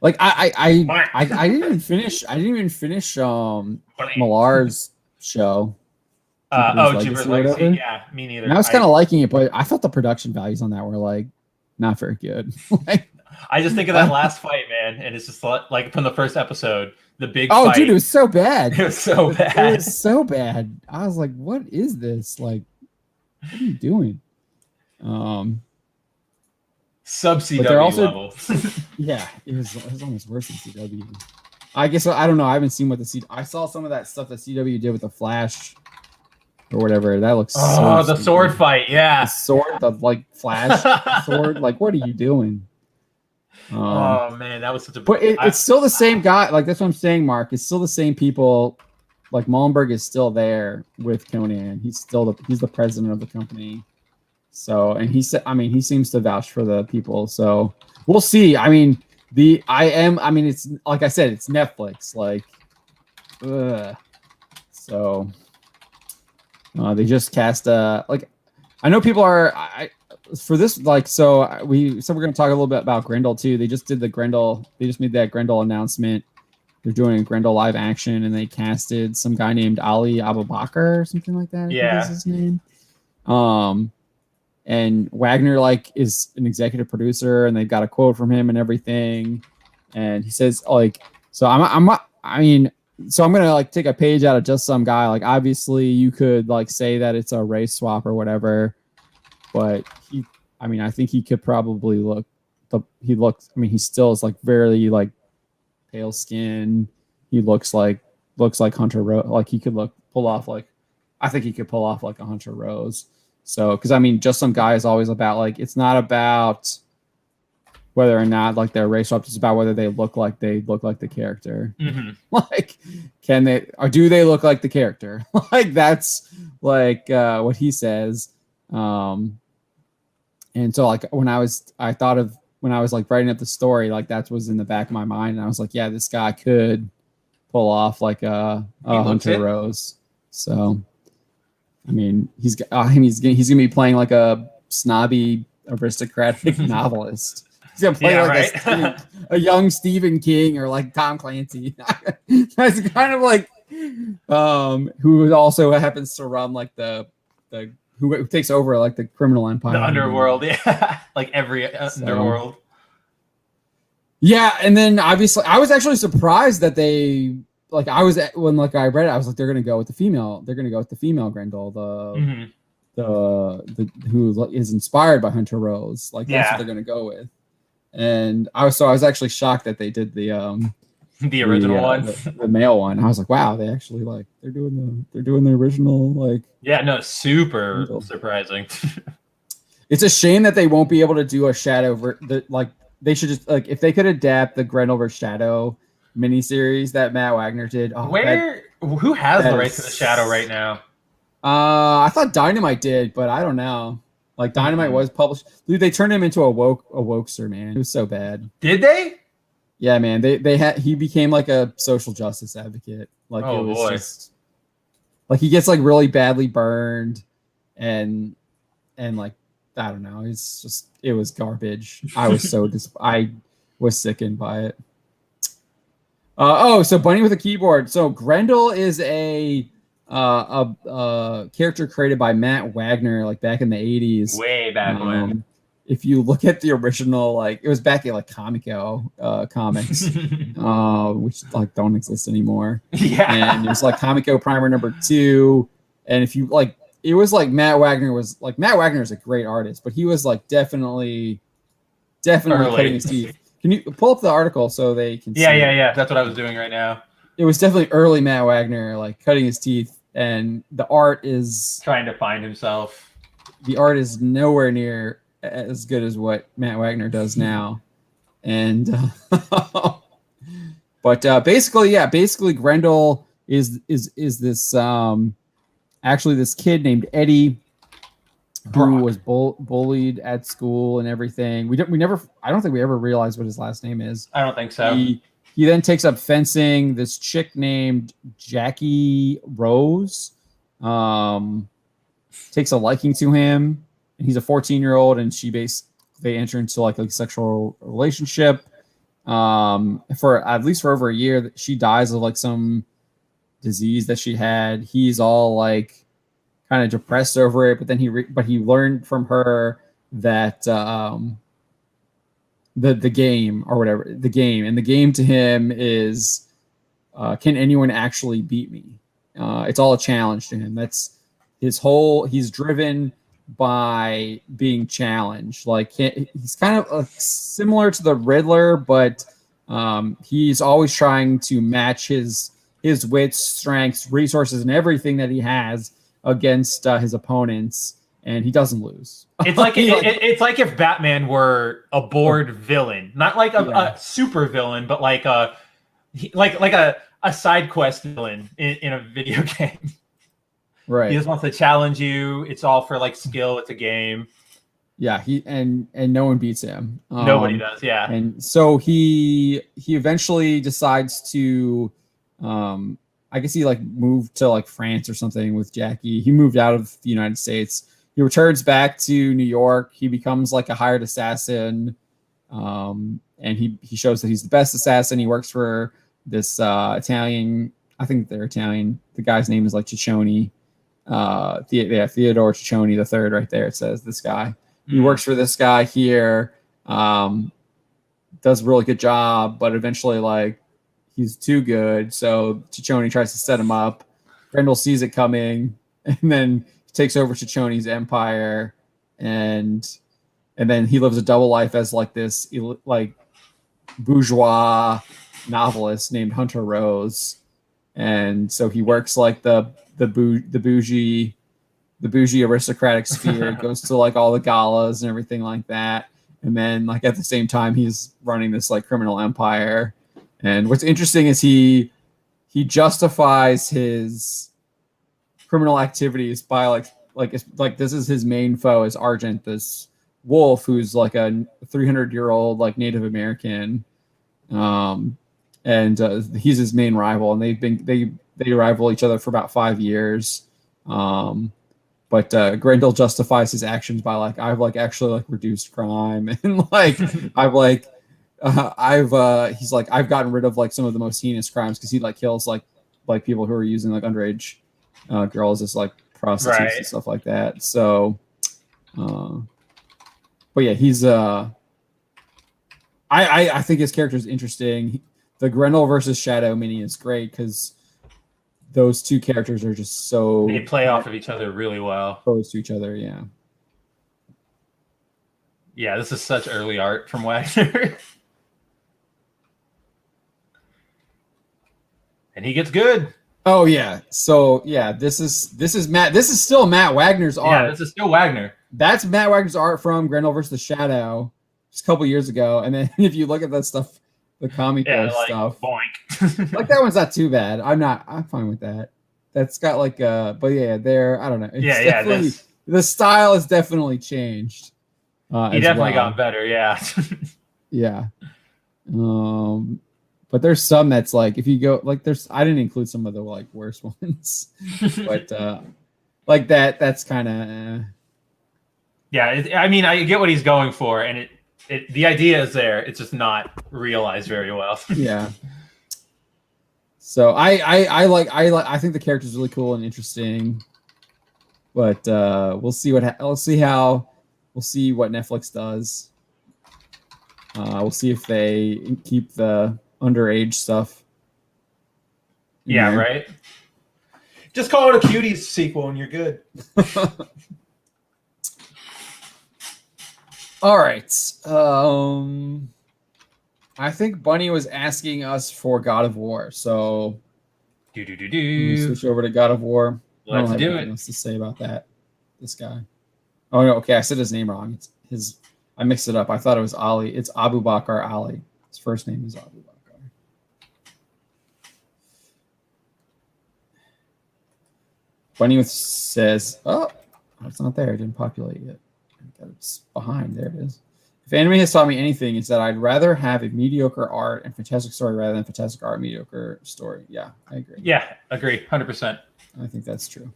Like I didn't even finish. I didn't even finish Millar's show. Jupiter's Legacy. Yeah, me neither. And I was kind of liking it, but I thought the production values on that were like not very good. Like, I just think of that last fight, man, and it's just like from the first episode, the big fight. Dude, it was so bad. It was so bad. It was so bad. I was like, what is this? Like, what are you doing? Sub CW level. Yeah, it was almost worse than CW. I guess I don't know. I haven't seen what I saw some of that stuff that CW did with the Flash or whatever. That looks the stupid. Sword fight, yeah. The sword, the like Flash sword. Like, what are you doing? Oh man, that was such a. But it's still the same guy. Like that's what I'm saying, Mark. It's still the same people. Like Malmberg is still there with Conan. He's the president of the company. So, and he said, I mean, he seems to vouch for the people. So we'll see. I mean, it's like I said, it's Netflix. Like, so they just cast like, I know people are for this, like, so we're going to talk a little bit about Grendel too. They just made that Grendel announcement. They're doing a Grendel live action, and they casted some guy named Ali Abubakar or something like that. I think is his name. And Wagner like is an executive producer, and they've got a quote from him and everything. And he says like, so I'm gonna like take a page out of Just Some Guy. Like obviously you could like say that it's a race swap or whatever, but I think he could probably he still is like very like pale skin. He looks like Hunter Rose. Like he could pull off like a Hunter Rose. So, because I mean, Just Some Guy is always about like, it's not about whether or not like they're race swapped. It's about whether they look like the character. Mm-hmm. Like, can they or do they look like the character? Like that's like what he says. And so like when I was like writing up the story, like that was in the back of my mind, and I was like, yeah, this guy could pull off like a Hunter Rose. So. I mean, he's gonna be playing like a snobby aristocratic novelist. He's gonna play a young Stephen King or like Tom Clancy. That's kind of like who also happens to run like the who takes over like the criminal empire, the underworld, yeah, like every underworld. Yeah, and then obviously I was actually surprised that they. Like I was when like I read it, I was like, they're gonna go with the female. They're gonna go with the female Grendel, the who is inspired by Hunter Rose. Like that's what they're gonna go with. And I was actually shocked that they did the original one, the male one. I was like, wow, they actually like they're doing the original like. Yeah, no, super Grendel. Surprising. It's a shame that they won't be able to do a Shadow. They should just like if they could adapt the Grendel vs. Shadow miniseries that Matt Wagner did. Who has the rights to the Shadow right now? I thought Dynamite did, but I don't know. Like Dynamite was published. Dude, they turned him into a wokester, man. It was so bad. Did they? Yeah, man. He became like a social justice advocate. Like it was just like he gets like really badly burned and like I don't know. It was garbage. I was I was sickened by it. So Bunny with a Keyboard. So Grendel is a character created by Matt Wagner, like back in the 80s. Way back when. If you look at the original, like it was back in like Comico comics, which like don't exist anymore. Yeah. And it was like Comico Primer #2. And if you like, it was like Matt Wagner is a great artist, but he was like definitely cutting his teeth. Can you pull up the article so they can see? Yeah. That's what I was doing right now. It was definitely early Matt Wagner, like cutting his teeth, and the art is trying to find himself. The art is nowhere near as good as what Matt Wagner does now, and but basically Grendel is this actually this kid named Eddie. Who was bullied at school and everything. I don't think we ever realized what his last name is. I don't think so. He then takes up fencing. This chick named Jackie Rose takes a liking to him. And he's a 14-year-old, and they enter into like a sexual relationship. for at least for over a year. That she dies of like some disease that she had. He's all like kind of depressed over it, but then he learned from her that the game or whatever, and the game to him is, can anyone actually beat me? It's all a challenge to him. That's his whole. He's driven by being challenged. Like he's kind of similar to the Riddler, but he's always trying to match his wits, strengths, resources, and everything that he has against his opponents, and he doesn't lose. It's like it's like if Batman were a bored villain, not like a super villain, but like a side quest villain in a video game. Right. He just wants to challenge you. It's all for like skill. It's a game. Yeah, and no one beats him. Nobody does. Yeah. And so he eventually decides to, I guess he like moved to like France or something with Jackie. He moved out of the United States. He returns back to New York. He becomes like a hired assassin, and he shows that he's the best assassin. He works for this Italian. I think they're Italian. The guy's name is like Ciccione. Theodore Ciccione the third, right there. It says this guy. He works for this guy here. Does a really good job, but eventually, like, he's too good. So Ciccione tries to set him up. Grendel sees it coming, and then he takes over Ciccione's empire, and then he lives a double life as like this like bourgeois novelist named Hunter Rose, and so he works like the bougie aristocratic sphere, goes to like all the galas and everything like that, and then like at the same time he's running this like criminal empire. And what's interesting is he justifies his criminal activities by like this is his main foe is Argent, this wolf who's like a 300-year-old like Native American, and he's his main rival, and they rival each other for about 5 years. But Grendel justifies his actions by like, I've like actually like reduced crime, and like he's like, I've gotten rid of like some of the most heinous crimes, because he like kills like people who are using like underage girls as like prostitutes and stuff like that. So but yeah, he's I think his character is interesting. The Grendel versus Shadow mini is great because those two characters are just so, they play off of each other really well. Opposed to each other, yeah. Yeah, this is such early art from Wagner. And he gets good. Oh yeah. So yeah, this is still Matt Wagner's art. Yeah, this is still Wagner. That's Matt Wagner's art from Grendel versus the Shadow just a couple years ago. And then if you look at that stuff, the comic like, stuff, boink. like that one's not too bad. I'm fine with that. That's got like but yeah, I don't know. It's the style has definitely changed. He definitely got better, yeah. Yeah. But there's some that's like, if you go like, I didn't include some of the like worst ones, but like that's kind of yeah. I mean, I get what he's going for, and the idea is there. It's just not realized very well. Yeah. So I think the character is really cool and interesting, but we'll see what Netflix does. We'll see if they keep the underage stuff. Yeah, right. Just call it a Cuties sequel and you're good. All right. I think Bunny was asking us for God of War, so switch over to God of War. Let's do it. Nothing else to say about that. This guy. Oh no, okay, I said his name wrong. It's his. I mixed it up. I thought it was Ali. It's Abu Bakr Ali. His first name is Abu Bakr. Bunny says, "Oh, it's not there. It didn't populate yet. It's behind. There it is." If anime has taught me anything, it's that I'd rather have a mediocre art and fantastic story rather than fantastic art, mediocre story. Yeah, I agree. Yeah, agree, 100%. I think that's true.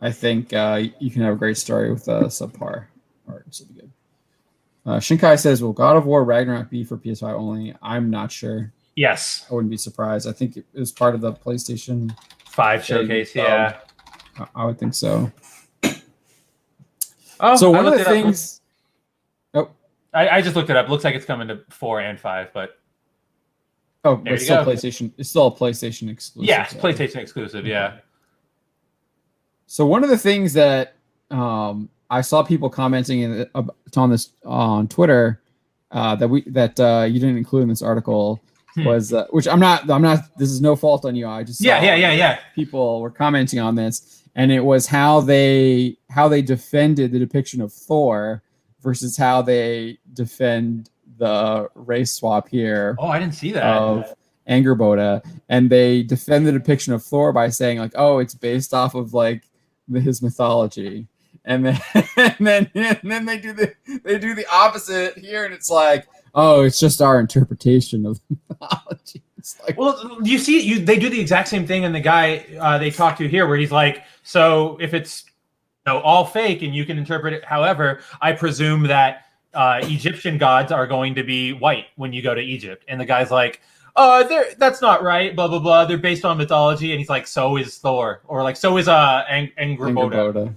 I think you can have a great story with a subpar art. So be good. Shinkai says, "Will God of War Ragnarok be for PS5 only?" I'm not sure. Yes. I wouldn't be surprised. I think it was part of the PlayStation 5 showcase. So Yeah. I would think so. Oh, so one of the things. I just looked it up. Looks like it's coming to 4 and 5, but it's still PlayStation. It's still a PlayStation exclusive. Yeah, it's PlayStation exclusive. Yeah. So one of the things that I saw people commenting on this on Twitter that you didn't include in this article was which I'm not. This is no fault on you. I just yeah. People were commenting on this, and it was how they defended the depiction of Thor versus how they defend the race swap here. Oh, I didn't see that. Of Angerboda, and they defend the depiction of Thor by saying like, "Oh, it's based off of like his mythology," and then they do the opposite here, and it's like, "Oh, it's just our interpretation of the mythology." It's like, well, you see, they do the exact same thing in the guy they talk to here, where he's like, "So if it's all fake and you can interpret it however, I presume that Egyptian gods are going to be white when you go to Egypt," and the guy's like, that's not right, blah blah blah. They're based on mythology, and he's like, so is Thor, or like, so is Angerboda.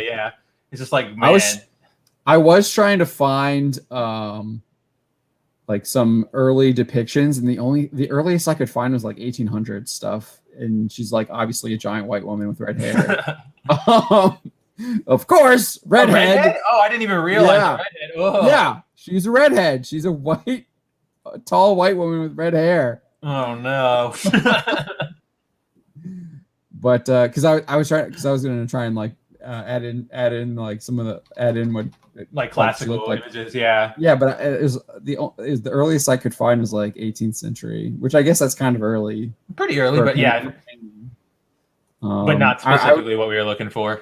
Yeah. It's just like, man. I was trying to find like some early depictions, and the earliest I could find was like 1800 stuff, and she's like obviously a giant white woman with red hair. Of course, redhead. Oh, I didn't even realize redhead. Oh. Yeah, she's a redhead. She's a tall white woman with red hair. Oh no. But because I was going to try and like add in like some of what like classical images, yeah. But it was the earliest I could find was like 18th century, which I guess that's kind of early. Pretty early, but yeah. But not specifically what we were looking for.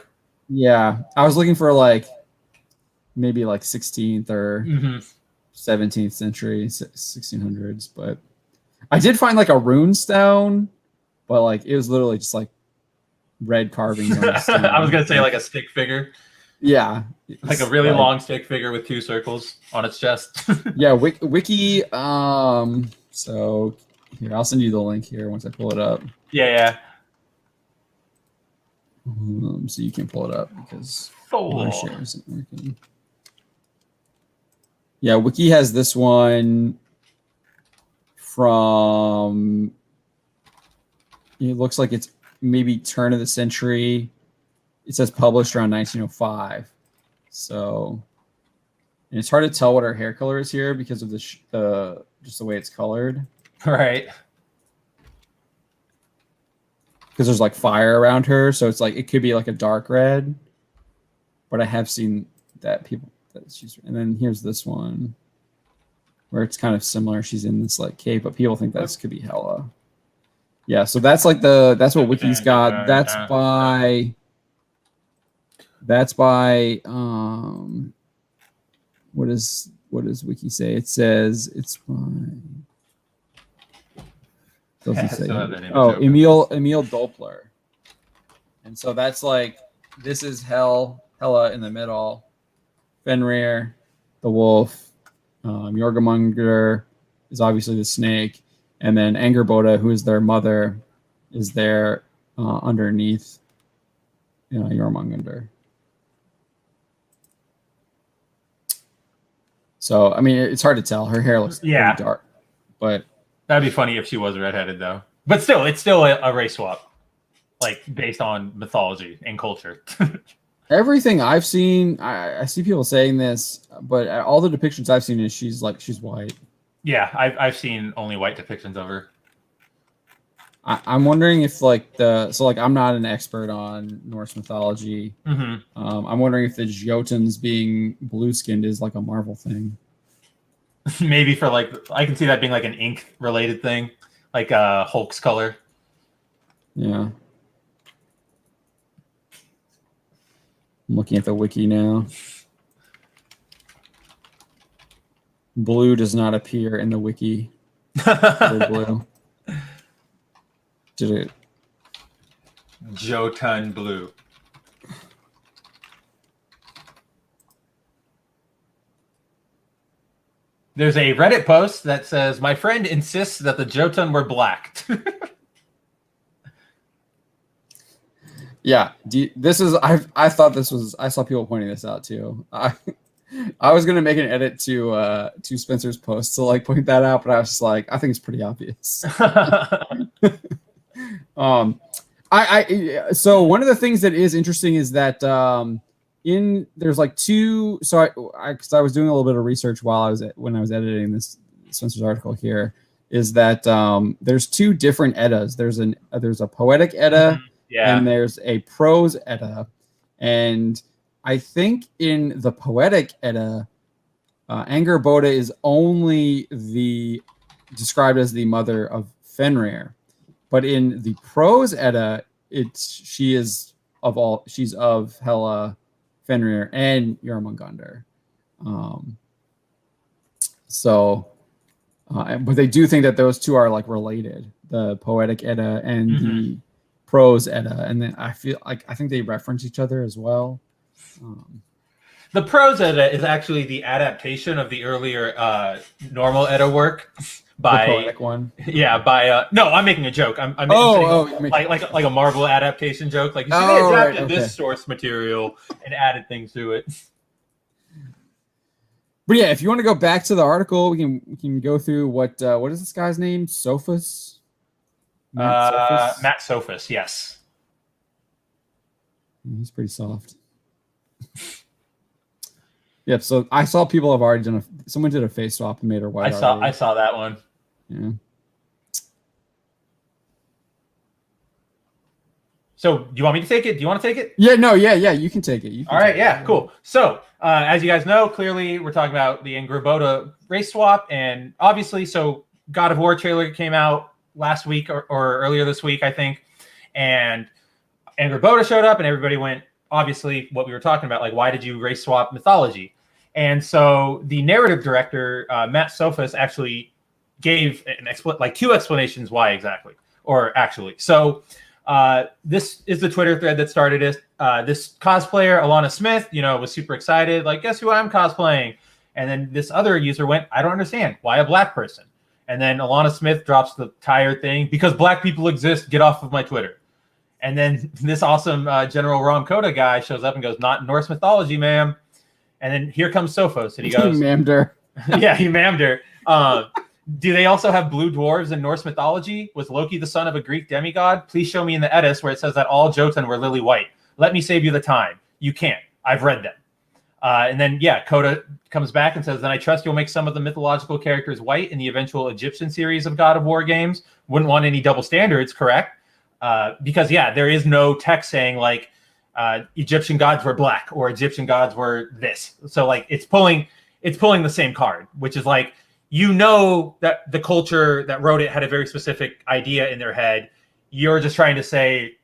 Yeah, I was looking for like maybe like 16th or 17th century, 1600s, but I did find like a rune stone, but like it was literally just like red carvings on the stone. I was gonna say like a stick figure. Yeah, like a really long stick figure with 2 circles on its chest. Yeah, wiki. So here, I'll send you the link here once I pull it up. Yeah. So you can pull it up because share isn't working. Yeah, Wiki has this one from. It looks like it's maybe turn of the century. It says published around 1905. So, and it's hard to tell what her hair color is here because of just the way it's colored. Right. Because there's like fire around her, so it's like it could be like a dark red. But I have seen that she's, and then here's this one where it's kind of similar. She's in this like cape, but people think this could be Hela. Yeah, so that's like that's what Wiki's got. That's by what does Wiki say? It says it's by doesn't say. Emil Doppler. And so that's like this is Hela in the middle, Fenrir, the wolf, Jormungandr is obviously the snake, and then Angerboda, who is their mother, is there underneath Jormungandr. So I mean, it's hard to tell. Her hair looks pretty dark, but that'd be funny if she was redheaded, though. But still, it's still a race swap, like based on mythology and culture. Everything I've seen, I see people saying this, but all the depictions I've seen is she's white. Yeah, I've seen only white depictions of her. I'm wondering if I'm not an expert on Norse mythology. I'm wondering if the Jotuns being blue skinned is like a Marvel thing. Maybe for I can see that being like an ink related thing, like Hulk's color. Yeah. I'm looking at the wiki now. Blue does not appear in the wiki. Blue. Did it? Jotun blue. I There's a Reddit post that says, "My friend insists that the Jotun were black." Yeah, this is. I thought this was. I saw people pointing this out too. I was gonna make an edit to Spencer's post to like point that out, but I was just like, I think it's pretty obvious. So one of the things that is interesting is that there's like two. So because I was doing a little bit of research when I was editing this Spencer's article here, is that there's two different Eddas. There's a poetic Edda. Yeah. And there's a prose Edda. And I think in the poetic Edda, Angerboda is only described as the mother of Fenrir. But in the prose Edda, she's of Hela, Fenrir, and Jormungandr. But they do think that those two are like related, the poetic Edda and the prose Edda, and then I think they reference each other as well. The prose Edda is actually the adaptation of the earlier normal Edda work by the poetic one. Yeah, by no, I'm making a joke. I'm like a Marvel adaptation joke. Like you see, they adapted this source material and added things to it. But yeah, if you want to go back to the article, we can go through what is this guy's name? Sophus. Matt Sophus, yes. He's pretty soft. Yep. So I saw people have already done someone did a face swap and made her white. I saw that one. Yeah. So do you want me to take it? Do you want to take it? Yeah. No. Yeah. You can take it. All right. Yeah. Cool. So as you guys know, clearly we're talking about the Angerboda race swap, and obviously, so God of War trailer came out last week or earlier this week, I think. And Angerboda showed up and everybody went, obviously, what we were talking about, like, why did you race swap mythology? And so the narrative director, Matt Sophus, actually gave two explanations why exactly, or actually. So this is the Twitter thread that started it. This cosplayer, Alana Smith, was super excited. Like, guess who I'm cosplaying? And then this other user went, I don't understand. Why a black person? And then Alana Smith drops the tire thing, because black people exist, get off of my Twitter. And then this awesome General Rom Coda guy shows up and goes, not Norse mythology, ma'am. And then here comes Sophos, and he goes, he mammed her. Yeah, he mammed her. Do they also have blue dwarves in Norse mythology? Was Loki the son of a Greek demigod? Please show me in the Eddas where it says that all Jotun were lily white. Let me save you the time. You can't. I've read them. And then, Coda comes back and says, then I trust you'll make some of the mythological characters white in the eventual Egyptian series of God of War games. Wouldn't want any double standards, correct? Because, there is no text saying, like, Egyptian gods were black or Egyptian gods were this. So, like, it's pulling the same card, which is like, that the culture that wrote it had a very specific idea in their head. You're just trying to say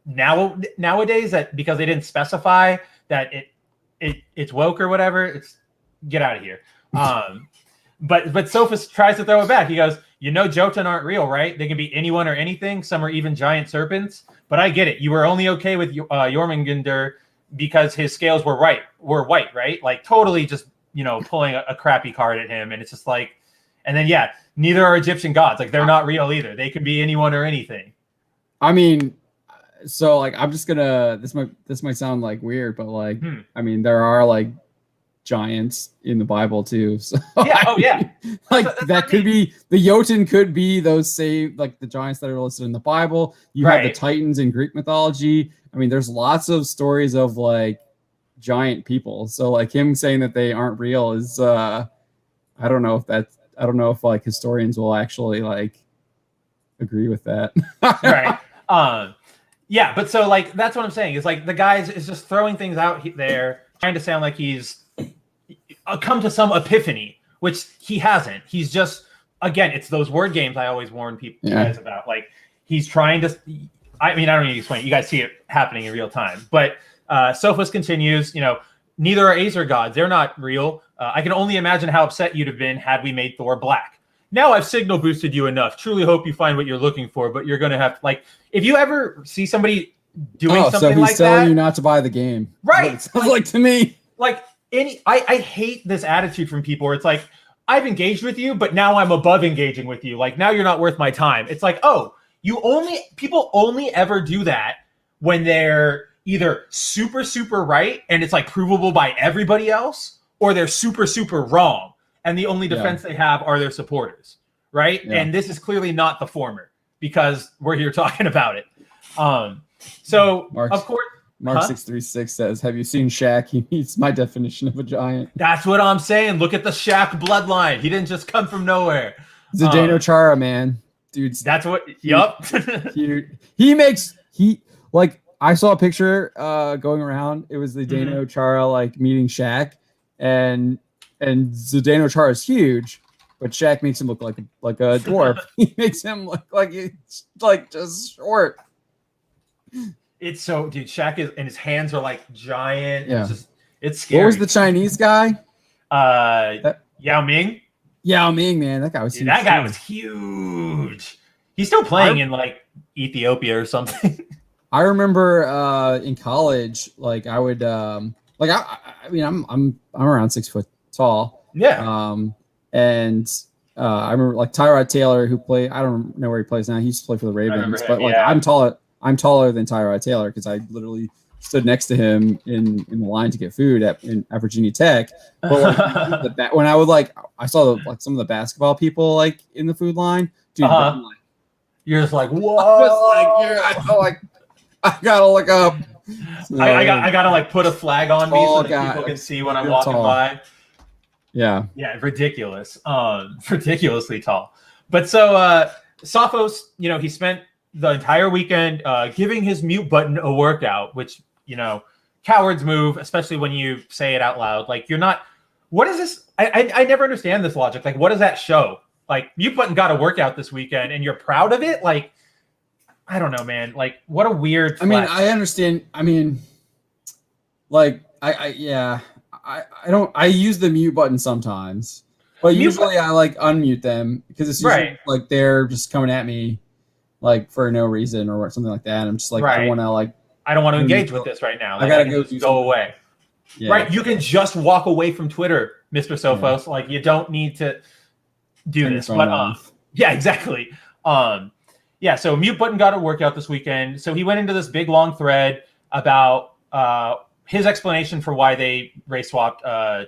nowadays that because they didn't specify that it's woke or whatever, it's get out of here. But Sophus tries to throw it back. He goes, Jotun aren't real, right? They can be anyone or anything. Some are even giant serpents. But I get it. You were only okay with Jormungandr because his scales were white, right? Like totally just, pulling a crappy card at him. And it's just like, and then, neither are Egyptian gods. Like they're not real either. They could be anyone or anything. I mean, so like, I'm just gonna, this might sound like weird, but like, I mean, there are like giants in the Bible too. So like that could be the Jotun could be those like the giants that are listed in the Bible. You have the Titans in Greek mythology. I mean, there's lots of stories of like giant people. So like him saying that they aren't real is I don't know if like historians will actually like agree with that. Right. But so like that's what I'm saying is like the guy is just throwing things out there, trying to sound like he's come to some epiphany, which he hasn't. He's just, again, it's those word games I always warn people guys about. Like he's trying to. I mean, I don't need to explain it. You guys see it happening in real time. But Sophus continues. Neither are Aesir gods. They're not real. I can only imagine how upset you'd have been had we made Thor black. Now I've signal boosted you enough. Truly hope you find what you're looking for, but you're going to have to, like, if you ever see somebody doing something like that. So he's telling you not to buy the game. Right. It sounds like to me. Like, I hate this attitude from people where it's like, I've engaged with you, but now I'm above engaging with you. Like now you're not worth my time. It's like, oh, people only ever do that when they're either super, super right and it's like provable by everybody else, or they're super, super wrong. And the only defense they have are their supporters. Right. Yeah. And this is clearly not the former because we're here talking about it. So of course, Mark 636 says, "Have you seen Shaq? He meets my definition of a giant." That's what I'm saying. Look at the Shaq bloodline. He didn't just come from nowhere. Zdeno Chara, man, dude. That's what. Yup. I saw a picture going around. It was the Zdeno Chara like meeting Shaq, and Zdeno Chara is huge, but Shaq makes him look like a dwarf. He makes him look like he's like just short. It's so, dude. Shaq is, and his hands are like giant. Yeah. It's scary. What was the Chinese guy? Yao Ming. Yao Ming, man, that guy was. Dude, that guy was huge. He's still playing in like Ethiopia or something. I remember in college, like I would, I'm around 6 foot tall. Yeah. And I remember like Tyrod Taylor, who played. I don't know where he plays now. He used to play for the Ravens, but like I'm taller than Tyrod Taylor because I literally stood next to him in the line to get food at Virginia Tech. But like, when I would I saw some of the basketball people like in the food line, dude. You're just like, whoa! I gotta look up. So, I gotta like put a flag on me so that people can see when I'm walking by. Yeah, ridiculous, ridiculously tall. But so Sophos, he spent the entire weekend giving his mute button a workout, which, cowards move, especially when you say it out loud. Like, you're not, what is this? I never understand this logic. Like, what does that show? Like, mute button got a workout this weekend and you're proud of it? Like, I don't know, man. Like, what a weird flex. I mean, I understand. I mean, like, I use the mute button sometimes, but usually I like unmute them because it's usually like they're just coming at me like for no reason or something like that. I'm just like, I don't want to engage with this right now. Like, I gotta go away. Yeah. Right. You can just walk away from Twitter, Mr. Sophos. Yeah. Like, you don't need to do this. But yeah, exactly. So mute button got a workout this weekend. So he went into this big long thread about his explanation for why they race swapped. I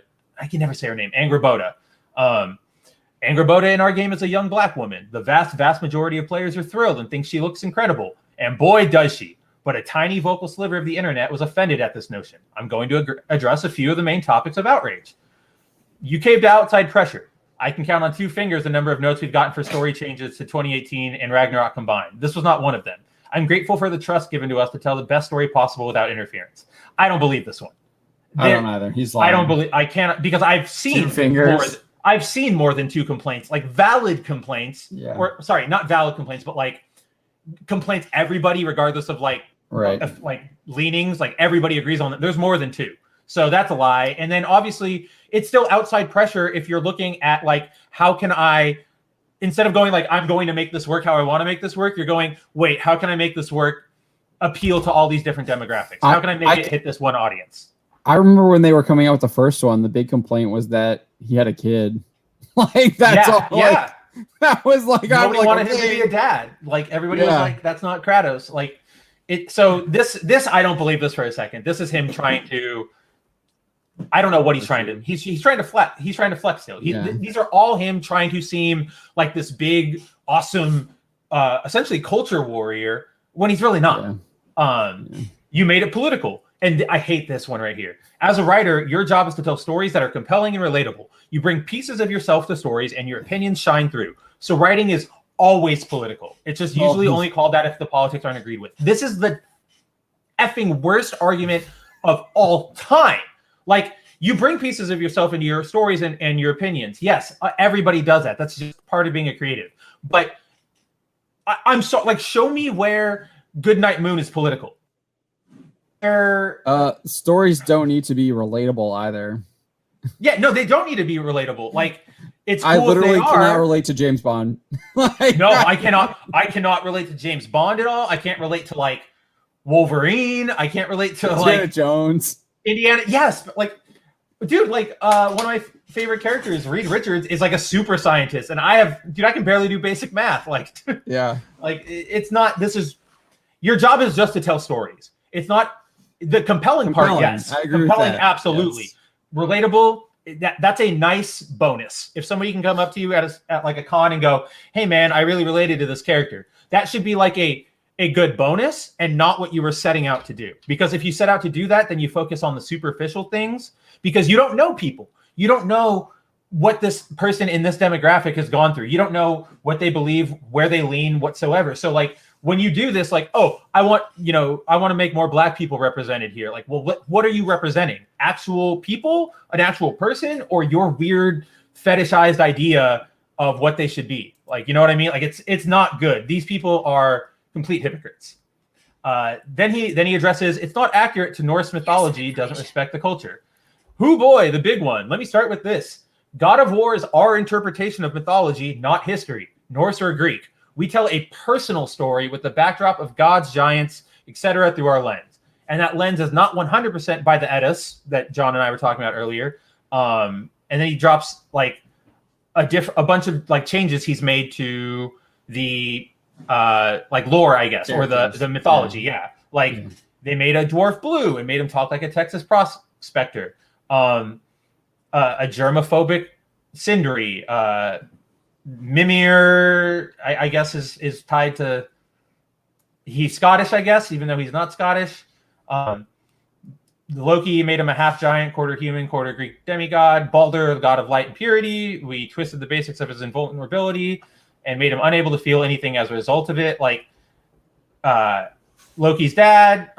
can never say her name. Angraboda. Angraboda in our game is a young black woman. The vast majority of players are thrilled and think she looks incredible. And boy, does she. But a tiny vocal sliver of the internet was offended at this notion. I'm going to address a few of the main topics of outrage. You caved outside pressure. I can count on 2 fingers the number of notes we've gotten for story changes to 2018 and Ragnarok combined. This was not one of them. I'm grateful for the trust given to us to tell the best story possible without interference. I don't believe this one. I don't either. He's lying. I cannot, because I've seen 2 fingers. I've seen more than 2 complaints, like valid complaints, or sorry, not valid complaints, but like complaints everybody, regardless of like leanings, like everybody agrees on that. There's more than 2. So that's a lie. And then obviously it's still outside pressure if you're looking at like, how can I, instead of going like, I'm going to make this work how I want to make this work, you're going, wait, how can I make this work appeal to all these different demographics? How can I make it hit this one audience? I remember when they were coming out with the first one, the big complaint was that he had a kid. Like, that's all. Like, that was like, nobody wanted him to be a dad. Like, everybody was like, that's not Kratos. Like, it. So this, I don't believe this for a second. This is him trying to, I don't know what he's trying to. He's trying to flex. He's trying to flex still. These are all him trying to seem like this big, awesome, essentially culture warrior when he's really not. You made it political. And I hate this one right here. As a writer, your job is to tell stories that are compelling and relatable. You bring pieces of yourself to stories and your opinions shine through. So writing is always political. It's just usually only called that if the politics aren't agreed with. This is the effing worst argument of all time. Like, you bring pieces of yourself into your stories and your opinions. Yes, everybody does that. That's just part of being a creative. But I'm so like, show me where Goodnight Moon is political. Stories don't need to be relatable either. Yeah, no, they don't need to be relatable. Like, it's cool. I literally cannot relate to James Bond. Like, no, I cannot relate to James Bond at all. I can't relate to like Wolverine. I can't relate to Indiana Jones. Indiana, yes, but like, dude, like one of my favorite characters, Reed Richards, is like a super scientist, and I can barely do basic math. Like, yeah, like it's not. This is your job is just to tell stories. It's not the compelling part. Yes, I agree compelling, with that. absolutely. Yes. Relatable. That's a nice bonus. If somebody can come up to you at like a con and go, "Hey, man, I really related to this character," that should be like a good bonus and not what you were setting out to do. Because if you set out to do that, then you focus on the superficial things because you don't know people. You don't know what this person in this demographic has gone through. You don't know what they believe, where they lean whatsoever. So like when you do this, like, oh, I want to make more Black people represented here. Like, well, what are you representing? Actual people, an actual person, or your weird fetishized idea of what they should be? Like, you know what I mean? Like it's not good. These people are complete hypocrites. Then he addresses it's not accurate to Norse mythology, doesn't respect the culture. Hoo boy, the big one. Let me start with this. God of War is our interpretation of mythology, not history, Norse or Greek. We tell a personal story with the backdrop of gods, giants, etc. through our lens. And that lens is not 100% by the Eddas that John and I were talking about earlier. And then he drops like a bunch of like changes he's made to the like lore, I guess, or the mythology. Yeah. Like they made a dwarf blue and made him talk like a Texas prospector. A germophobic Sindri, Mimir, I guess is tied to, he's Scottish, I guess, even though he's not Scottish. Loki made him a half giant, quarter human, quarter Greek demigod. Baldur, the god of light and purity. We twisted the basics of his invulnerability and made him unable to feel anything as a result of it. Like Loki's dad,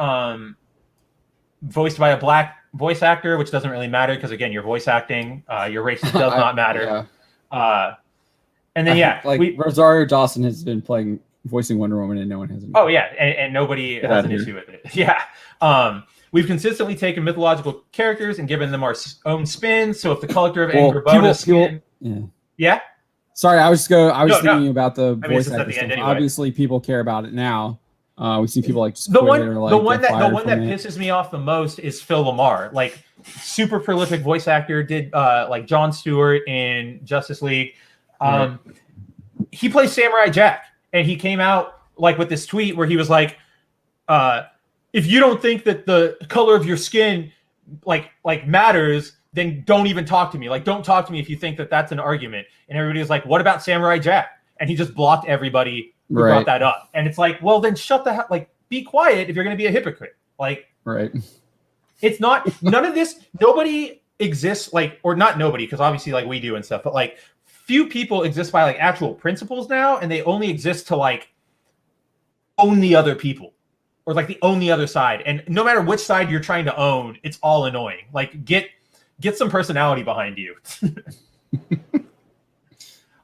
voiced by a Black voice actor, which doesn't really matter because again, you're voice acting. Your race does not matter. And then Rosario Dawson has been voicing Wonder Woman, and no one has. Oh yeah, and nobody has an issue with it. Yeah. We've consistently taken mythological characters and given them our own spin. So if the collector of anger bonus, yeah. Sorry, I was thinking about the voice actor stuff. Anyway. Obviously, people care about it now. We see people like the one that pisses me off the most is Phil LaMarr, like super prolific voice actor, did like Jon Stewart in Justice League. He plays Samurai Jack, and he came out like with this tweet where he was like, if you don't think that the color of your skin like matters, then don't even talk to me. Like, don't talk to me if you think that that's an argument. And everybody was like, what about Samurai Jack? And he just blocked everybody who brought that up. And it's like, well, then shut the hell, like, be quiet if you're going to be a hypocrite. Like, it's not, none of this, nobody exists, like, or not nobody, because obviously, like, we do and stuff, but, like, few people exist by, like, actual principles now, and they only exist to, like, own the other people. Or, like, own the other side. And no matter which side you're trying to own, it's all annoying. Like, get some personality behind you.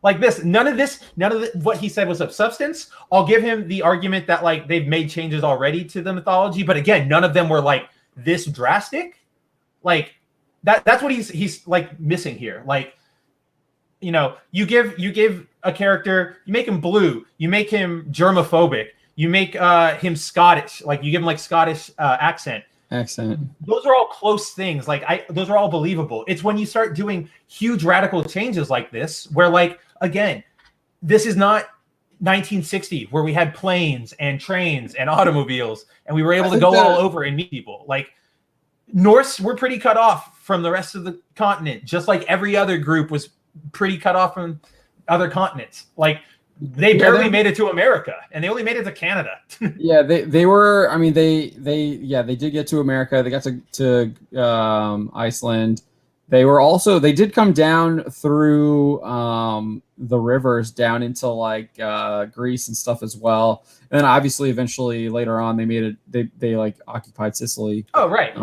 Like this, none of what he said was of substance. I'll give him the argument that like they've made changes already to the mythology, but again, none of them were like this drastic. Like that's what he's like missing here. Like, you know, you give a character, you make him blue, you make him germophobic, you make him Scottish, like you give him like Scottish accent. Those are all close things. Like those are all believable. It's when you start doing huge radical changes like this, where like, again, this is not 1960 where we had planes and trains and automobiles and we were able to go all over and meet people. Like Norse were pretty cut off from the rest of the continent, just like every other group was pretty cut off from other continents. Like they barely made it to America, and they only made it to Canada. Yeah, they were. I mean, they did get to America. They got to Iceland. They did come down through the rivers down into like Greece and stuff as well. And then obviously, eventually, later on, they made it. They like occupied Sicily. Oh right.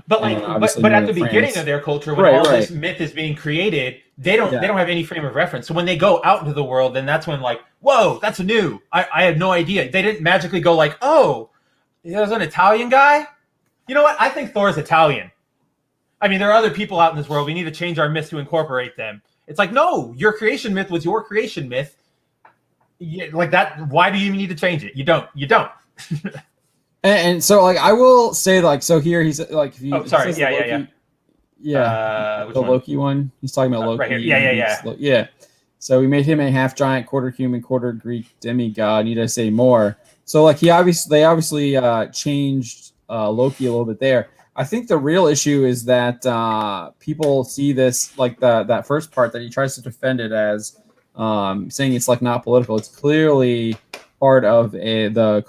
But at the beginning of their culture, when all this myth is being created, they don't have any frame of reference. So when they go out into the world, then that's when like, whoa, that's new. I had no idea. They didn't magically go like, oh, there's an Italian guy. You know what? I think Thor's Italian. I mean, there are other people out in this world. We need to change our myth to incorporate them. It's like, no, your creation myth was your creation myth. Like that. Why do you need to change it? You don't. and so, like, I will say, like, so here he's like, if you, oh, sorry, yeah. Yeah, which the one? Loki one. He's talking about Loki. Right here. Yeah. Yeah. So we made him a half giant, quarter human, quarter Greek demigod. Need I say more? So like they obviously changed Loki a little bit there. I think the real issue is that people see this like that first part that he tries to defend it as saying it's like not political. It's clearly part of the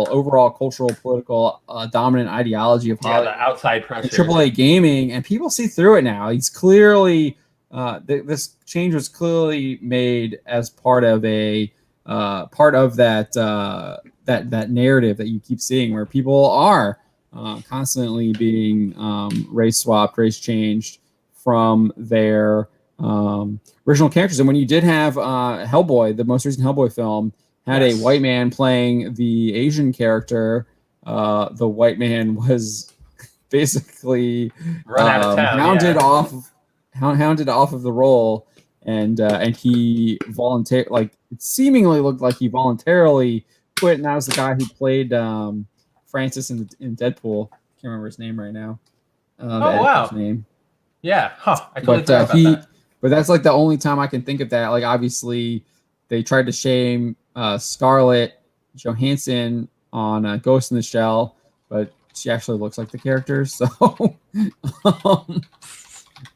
overall cultural, political dominant ideology of Hollywood. The outside pressure. AAA gaming, and people see through it now. He's clearly this change was clearly made as part of that narrative that you keep seeing, where people are constantly being race swapped, race changed from their original characters. And when you did have Hellboy, the most recent Hellboy film, had a white man playing the Asian character, the white man was basically hounded off of the role, and he it seemingly looked like he voluntarily quit, and that was the guy who played Francis in Deadpool. Can't remember his name right now. Wow. Name. Yeah. Huh. I totally forgot about that. But that's like the only time I can think of that. Like obviously they tried to shame Scarlett Johansson on Ghost in the Shell, but she actually looks like the character, so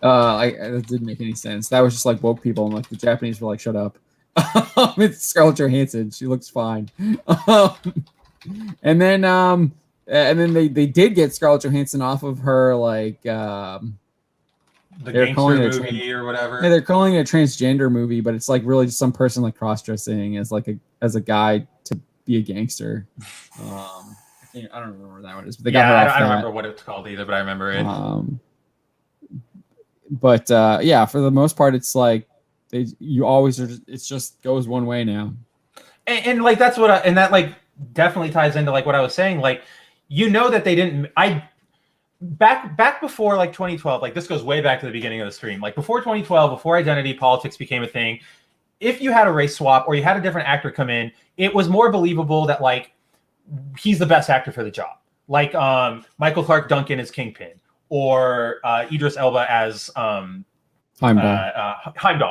that didn't make any sense. That was just like woke people, and like the Japanese were like, "Shut up." It's Scarlett Johansson; she looks fine. And then they did get Scarlett Johansson off of her the gangster movie or whatever. Yeah, they're calling it a transgender movie, but it's like really just some person like cross-dressing as a guy to be a gangster. I don't remember what that one is, but they got her off I don't remember what it's called either, but I remember it. But for the most part, it's like it just goes one way now. And like that's what that like definitely ties into like what I was saying. Like, that they didn't. Back before like 2012, like this goes way back to the beginning of the stream. Like before 2012, before identity politics became a thing, if you had a race swap or you had a different actor come in, it was more believable that like he's the best actor for the job. Like Michael Clark Duncan as Kingpin, or Idris Elba as Heimdall.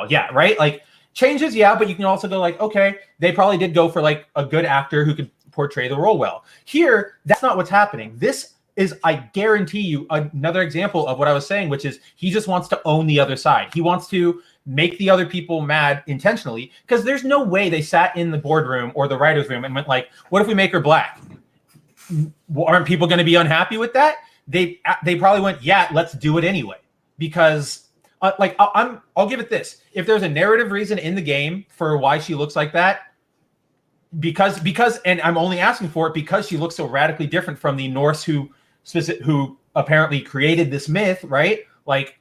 Yeah, right. Like changes, but you can also go like, okay, they probably did go for like a good actor who could portray the role well. Here, that's not what's happening. This is, I guarantee you, another example of what I was saying, which is he just wants to own the other side. He wants to make the other people mad intentionally, because there's no way they sat in the boardroom or the writer's room and went like, what if we make her black? Aren't people going to be unhappy with that? They probably went, yeah, let's do it anyway. Because I'll give it this. If there's a narrative reason in the game for why she looks like that, because and I'm only asking for it because she looks so radically different from the Norse who apparently created this myth, right? Like,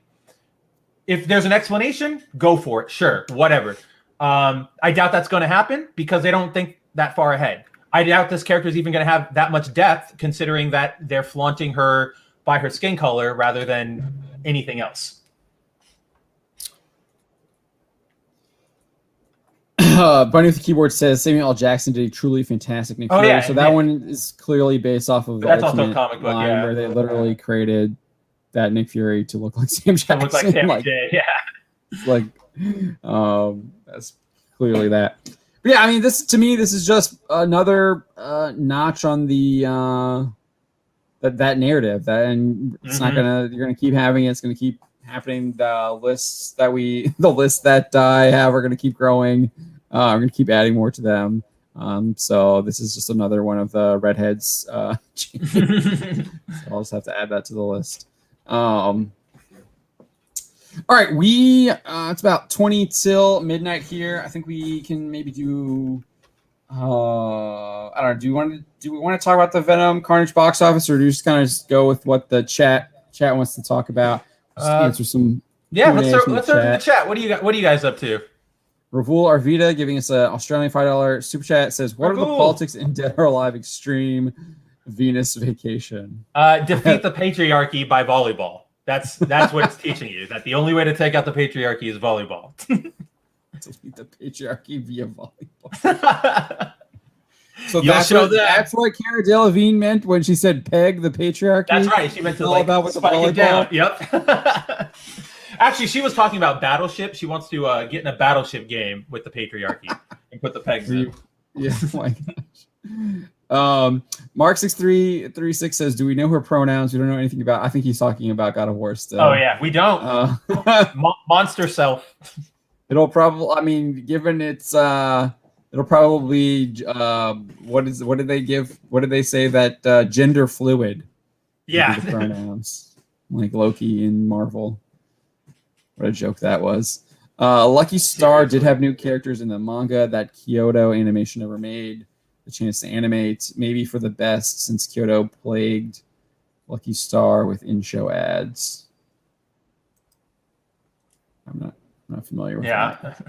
if there's an explanation, go for it. Sure, whatever. I doubt that's going to happen because they don't think that far ahead. I doubt this character is even going to have that much depth, considering that they're flaunting her by her skin color rather than anything else. Bunny with the Keyboard says Samuel L. Jackson did a truly fantastic Nick Fury. So that one is clearly based off of the that's also a comic book, where they literally created that Nick Fury to look like Sam Jackson. Look like Sam did, yeah. It's like, that's clearly that. But yeah, I mean, this is just another notch on the that narrative. It's not you're gonna keep having it. It's gonna keep happening. The lists that I have are gonna keep growing. We're gonna keep adding more to them. So this is just another one of the redheads. So I'll just have to add that to the list. All right, it's about 20 till midnight here. I think we can maybe do. I don't know. Do we want to talk about the Venom Carnage box office, or do we just kind of go with what the chat wants to talk about? Just answer some. Yeah, let's start with the chat. What are you guys up to? Ravul Arvita giving us an Australian $5 super chat says, "What are the politics in Dead or Alive Extreme Venus Vacation?" Defeat the patriarchy by volleyball. That's what it's teaching you. That the only way to take out the patriarchy is volleyball. Defeat the patriarchy via volleyball. So You'll that's show what, them. that's what Cara Delevingne meant when she said "peg the patriarchy." That's right. She meant to all like about with the spike it down. volleyball. Yep. Actually, she was talking about Battleship. She wants to get in a Battleship game with the patriarchy and put the pegs in. Yeah. Oh my gosh. Mark6336 says, "Do we know her pronouns? We don't know anything about." I think he's talking about God of War still. Oh yeah, we don't. Monster self. It'll probably. I mean, given it's. It'll probably. What did they give? What did they say that gender fluid? Yeah. The pronouns like Loki in Marvel. What a joke that was. Lucky Star did have new characters in the manga that Kyoto Animation never made the chance to animate, maybe for the best since Kyoto plagued Lucky Star with in-show ads. I'm not familiar with that.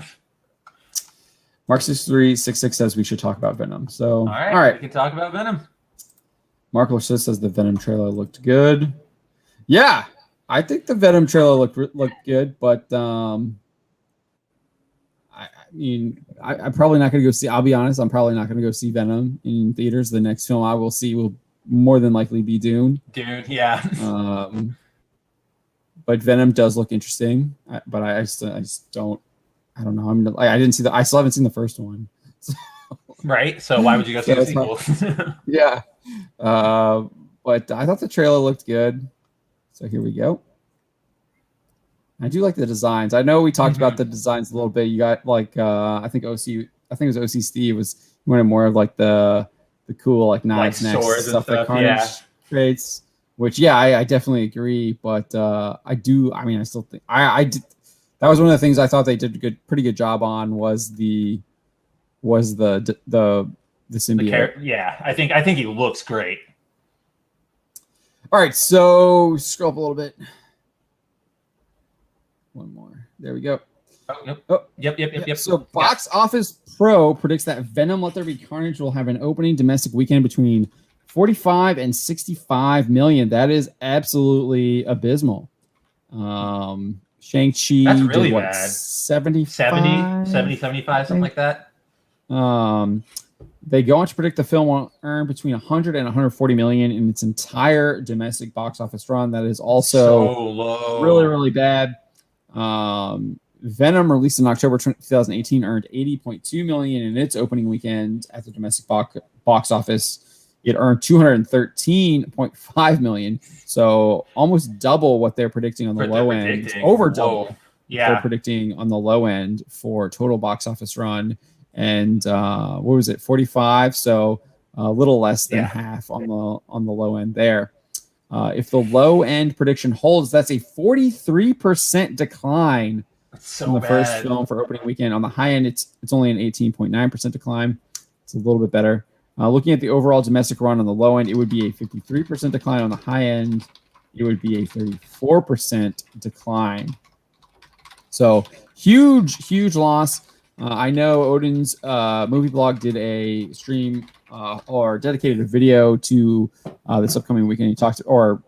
Mark6366 says we should talk about Venom. So all right. We can talk about Venom. Mark Lachis says the Venom trailer looked good. Yeah, I think the Venom trailer looked good, but I mean, I'm probably not going to go see. I'll be honest, I'm probably not going to go see Venom in theaters. The next film I will see will more than likely be Dune. Dune, yeah. But Venom does look interesting. But I just don't. I don't know. I didn't see I still haven't seen the first one. So. Right. So why would you go see the sequel? Yeah. But I thought the trailer looked good. So here we go. I do like the designs. I know we talked about the designs a little bit. You got like I think it was OC Steve wanted more of like the cool like knives, like necks, swords stuff and that Carnage creates. Which I definitely agree. But I do. I mean, I still think I did. That was one of the things I thought they did pretty good job on was the symbiote. Yeah, I think he looks great. All right, so scroll up a little bit. One more. There we go. Oh, yep. Oh, Yep. So Box Office Pro predicts that Venom Let There Be Carnage will have an opening domestic weekend between 45 and 65 million. That is absolutely abysmal. Shang-Chi That's really did what, bad. 75? 70, 75, something like that. They go on to predict the film will earn between 100 and 140 million in its entire domestic box office run. That is also so low. Really, really bad. Venom, released in October 2018, earned 80.2 million in its opening weekend at the domestic box office. It earned 213.5 million, so almost double what they're predicting on the low end. Over double. Yeah, they're predicting on the low end for total box office run. And what was it? 45. So a little less than half on the low end there. If the low end prediction holds, that's a 43% decline from the first film for opening weekend. On the high end, it's only an 18.9% decline. It's a little bit better. Looking at the overall domestic run on the low end, it would be a 53% decline. On the high end, it would be a 34% decline. So huge loss. I know Odin's movie blog did a stream or dedicated a video to this upcoming weekend. He talked to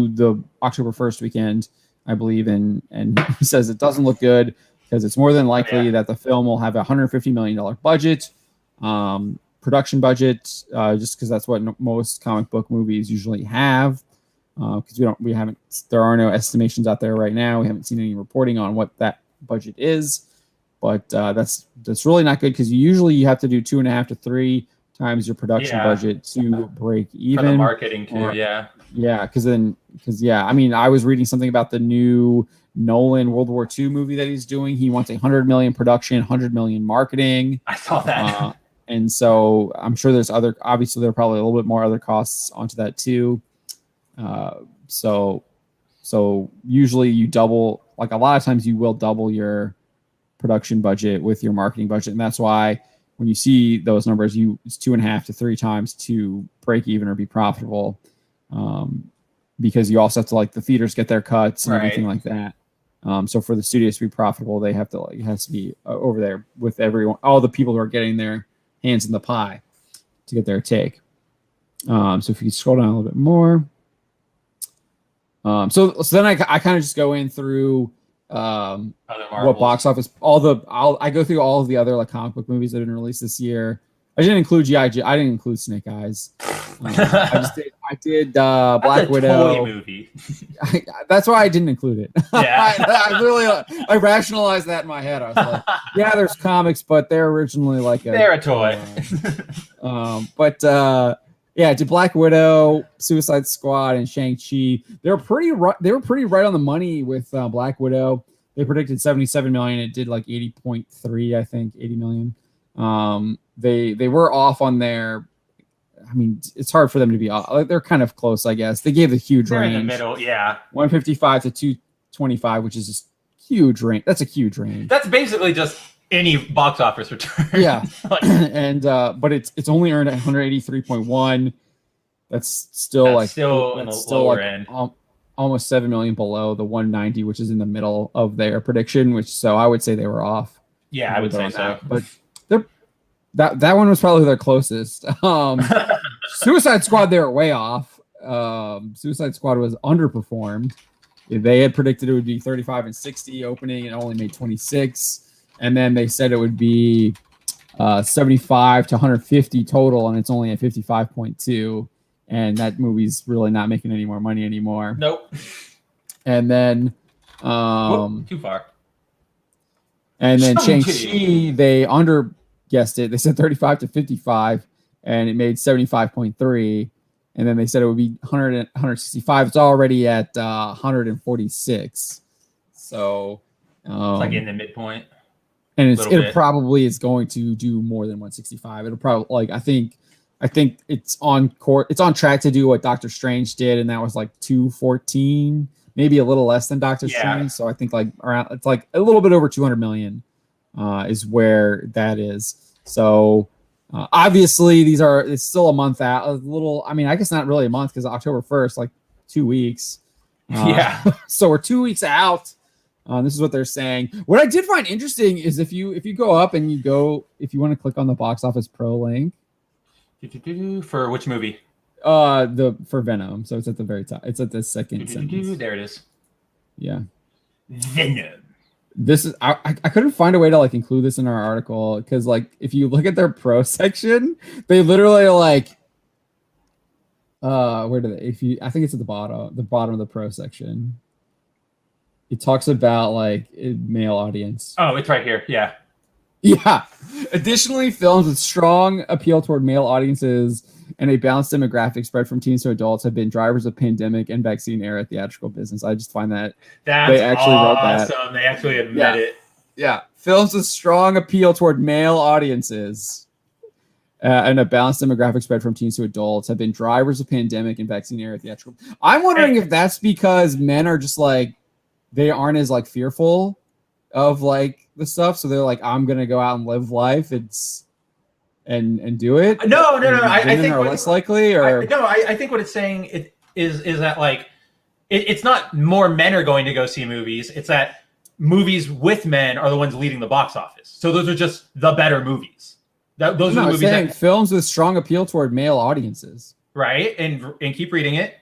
the October 1st weekend, I believe, and he says it doesn't look good because it's more than likely that the film will have a $150 million budget, production budget, just because that's what most comic book movies usually have. Because there are no estimations out there right now. We haven't seen any reporting on what that budget is. But that's really not good because you have to do 2.5 to 3 times your production budget to break even. For the marketing too, because I mean, I was reading something about the new Nolan World War II movie that he's doing. He wants 100 million production, 100 million marketing. I saw that. And so I'm sure obviously there are probably a little bit more other costs onto that too. So usually you double, like a lot of times you will double your production budget with your marketing budget, and that's why when you see those numbers, it's 2.5 to 3 times to break even or be profitable, because you also have to the theaters get their cuts and everything like that. So for the studios to be profitable, they have to it has to be over there with everyone, all the people who are getting their hands in the pie to get their take. So if you scroll down a little bit more, so then I kind of just go in through. What box office? I go through all of the other comic book movies that have been released this year. I didn't include GI Joe. I didn't include Snake Eyes. I did Black That's a Widow. toy movie. That's why I didn't include it. Yeah. I rationalized that in my head. I was like, yeah, there's comics, but they're originally like they're a toy. Yeah, to Black Widow, Suicide Squad, and Shang-Chi. They were pretty right on the money with Black Widow. They predicted 77 million. It did like 80.3, I think, 80 million. They were off on their. I mean, it's hard for them to be off. They're kind of close, I guess. They gave the huge range. In the middle, yeah. 155 to 225, which is just huge range. That's a huge range. That's basically just any box office return. Yeah, and but it's only earned 183.1. That's still in the lower end. Almost 7 million below the 190, which is in the middle of their prediction. So I would say they were off. Yeah, I would say so. But that one was probably their closest. Suicide Squad, they were way off. Suicide Squad was underperformed. They had predicted it would be 35 and 60 opening, and only made 26. And then they said it would be 75 to 150 total, and it's only at 55.2. And that movie's really not making any more money anymore. Nope. And then too far. And then Shang-Chi, they guessed it. They said 35 to 55, and it made 75.3. And then they said it would be 165. It's already at 146. So it's like in the midpoint. And it probably is going to do more than 165. It'll probably I think it's on court. It's on track to do what Doctor Strange did, and that was like 214, maybe a little less than Doctor Strange. So I think it's like a little bit over 200 million is where that is. So obviously it's still a month out. A little. I mean, I guess not really a month because October 1st, like 2 weeks. So we're 2 weeks out. This is what they're saying. What I did find interesting is if you go up and if you want to click on the Box Office Pro link. For which movie? For Venom. So it's at the very top. It's at the second sentence. There it is. Yeah. Venom. This is I couldn't find a way to like include this in our article because like if you look at their pro section, they literally like where do they I think it's at the bottom of the pro section. It talks about like a male audience. Oh, it's right here. Yeah. Yeah. Additionally, films with strong appeal toward male audiences and a balanced demographic spread from teens to adults have been drivers of pandemic and vaccine era theatrical business. I just find that they actually wrote that. They actually admit it. Yeah. Films with strong appeal toward male audiences and a balanced demographic spread from teens to adults have been drivers of pandemic and vaccine era theatrical. I'm wondering if that's because men are just like, they aren't as like fearful of like the stuff, so they're like, I'm gonna go out and live life. And do it. No. I think are less likely, or I think what it's saying is that like it's not more men are going to go see movies. It's that movies with men are the ones leading the box office. So those are just the better movies. Those are the movies that films with strong appeal toward male audiences. Right, and keep reading it.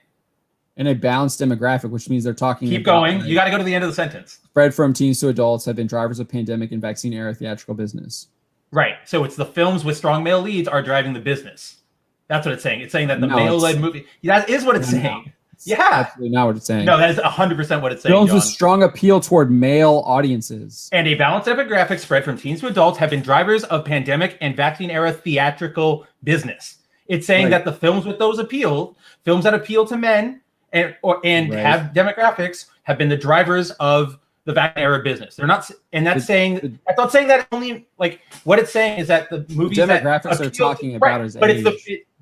And a balanced demographic, which means they're talking. Keep going. You got to go to the end of the sentence. Spread from teens to adults have been drivers of pandemic and vaccine era theatrical business. Right. So it's the films with strong male leads are driving the business. That's what it's saying. It's saying that the male-led movie. That is what it's saying. Yeah. Absolutely not what it's saying. No, that is 100% what it's saying. Films with strong appeal toward male audiences. And a balanced demographic spread from teens to adults have been drivers of pandemic and vaccine era theatrical business. It's saying that the films with those films that appeal to men and have demographics have been the drivers of the vaccine era business. They're not, and that's saying that's not saying that only like what it's saying is that the movies demographics that are talking about is but age.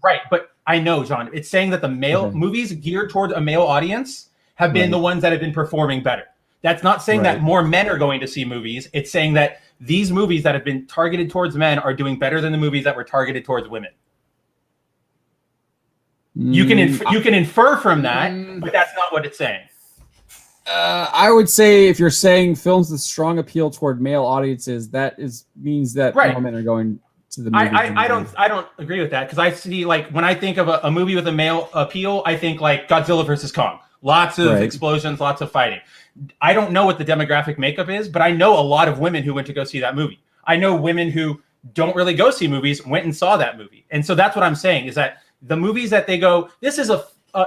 Right. But I know, John, it's saying that the male movies geared towards a male audience have been the ones that have been performing better. That's not saying that more men are going to see movies. It's saying that these movies that have been targeted towards men are doing better than the movies that were targeted towards women. You can infer from that, but that's not what it's saying. I would say if you're saying films with strong appeal toward male audiences, means that more men are going to the movie. I don't agree with that because I see like when I think of a movie with a male appeal, I think like Godzilla versus Kong. Lots of explosions, lots of fighting. I don't know what the demographic makeup is, but I know a lot of women who went to go see that movie. I know women who don't really go see movies went and saw that movie. And so that's what I'm saying is that the movies that they go, this is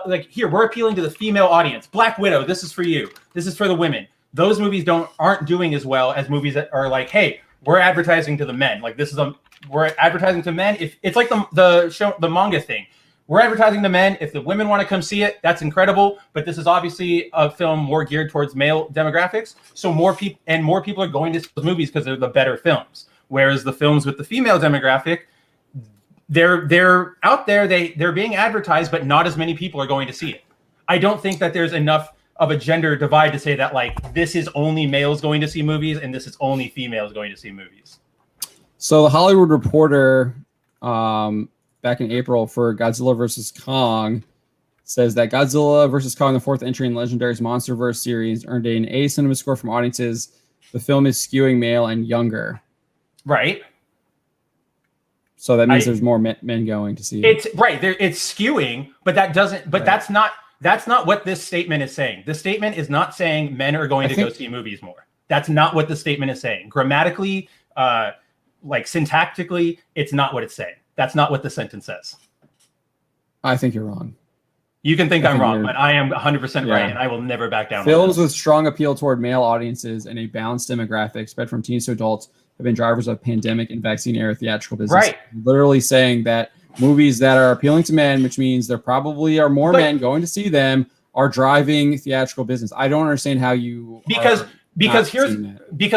like here, we're appealing to the female audience. Black Widow, this is for you. This is for the women. Those movies aren't doing as well as movies that are like, hey, we're advertising to the men. Like we're advertising to men. If it's like the manga thing. We're advertising to men. If the women want to come see it, that's incredible. But this is obviously a film more geared towards male demographics. So more people are going to those movies because they're the better films. Whereas the films with the female demographic, they're out there. They're being advertised, but not as many people are going to see it. I don't think that there's enough of a gender divide to say that like this is only males going to see movies and this is only females going to see movies. So the Hollywood Reporter, back in April for Godzilla vs. Kong, says that Godzilla vs. Kong, the fourth entry in Legendary's MonsterVerse series, earned an A cinema score from audiences. The film is skewing male and younger. Right. So that means there's more men going to see it. It's right there. It's skewing, but that doesn't. But right. That's not what this statement is saying. The statement is not saying men are going to go see movies more. That's not what the statement is saying. Grammatically, like syntactically, it's not what it's saying. That's not what the sentence says. I think you're wrong. You can think I'm wrong, but I am 100% right, and I will never back down. Films with strong appeal toward male audiences and a balanced demographic, spread from teens to adults, have been drivers of pandemic and vaccine-era theatrical business. Right. Literally saying that movies that are appealing to men, which means there probably are more men going to see them, are driving theatrical business. I don't understand how you because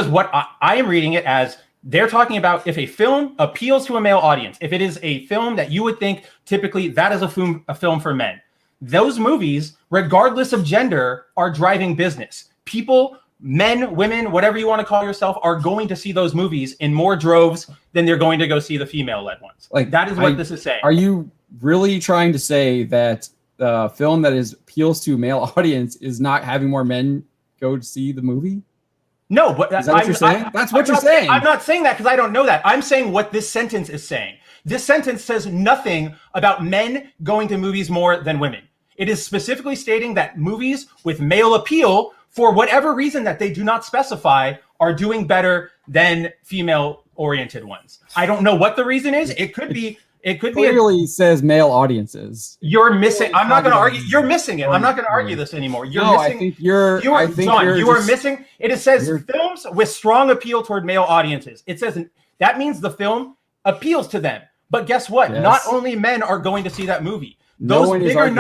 what I am reading it as. They're talking about if a film appeals to a male audience, if it is a film that you would think typically that is a film for men, those movies, regardless of gender, are driving business. People, men, women, whatever you want to call yourself, are going to see those movies in more droves than they're going to go see the female-led ones. Like that is what this is saying. Are you really trying to say that the film that appeals to a male audience is not having more men go to see the movie? No, but is that what you're saying? That's what you're saying. I'm not saying that because I don't know that. I'm saying what this sentence is saying. This sentence says nothing about men going to movies more than women. It is specifically stating that movies with male appeal, for whatever reason that they do not specify, are doing better than female-oriented ones. I don't know what the reason is. It could be. It could clearly says male audiences. You're missing. I'm not going to argue. You're missing it. I'm not going to argue this anymore. You're missing. I think you're. You are missing. It says films with strong appeal toward male audiences. It says that means the film appeals to them. But guess what? Yes. Not only men are going to see that movie. Those bigger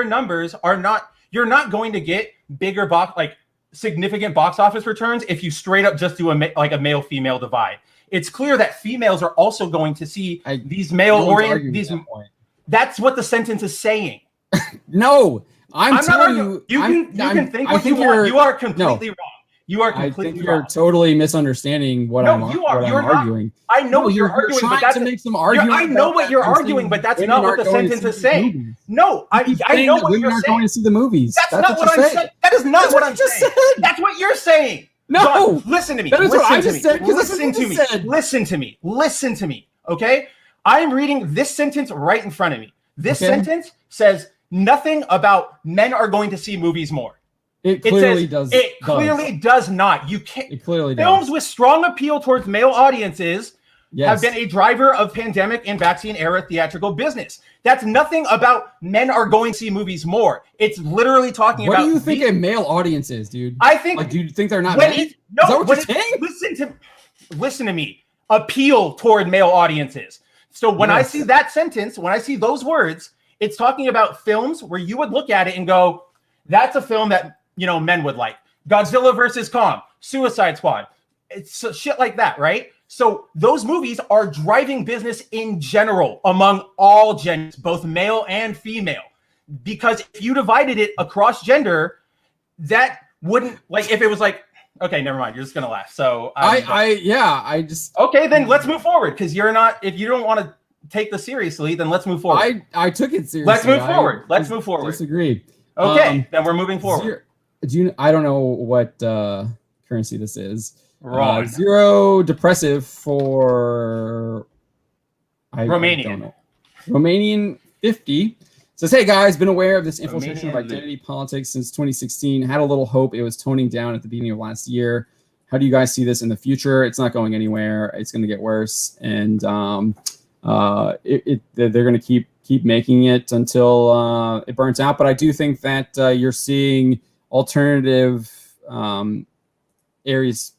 numbers are not. You're not going to get bigger significant box office returns if you straight up just do a male-female divide. It's clear that females are also going to see these male-oriented. That's what the sentence is saying. No, I'm telling you. You can think what you want. You are completely wrong. You are completely wrong. You're totally misunderstanding what I'm arguing. I know what you're arguing, but that's to make some argument. I know what you're arguing, but that's not what the sentence is saying. No, I know what you're saying. Going to see the movies. That's not what I'm saying. That is not what I'm saying. That's what you're saying. No, John, listen to me. That is what I just said. Listen to me. Okay, I'm reading this sentence right in front of me. This sentence says nothing about men are going to see movies more. It clearly does. It clearly does not. You can't. It clearly does. Films with strong appeal towards male audiences have been a driver of pandemic and vaccine era theatrical business. That's nothing about men are going to see movies more. It's literally talking about. What do you think a male audience is, dude? I think. Do you think they're not men? Is that what you're saying? Listen to me. Appeal toward male audiences. So when I see that sentence, when I see those words, it's talking about films where you would look at it and go, "That's a film that men would like." Godzilla vs. Kong, Suicide Squad, it's shit like that, right? So those movies are driving business in general among all genders, both male and female. Because if you divided it across gender, that wouldn't if it was okay, never mind. You're just gonna laugh. So okay, then let's move forward. Because if you don't want to take this seriously, then let's move forward. I took it seriously. Let's move forward. Disagree. Okay, then we're moving forward. I don't know what currency this is. Wrong. Zero depressive for Romanian. Romanian 50 says, "Hey guys, been aware of this infiltration of identity politics since 2016. Had a little hope it was toning down at the beginning of last year. how do you guys see this in the future? It's not going anywhere. It's going to get worse, and they're going to keep making it until it burns out. But I do think that you're seeing alternative areas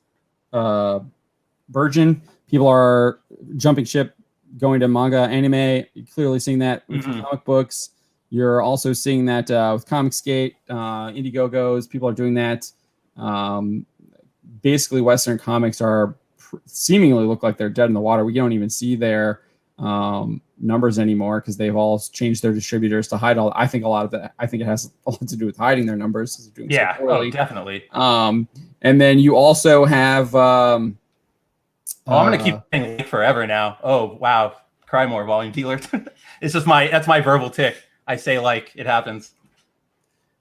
burgeon. People are jumping ship, going to manga, anime. You're clearly seeing that with comic books. You're also seeing that with Comicsgate, Indiegogos. People are doing that. Basically, Western comics are seemingly look like they're dead in the water. We don't even see their numbers anymore because they've all changed their distributors to hide all. I think a lot of that. I think it has a lot to do with hiding their numbers. Doing so poorly. Definitely. And then you also have. I'm gonna keep saying like forever now. Oh wow, cry more, volume dealer. It's just that's my verbal tick. I say like it happens.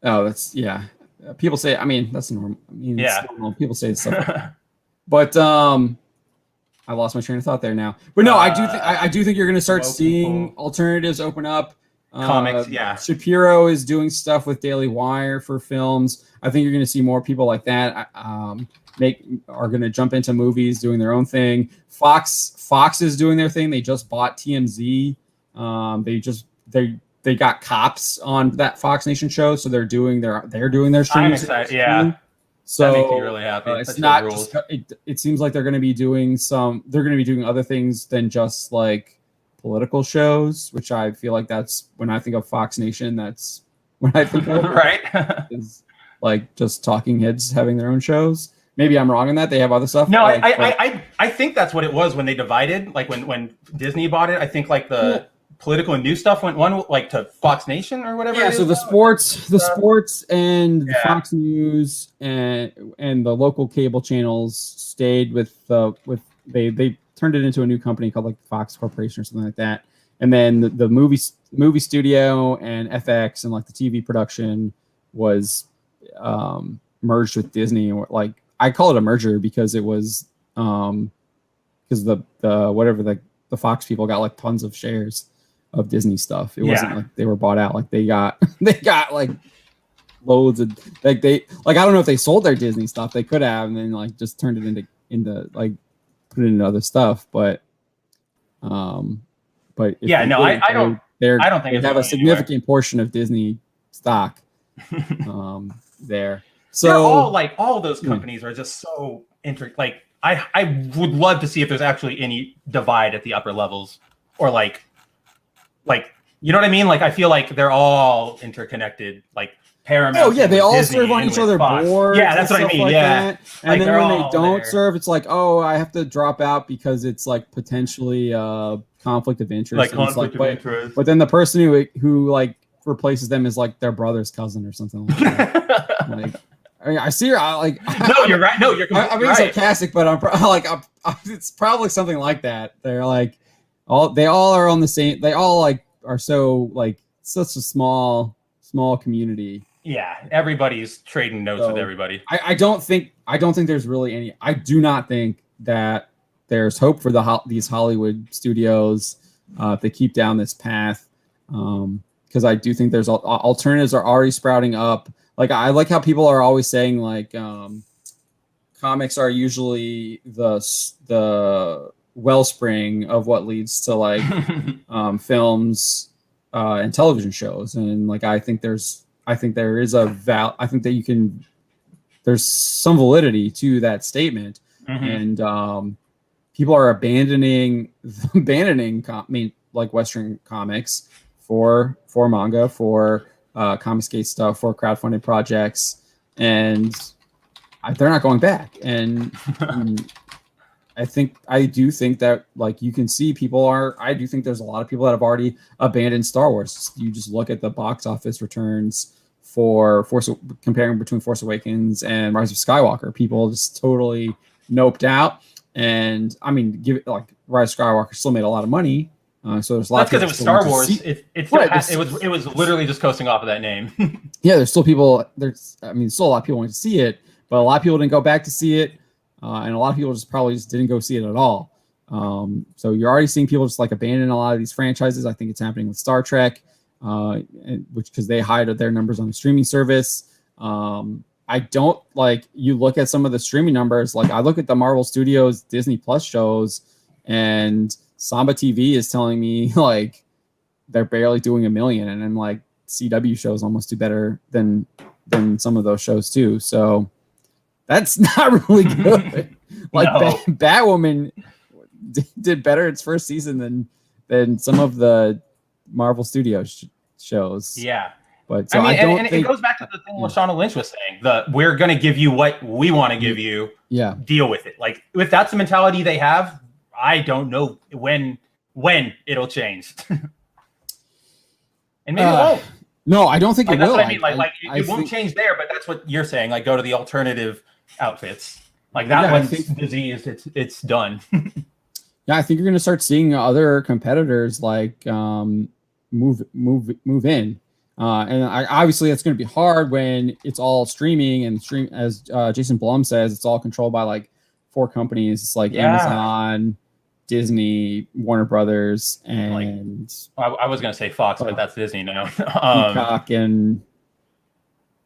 Oh, that's people say. I mean, that's normal. I mean, it's normal. People say stuff, but I lost my train of thought there now. But no, I do think you're going to start seeing alternatives open up. Comics, Shapiro is doing stuff with Daily Wire for films. I think you're going to see more people like that are going to jump into movies, doing their own thing. Fox is doing their thing. They just bought TMZ. They got Cops on that Fox Nation show, so they're doing their streaming. I'm excited. Yeah. So that makes me really happy. It's not just, it seems like they're going to be doing other things than just like political shows, which I feel like that's when I think of Fox Nation, that's when I think of right. is like just talking heads having their own shows. Maybe I'm wrong in that. They have other stuff. No, I think that's what it was when they divided, like when Disney bought it. I think like the political and news stuff went one like to Fox Nation or whatever. Yeah, so the sports and the Fox News and the local cable channels stayed with they turned it into a new company called like Fox Corporation or something like that. And then the movie studio and FX and like the TV production was merged with Disney. Like I call it a merger because it was because the Fox people got like tons of shares of Disney stuff. It wasn't like they were bought out. Like they got like loads of I don't know if they sold their Disney stuff. They could have, and then like just turned it into like put it into other stuff. But I don't think they have a significant portion of Disney stock there. So they're all those companies are just so like I would love to see if there's actually any divide at the upper levels or like you know what I mean? Like I feel like they're all interconnected. Like Paramount. Oh yeah, they all Disney serve on each other's boards. Yeah, that's what I mean. Like yeah, that. And then when they don't serve, it's like, oh, I have to drop out because it's like potentially conflict of interest. Like conflict of interest. But then the person who like replaces them is like their brother's cousin or something like that. Like, I mean, I see her. No, you're right. No, you're completely I'm being right. sarcastic, but I'm it's probably something like that. They're like they all are on the same. They all like are so like such a small community. Yeah, everybody's trading notes with everybody. I don't think there's really any. I do not think that there's hope for these Hollywood studios if they keep down this path. Because I do think there's alternatives are already sprouting up. Like I like how people are always saying like comics are usually the wellspring of what leads to like films and television shows, and like I think there is I think that there's some validity to that statement, and people are abandoning like Western comics for manga, for Comicsgate stuff, for crowdfunded projects, and they're not going back. And I do think that like you can see I do think there's a lot of people that have already abandoned Star Wars. You just look at the box office returns for comparing between Force Awakens and Rise of Skywalker. People just totally noped out. And I mean, Rise of Skywalker still made a lot of money. So there's a lot. That's because it was Star Wars. It was literally just coasting off of that name. Yeah, there's still people. Still a lot of people went to see it, but a lot of people didn't go back to see it, and a lot of people probably didn't go see it at all. So you're already seeing people just like abandon a lot of these franchises. I think it's happening with Star Trek, because they hide their numbers on the streaming service. I I don't like, you look at some of the streaming numbers, like I look at the Marvel Studios Disney Plus shows, and Samba TV is telling me like they're barely doing 1 million, and then like CW shows almost do better than some of those shows too. So that's not really good. Like No. Batwoman did better its first season than some of the Marvel Studios shows. Yeah. But so I mean, don't and think, it goes back to the thing Shawna Lynch was saying. We're going to give you what we want to give you. Yeah. Deal with it. Like, if that's the mentality they have, I don't know when it'll change. And maybe it won't. No, I don't think Like, it that's will. what I mean. It won't think, change there, but that's what you're saying. Like, go to the alternative outfits. Like, that one's diseased. It's done. Yeah, I think you're going to start seeing other competitors like move in. And obviously that's going to be hard when it's all streaming and as Jason Blum says, it's all controlled by like 4 companies. It's like Amazon, Disney, Warner Brothers, and I was going to say Fox, but that's Disney now. Peacock and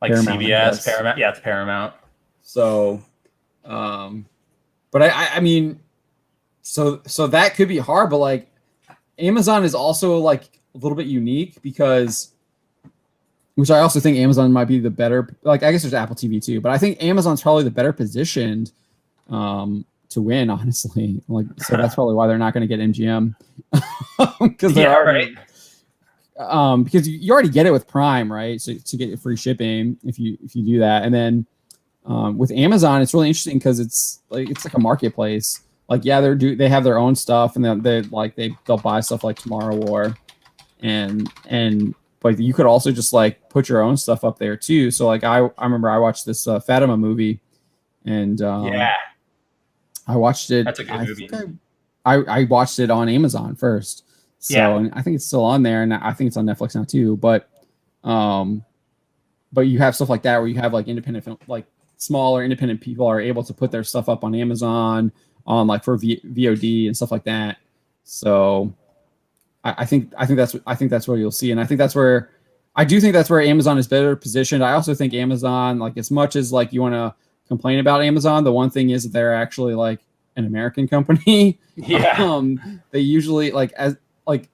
like Paramount, CBS, Paramount. Yeah, it's Paramount. So, but I mean, so that could be hard, but like Amazon is also like a little bit unique because, which I also think Amazon might be the better, like I guess there's Apple TV too, but I think Amazon's probably the better positioned to win, honestly. Like, so that's probably why they're not going to get MGM because they're already, right? Because you already get it with Prime, right? So to get free shipping if you do that, and then with Amazon, it's really interesting because it's like a marketplace. Like, yeah, they have their own stuff, and they'll buy stuff like Tomorrow War, and but you could also just like put your own stuff up there too. So like I remember I watched this Fatima movie, and I watched it. That's a good movie. I watched it on Amazon first, so and I think it's still on there, and I think it's on Netflix now too. But you have stuff like that where you have like independent film, like smaller independent people are able to put their stuff up on Amazon on like for VOD and stuff like that. So I think that's where you'll see, and I think that's where Amazon is better positioned. I also think Amazon, like as much as like you want to complain about Amazon, the one thing is that they're actually like an American company. Yeah. They usually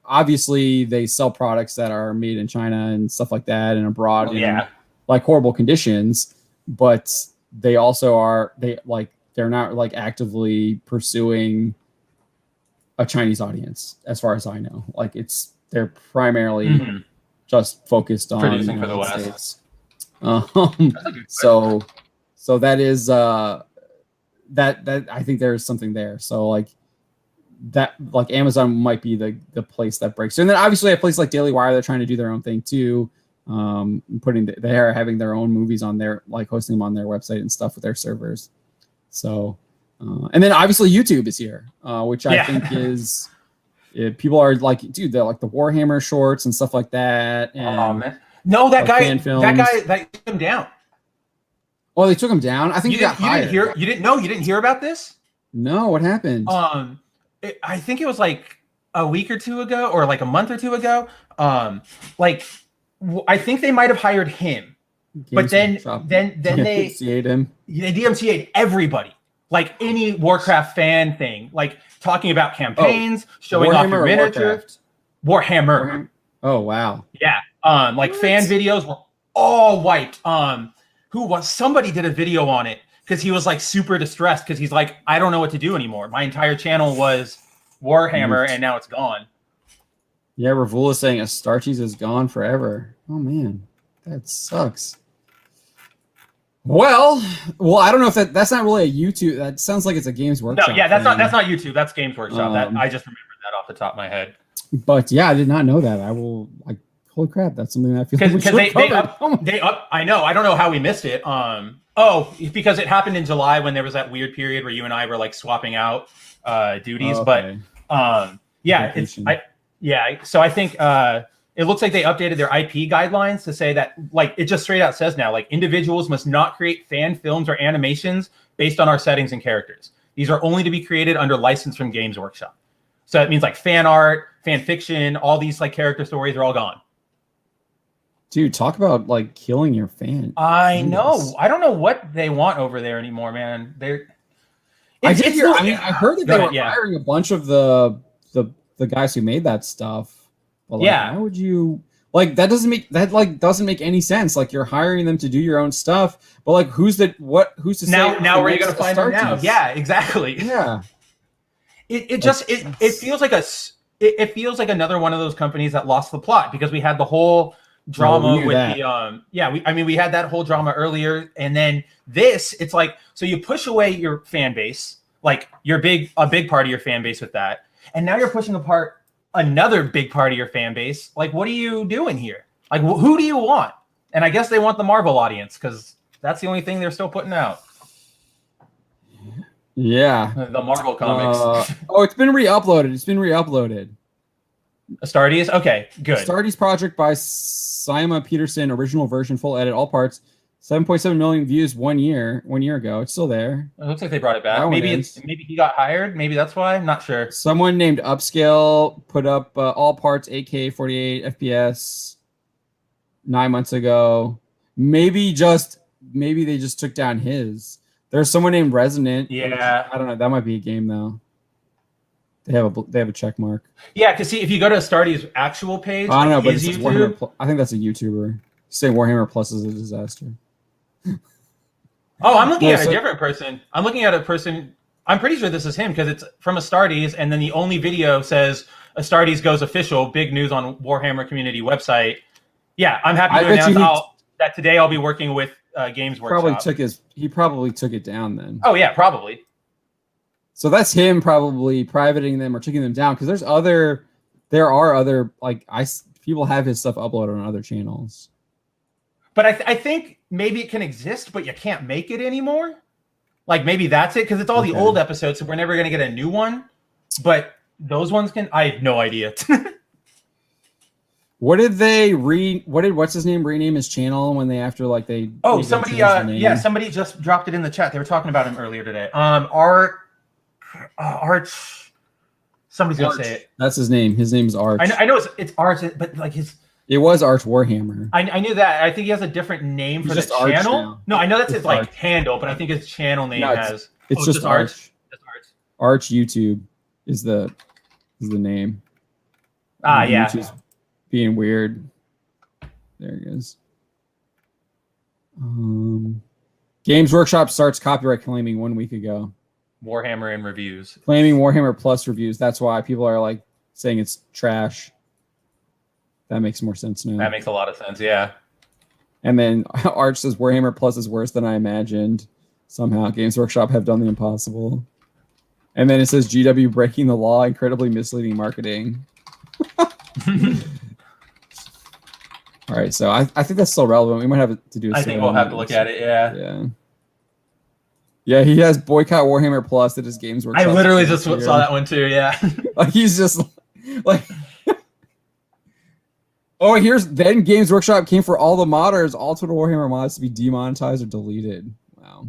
obviously they sell products that are made in China and stuff like that and abroad in like horrible conditions, but they also they're not like actively pursuing a Chinese audience, as far as I know. Like they're primarily just focused on producing for the West. So that is that I think there's something there. So like that, like Amazon might be the place that breaks. And then obviously a place like Daily Wire, they're trying to do their own thing too. They are having their own movies on their, like hosting them on their website and stuff with their servers. So, and then obviously YouTube is here, which I think is, people are like, dude, they're like the Warhammer shorts and stuff like that. And, man. No, that guy took him down. Oh, they took him down? I think he got fired. You didn't hear about this? No, what happened? I think it was like a week or two ago, or like a month or two ago. I think they might have hired him, but then they DMCA'd him. They DMCA'd everybody, like any Warcraft fan thing, like talking about campaigns, showing Warhammer off your miniatures. Warhammer. Oh wow. Yeah. Fan videos were all wiped. Somebody did a video on it because he was like super distressed because he's like, I don't know what to do anymore. My entire channel was Warhammer and now it's gone. Yeah, Ravula saying Astartes is gone forever. Oh man, that sucks. Well, I don't know if that's not really a YouTube. That sounds like it's a Games Workshop. No, yeah, that's not YouTube. That's Games Workshop. I just remembered that off the top of my head. But yeah, I did not know that. Holy crap, that's something that I feel like they up. I know. I don't know how we missed it. Because it happened in July when there was that weird period where you and I were like swapping out duties. Okay. But so I think it looks like they updated their IP guidelines to say that, like, it just straight out says now, like, individuals must not create fan films or animations based on our settings and characters. These are only to be created under license from Games Workshop. So it means like fan art, fan fiction, all these like character stories are all gone. Dude, talk about like killing your fan. I know. I don't know what they want over there anymore, man. I heard that they were hiring a bunch of the guys who made that stuff. But like, why would you like that? Doesn't make any sense. Like you're hiring them to do your own stuff, but like who's to say now where are you gonna find them now? Yeah, exactly. Yeah. It feels like it feels like another one of those companies that lost the plot because we had the whole drama with we had that whole drama earlier, and then it's like, so you push away your fan base, like a big part of your fan base with that, and now you're pushing apart another big part of your fan base. Like, what are you doing here? Like, who do you want? And I guess they want the Marvel audience because that's the only thing they're still putting out. Yeah, the Marvel comics. It's been re-uploaded. Astartes? Okay, good. Astartes project by Sima Peterson, original version, full edit, all parts. 7.7 million views 1 year ago. It's still there. It looks like they brought it back. Maybe he got hired. Maybe that's why. I'm not sure. Someone named Upscale put up all parts 8K 48 FPS 9 months ago. Maybe they just took down his. There's someone named Resonant. Yeah, I don't know. That might be a game though. They have a check mark. Yeah, because see, if you go to Astartes' actual page, I don't know, but it's YouTube, I think that's a YouTuber saying Warhammer Plus is a disaster. Oh, I'm looking at a different person. I'm looking at a person. I'm pretty sure this is him because it's from Astartes, and then the only video says Astartes goes official. Big news on Warhammer community website. Yeah, I'm happy to announce that today I'll be working with Games Workshop. He probably took it down then. Oh yeah, probably. So that's him probably privating them or taking them down because there are other people have his stuff uploaded on other channels. But I think maybe it can exist, but you can't make it anymore. Like maybe that's it because it's all the old episodes, so we're never going to get a new one. But those ones can. I have no idea. What did what's his name rename his channel when they somebody just dropped it in the chat. They were talking about him earlier today. Arch. Somebody's gonna say it. That's his name. His name is Arch. I know it's Arch, but like his. It was Arch Warhammer. I knew that. I think he has a different name for the channel. No, I know that's his like handle, but I think his channel name has. It's just Arch. Arch YouTube is the name. Yeah. YouTube's being weird. There he is. Games Workshop starts copyright claiming 1 week ago. Warhammer and reviews. Claiming Warhammer Plus reviews. That's why people are like saying it's trash. That makes more sense now. That makes a lot of sense, yeah. And then Arch says Warhammer Plus is worse than I imagined. Somehow Games Workshop have done the impossible. And then it says GW breaking the law, incredibly misleading marketing. All right, so I think that's still relevant. We might have to do. I think we'll have to look at it. Yeah. Yeah. Yeah, he has boycott Warhammer Plus that his Games Workshop. I literally just saw that one too. Yeah. Like he's just like. Oh, then Games Workshop came for all the modders, all Total Warhammer mods to be demonetized or deleted. Wow.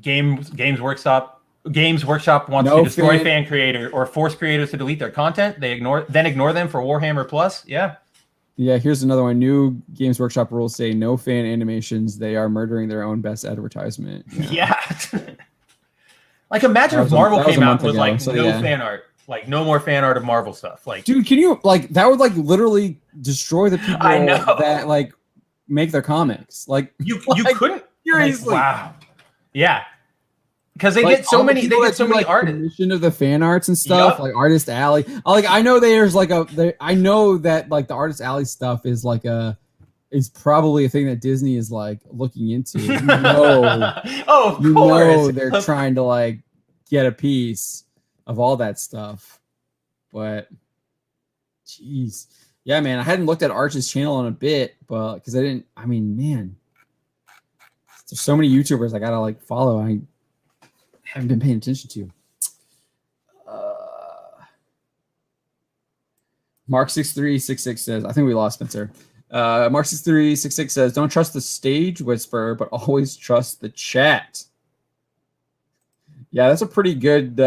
Games Workshop wants to destroy fan creator or force creators to delete their content. They ignore them for Warhammer Plus. Yeah. Yeah, here's another one. New Games Workshop rules say no fan animations. They are murdering their own best advertisement. Yeah. Like imagine if Marvel came out with like fan art. Like no more fan art of Marvel stuff. Like, dude, can you like that would like literally destroy the people that like make their comics. Like you couldn't seriously. Like, wow. Yeah. Because they get so many artists. Commission of the fan arts and stuff, like Artist Alley. Like I know there's like I know that like the Artist Alley stuff is like is probably a thing that Disney is like looking into. Of course. They're trying to like get a piece of all that stuff. But jeez. Yeah, man, I hadn't looked at Arch's channel in a bit, but because there's so many YouTubers I gotta like follow. I haven't been paying attention to. Mark6366 says, I think we lost Spencer. Mark6366 says, don't trust the stage whisper, but always trust the chat. Yeah, that's a pretty good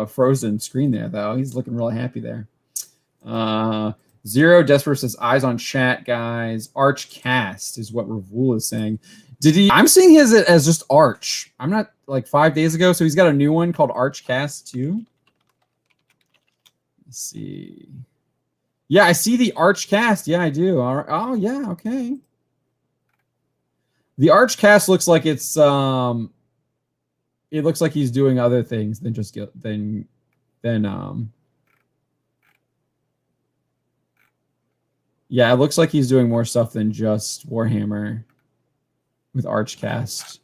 Frozen screen there, though. He's looking really happy there. Zero Desperate says eyes on chat, guys. Arch cast is what Ravul is saying. Did he? I'm seeing his as just Arch. I'm not like 5 days ago, so he's got a new one called Arch Cast too. Let's see. Yeah, I see the Arch Cast. Yeah, I do. All right. Oh yeah, okay. The Arch Cast looks like it's it looks like he's doing other things than just yeah, it looks like he's doing more stuff than just Warhammer with Archcast.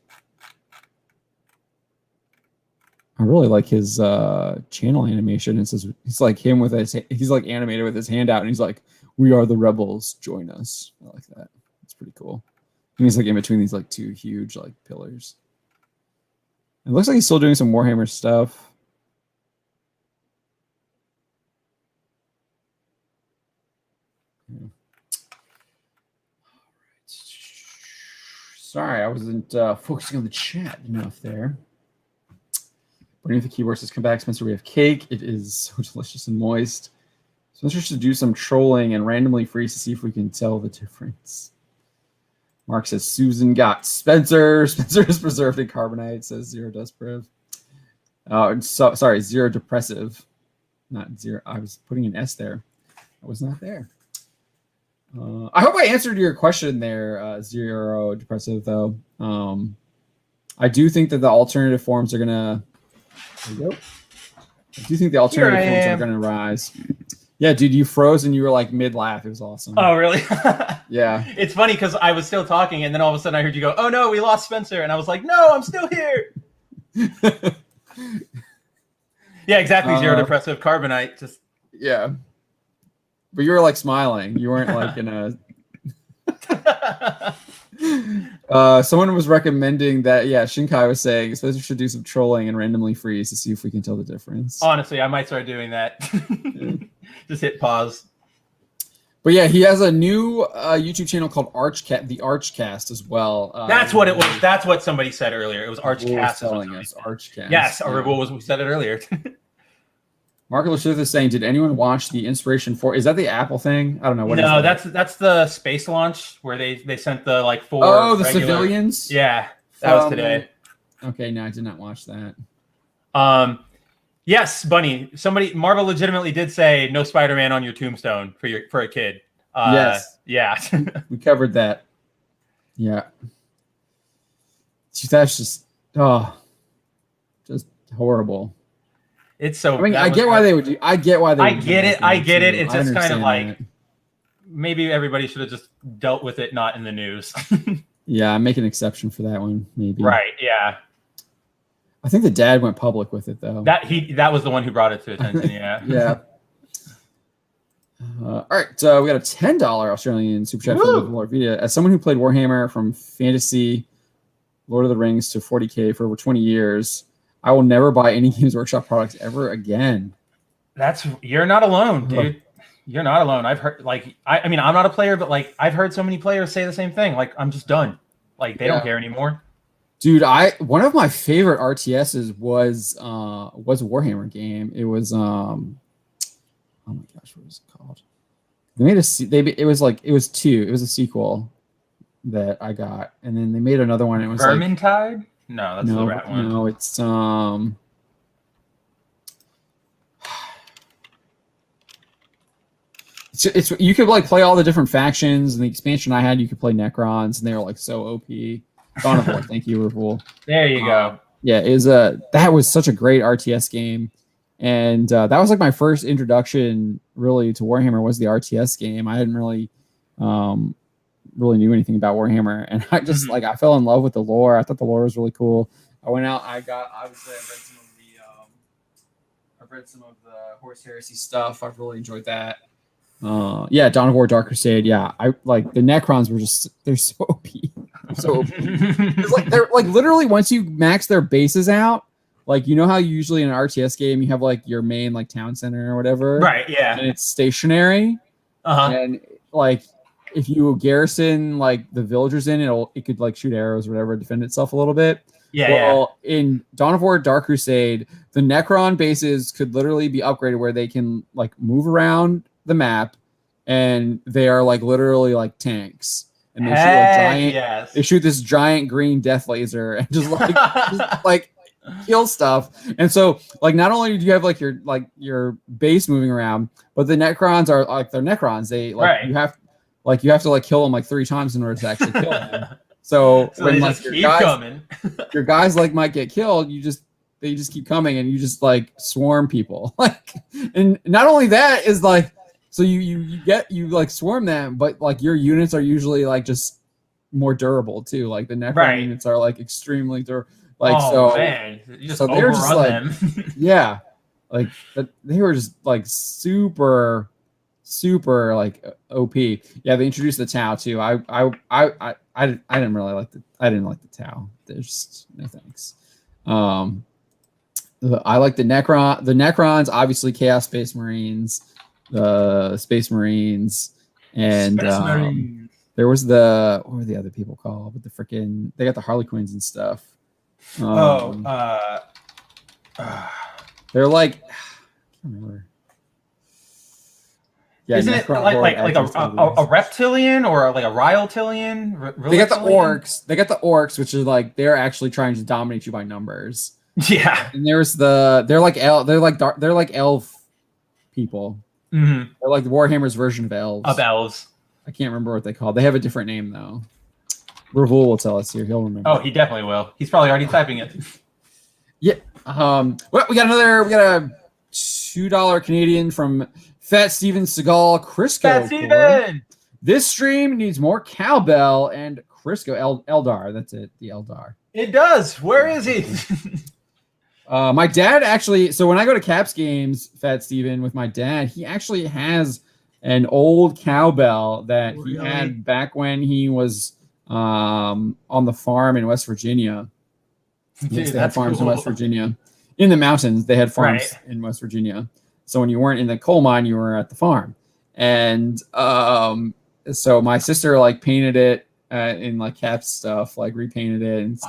I really like his channel animation. It says he's like him with he's like animated with his hand out, and he's like, "We are the rebels, join us." I like that. It's pretty cool. And he's like in between these like two huge like pillars. It looks like he's still doing some Warhammer stuff. Sorry, I wasn't focusing on the chat enough there. Beneath the keyboard says, "Come back, Spencer. We have cake. It is so delicious and moist." Spencer should do some trolling and randomly freeze to see if we can tell the difference. Mark says, "Susan got Spencer. Spencer is preserved in carbonite." Says Zero Desperate. Sorry, Zero Depressive. Not Zero. I was putting an S there. I was not there. I hope I answered your question there, Zero Depressive, though. I do think that the alternative forms are going to... There you go. I do think the alternative forms are going to rise. Yeah, dude, you froze and you were like mid-laugh. It was awesome. Oh, really? Yeah. It's funny because I was still talking, and then all of a sudden I heard you go, "Oh, no, we lost Spencer." And I was like, "No, I'm still here." Yeah, exactly. Zero Depressive Carbonite. Just yeah. But you were like smiling. You weren't like in a... someone was recommending that, yeah, Shinkai was saying Spencer should do some trolling and randomly freeze to see if we can tell the difference. Honestly, I might start doing that. Yeah. Just hit pause. But yeah, he has a new YouTube channel called the Archcast as well. That's what it was. That's what somebody said earlier. It was Archcast. Telling us Archcast. Yes, or what was we said it earlier. Mark Lashith is saying, "Did anyone watch the Inspiration 4? Is that the Apple thing? I don't know. What no, is that's the space launch where they sent the like 4. Oh, the civilians. Yeah, that was today. Okay, no, I did not watch that. Yes, Bunny. Marvel legitimately did say no Spider-Man on your tombstone for a kid. Yes. Yeah. We covered that. Yeah. That's just just horrible. It's so. I mean, I get why they would do. I get why they. I get it. I get it. It's just kind of like that. Maybe everybody should have just dealt with it, not in the news. Yeah, make an exception for that one, maybe. Right. Yeah. I think the dad went public with it though. That was the one who brought it to attention. Yeah. Yeah. All right, we got a $10 Australian super chat for Lord Vita. As someone who played Warhammer from Fantasy, Lord of the Rings to 40K for over 20 years, I will never buy any Games Workshop products ever again. You're not alone, dude. You're not alone. I've heard I mean, I'm not a player, but like I've heard so many players say the same thing. Like, I'm just done. Like they don't care anymore. Dude, one of my favorite RTSs was a Warhammer game. It was oh my gosh, what was it called? They made it was 2. It was a sequel that I got, and then they made another one. It was Vermintide? No, that's the rat one. No, it's it's you could like play all the different factions, and the expansion I had, you could play Necrons, and they were like so OP. Dawn of War, thank you, Ravul. There you go. Yeah, that was such a great RTS game. And that was like my first introduction really to Warhammer was the RTS game. I hadn't really knew anything about Warhammer, and I just I fell in love with the lore. I thought the lore was really cool. I went out, I've read some of the Horus Heresy stuff. I've really enjoyed that. Yeah, Dawn of War, Dark Crusade. Yeah, I like the Necrons they're so OP. They're so OP. They're like literally once you max their bases out. Like, you know how usually in an RTS game you have like your main like town center or whatever, right? Yeah, and it's stationary. And like if you garrison like the villagers in it could like shoot arrows or whatever, defend itself a little bit. In Dawn of War, Dark Crusade, the Necron bases could literally be upgraded where they can like move around the map, and they are like literally like tanks, and they shoot Heck giant. yes. They shoot this giant green death laser and just like kill stuff. And so like not only do you have like your base moving around, but the Necrons are like they're Necrons. They like Right. you have to like kill them like 3 times in order to actually kill them. So when they like just keep coming. your guys like might get killed, they just keep coming and you just like swarm people. Like, and not only that is like, so you like swarm them, but like your units are usually like just more durable too. Like the Necron units are like extremely durable. Like man, you just they're just like them. yeah, like they were just like super like OP. Yeah, they introduced the Tau too. I didn't really like the Tau. There's just no thanks. I like the Necron. The Necrons, obviously Chaos Space Marines, the Space Marines, and there was what were the other people called? With the freaking, they got the Harlequins and stuff. They're like, I can't remember. Yeah, isn't it like a reptilian or like a ryotilian? They got the orcs. They got the orcs, which are like they're actually trying to dominate you by numbers. Yeah. And there's they're like elf people. Mm-hmm. They're like Warhammer's version of elves. I can't remember what they call. They have a different name though. Ravul will tell us here. He'll remember. Oh, he definitely will. He's probably already typing it. Yeah. Well, we got a $2 Canadian from Fat Steven Seagal Crisco. Fat Steven! This stream needs more cowbell and Crisco Eldar. That's it. The Eldar. It does. Where is he? My dad actually. So when I go to Caps games, Fat Steven, with my dad, he actually has an old cowbell that he had back when he was on the farm in West Virginia. Yes, they had farms in West Virginia. In the mountains, they had farms in West Virginia. So when you weren't in the coal mine, you were at the farm. And so my sister like painted it in like Caps stuff, like repainted it, and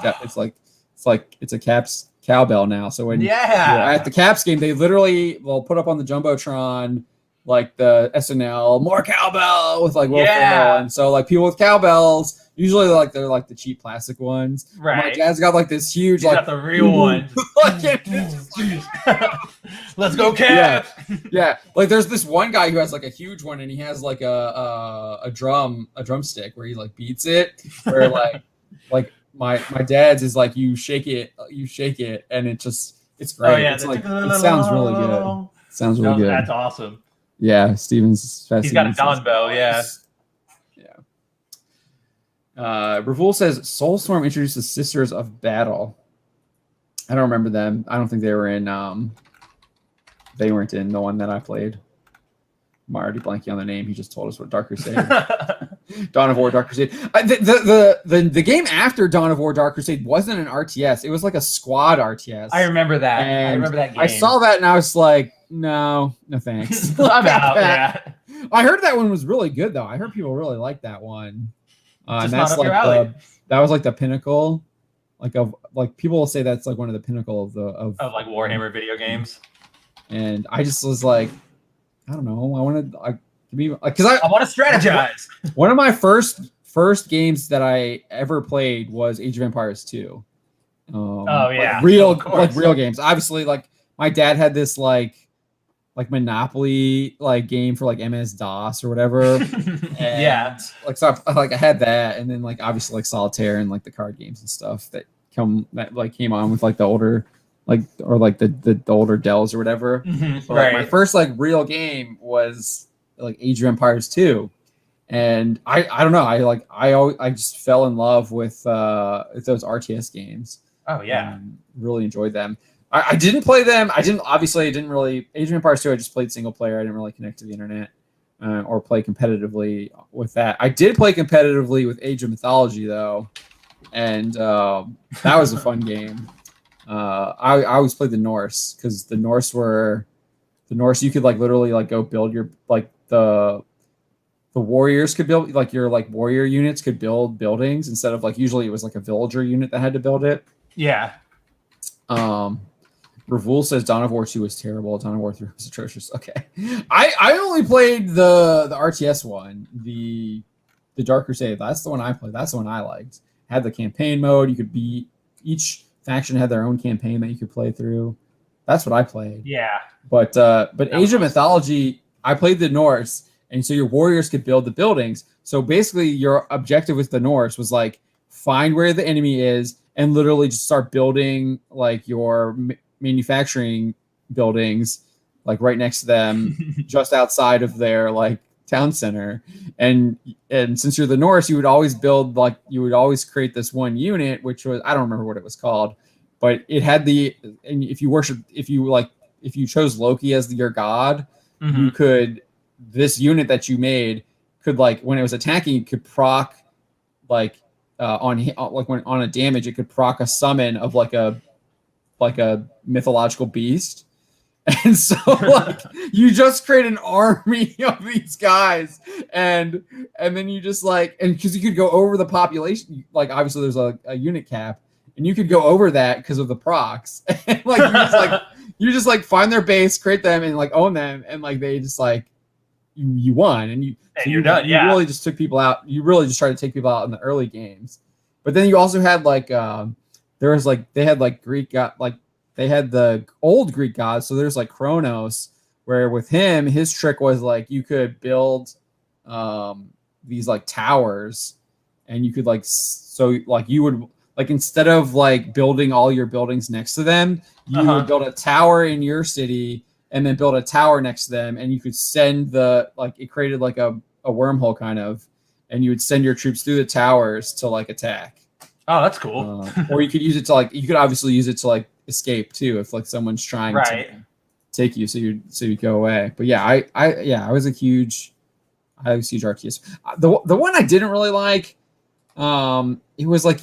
it's a Caps cowbell now. So when you're at the Caps game, they literally will put up on the Jumbotron like the SNL more cowbell with like Will Ferrell. And so like people with cowbells, usually they're like the cheap plastic ones. Right. My dad's got like this huge got the real one. Let's go, Cap. Yeah. Like there's this one guy who has like a huge one, and he has like a drumstick where he like beats it. Where like my dad's is like you shake it, and it's great. Oh, yeah, it's like it sounds really good. Sounds really good. That's awesome. Yeah, Steven's. He's got a Don Bell. Yeah. Ravul says Soulstorm introduced the Sisters of Battle. I don't remember them. I don't think they were in. They weren't in the one that I played. I'm already blanking on the name. He just told us what Dark Crusade. Dawn of War, Dark Crusade. The game after Dawn of War, Dark Crusade wasn't an RTS. It was like a squad RTS. I remember that. And I remember that game. I saw that and I was like, no thanks. I'm out. Yeah. I heard that one was really good though. I heard people really like that one. And not that's up like your alley. that was like the pinnacle, like people will say that's like one of the pinnacle of like Warhammer video games. And I just was like, I don't know. I want to strategize. One of my first games that I ever played was Age of Empires 2. Like real games. Obviously, like my dad had this like Monopoly like game for like MS DOS or whatever. And so I had that, and then like obviously like Solitaire and like the card games and stuff that came on with like the older the older Dells or whatever. Mm-hmm. But, my first like real game was like Age of Empires 2. And I don't know, I just fell in love with those RTS games. Oh yeah. Really enjoyed them. I didn't play them. I didn't really Age of Empires 2, I just played single player. I didn't really connect to the internet or play competitively with that. I did play competitively with Age of Mythology though. And that was a fun game. I always played the Norse because the Norse you could like literally like go build your like the warriors could build like your like warrior units could build buildings instead of like usually it was like a villager unit that had to build it. Yeah. Ravul says Dawn of War 2 was terrible. Dawn of War 3 was atrocious. Okay. I only played the RTS one, the Dark Crusade. That's the one I played. That's the one I liked. Had the campaign mode. You could be each faction had their own campaign that you could play through. That's what I played. Yeah. But Age of Mythology, I played the Norse, and so your warriors could build the buildings. So basically your objective with the Norse was like find where the enemy is and literally just start building like your manufacturing buildings like right next to them, just outside of their like town center. And since you're the Norse, you would always build like you would always create this one unit, which was I don't remember what it was called, but it had and if you chose Loki as your god, you could this unit that you made could like when it was attacking, it could proc like on a damage, it could proc a summon of like a mythological beast. And so like you just create an army of these guys and then you just like and because you could go over the population, like obviously there's a unit cap and you could go over that because of the procs. And like you just like find their base, create them and like own them and like they just like you won and you're done. You really just took people out. You really just tried to take people out in the early games. But then you also had like they had like Greek god like they had the old Greek gods. So there's like Kronos, where with him, his trick was like you could build these like towers and you could like so like you would like instead of like building all your buildings next to them, you would build a tower in your city and then build a tower next to them and you could send it created like a wormhole kind of and you would send your troops through the towers to like attack. Oh, that's cool. Or you could use it to like you could obviously use it to like escape too if like someone's trying to take you so you go away. But yeah, I was a huge RTS. The one I didn't really like, it was like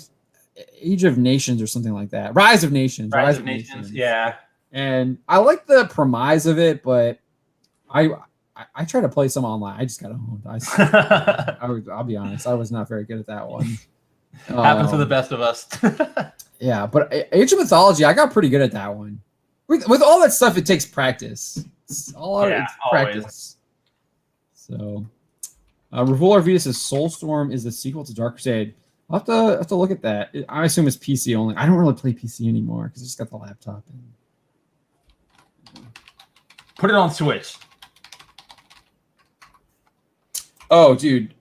Age of Nations or something like that. Rise of Nations. Yeah. And I like the premise of it, but I tried to play some online. I just got owned. I'll be honest, I was not very good at that one. Happens to the best of us. Yeah, but Age of Mythology, I got pretty good at that one. With all that stuff, it takes practice. It's practice. So, Revolt Arvidas says Soulstorm is the sequel to Dark Crusade. I'll have to look at that. I assume it's PC only. I don't really play PC anymore because I just got the laptop. Put it on Switch. Oh, dude.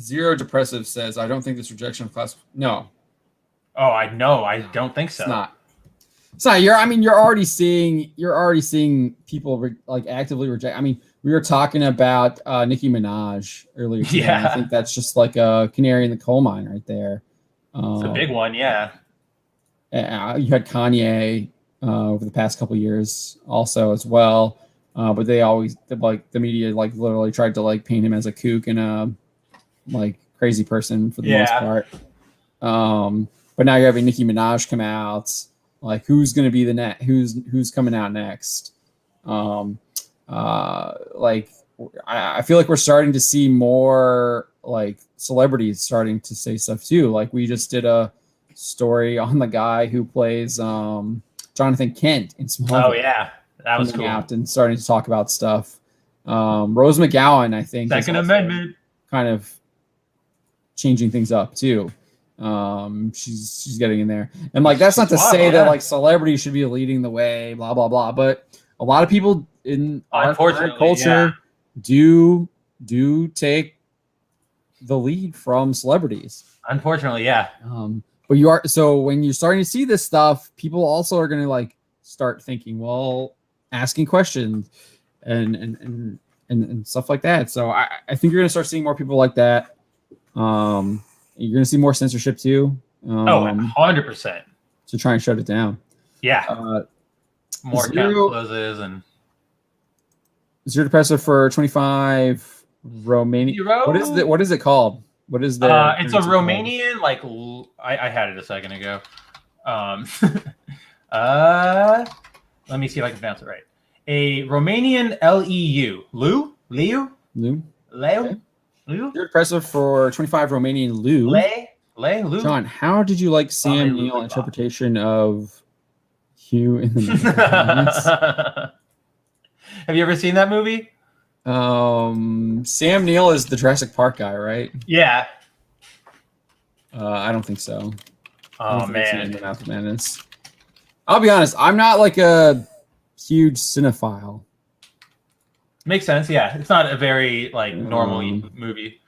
Zero Depressive says, I don't think this rejection of class... No. Oh, I know. I don't think so. It's not. It's not. You're already seeing people like actively reject. I mean, we were talking about Nicki Minaj earlier today. Yeah. I think that's just like a canary in the coal mine right there. It's a big one, yeah. You had Kanye over the past couple of years also as well. But they always like the media like literally tried to like paint him as a kook and a like crazy person for the most part. But now you're having Nicki Minaj come out. Like who's going to be the next? Who's coming out next? Like I feel like we're starting to see more like celebrities starting to say stuff too. Like we just did a story on the guy who plays Jonathan Kent in Smallville. Oh yeah, that was cool. Out and starting to talk about stuff. Rose McGowan, I think, Second Amendment, kind of changing things up too. She's getting in there, and like that's not to say that like celebrities should be leading the way, blah blah blah. But a lot of people in our culture do take the lead from celebrities. Unfortunately, yeah. But when you're starting to see this stuff, people also are going to like start thinking, well, asking questions and stuff like that. So I think you're going to start seeing more people like that. You're going to see more censorship too. 100%. To try and shut it down. Yeah. More account closes and Zero Depressive for 25 Romanian. What is it called? What is the? It's a Romanian called? I had it a second ago. Let me see if I can pronounce it right. A Romanian LEU. Lou? Okay. Zero Depressive for 25 Romanian Lou. Lou. John, how did you like Sam Neill interpretation of Hugh in the Have you ever seen that movie? Sam Neill is the Jurassic Park guy, right? Yeah. I don't think so. Oh man. The Mouth of Madness. I'll be honest. I'm not like a huge cinephile. Makes sense. Yeah, it's not a very like normal movie.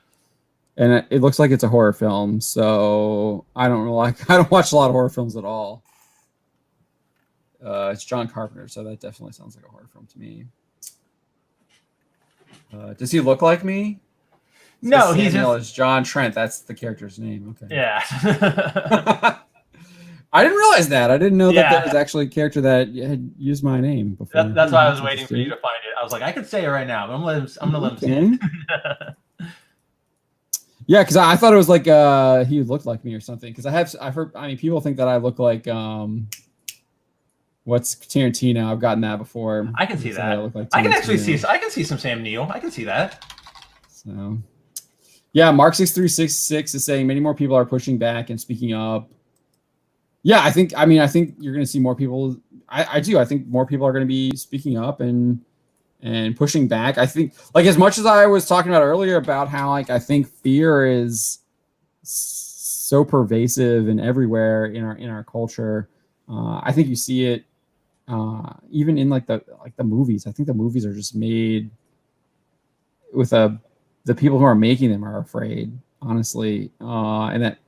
And it looks like it's a horror film, so I don't watch a lot of horror films at all. It's John Carpenter, so that definitely sounds like a horror film to me. Does he look like me? No, he's just John Trent. That's the character's name. Okay. Yeah. I didn't realize that. I didn't know that there was actually a character that had used my name before. That's why I was waiting for you to find it. I was like, I could say it right now, but I'm gonna let him see it. Yeah, because I thought it was like he looked like me or something. Because I've heard. I mean, people think that I look like what's Tarantino. I've gotten that before. I can see that. I look like I can actually see. I can see some Sam Neill. I can see that. So, yeah, Mark6366 is saying many more people are pushing back and speaking up. Yeah, I think you're going to see more people. I do. I think more people are going to be speaking up and pushing back. I think, like, as much as I was talking about earlier about how, like, I think fear is so pervasive and everywhere in our culture. I think you see it even in like the movies. I think the movies are just made with the people who are making them are afraid, honestly, and that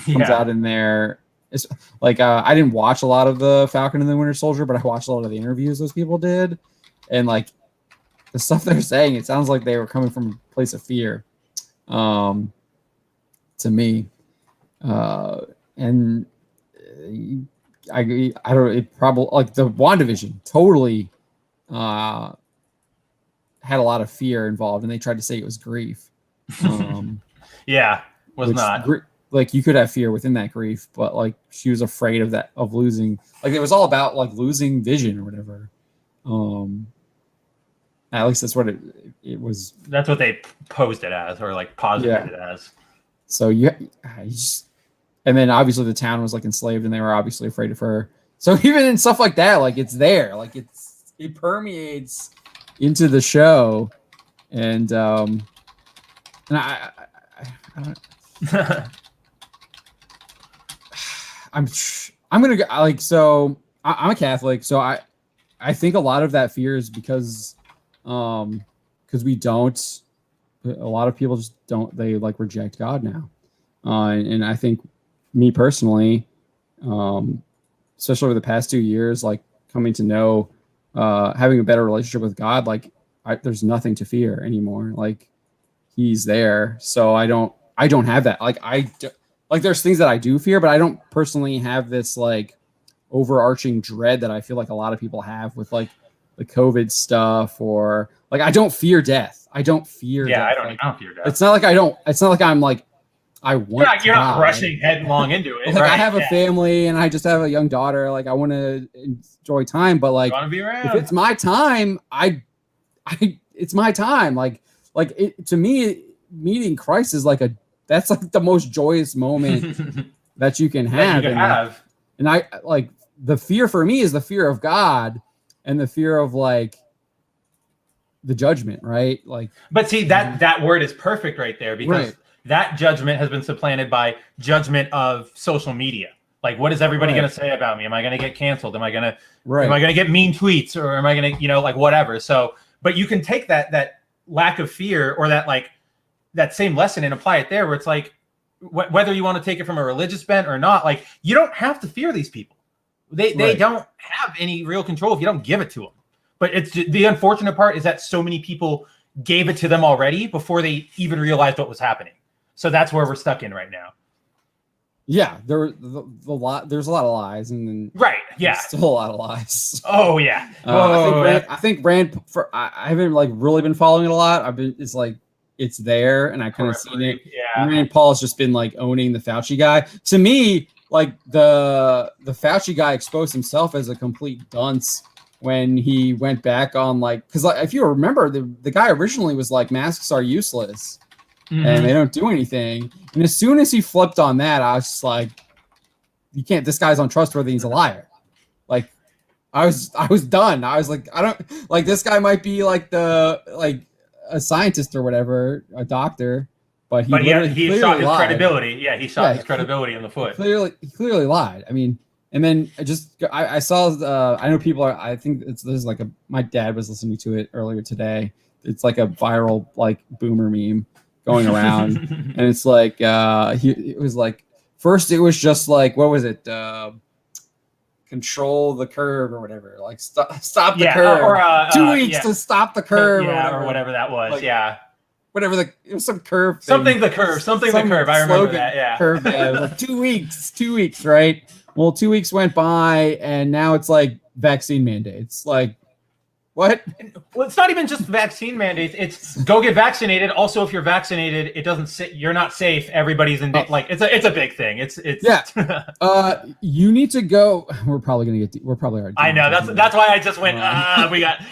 comes out in there. It's like I didn't watch a lot of the Falcon and the Winter Soldier, but I watched a lot of the interviews those people did, and like the stuff they're saying, it sounds like they were coming from a place of fear, to me, and I don't. It probably like the WandaVision totally had a lot of fear involved, and they tried to say it was grief. Yeah, was not. Like you could have fear within that grief, but like she was afraid of losing. Like it was all about like losing vision or whatever. At least that's what it was. That's what they posed it as, or like posited it as. So you just, and then obviously the town was like enslaved, and they were obviously afraid of her. So even in stuff like that, like it's there, like it permeates into the show, and I don't. I'm gonna go like, so I'm a Catholic, so I think a lot of that fear is because we don't, a lot of people just don't, they like reject God now, and I think me personally, especially over the past 2 years, like coming to know, having a better relationship with God, like there's nothing to fear anymore. Like He's there, so I don't have that. Like there's things that I do fear, but I don't personally have this like overarching dread that I feel like a lot of people have with like the COVID stuff, or like I don't fear death. I don't fear death. I don't fear death. It's not like I'm like I want. You're not rushing headlong into it. Like right? I have a family and I just have a young daughter. Like I want to enjoy time, but like if it's my time, it's my time. Like it, to me, meeting Christ is like that's like the most joyous moment that you can have. And I like the fear for me is the fear of God and the fear of like the judgment, right? Like, but see that word is perfect right there, because that judgment has been supplanted by judgment of social media. Like, what is everybody going to say about me? Am I going to get canceled? Am I going to get mean tweets, or am I going to, like whatever? So, but you can take that lack of fear, or that like that same lesson, and apply it there, where it's like, whether you want to take it from a religious bent or not, like you don't have to fear these people. They don't have any real control if you don't give it to them. But it's the unfortunate part is that so many people gave it to them already before they even realized what was happening. So that's where we're stuck in right now. Yeah, there's a lot of lies, and then still a lot of lies. Oh yeah. I think Rand. I haven't like really been following it a lot. It's like it's there, and I kind of seen it. Yeah. Rand Paul has just been like owning the Fauci guy. To me, like the Fauci guy exposed himself as a complete dunce when he went back on like, because like if you remember, the guy originally was like masks are useless. Mm-hmm. And they don't do anything. And as soon as he flipped on that, I was just like, you can't, this guy's untrustworthy. He's a liar. Like, I was done. I was like, I don't like this guy might be like a scientist or whatever, a doctor, but he shot his lied. credibility. Yeah, he shot his credibility in the foot. He clearly lied. I mean, and then I saw I know people are. I think this is like my dad was listening to it earlier today. It's like a viral like boomer meme going around, and it's like it was like first it was just like what was it? Control the curve or whatever, like stop the curve. Or 2 weeks to stop the curve, or whatever that was. Like, whatever it was some curve. Thing. Something the curve. I remember that. Yeah, curve. Yeah, like 2 weeks. 2 weeks, right? Well, 2 weeks went by, and now it's like vaccine mandates. Like, what? Well, it's not even just vaccine mandates. It's go get vaccinated. Also, if you're vaccinated, it doesn't sit. You're not safe. Everybody's in. Like, it's a big thing. It's yeah. You need to go. We're probably gonna get. We're probably already. I know. That's why I just went.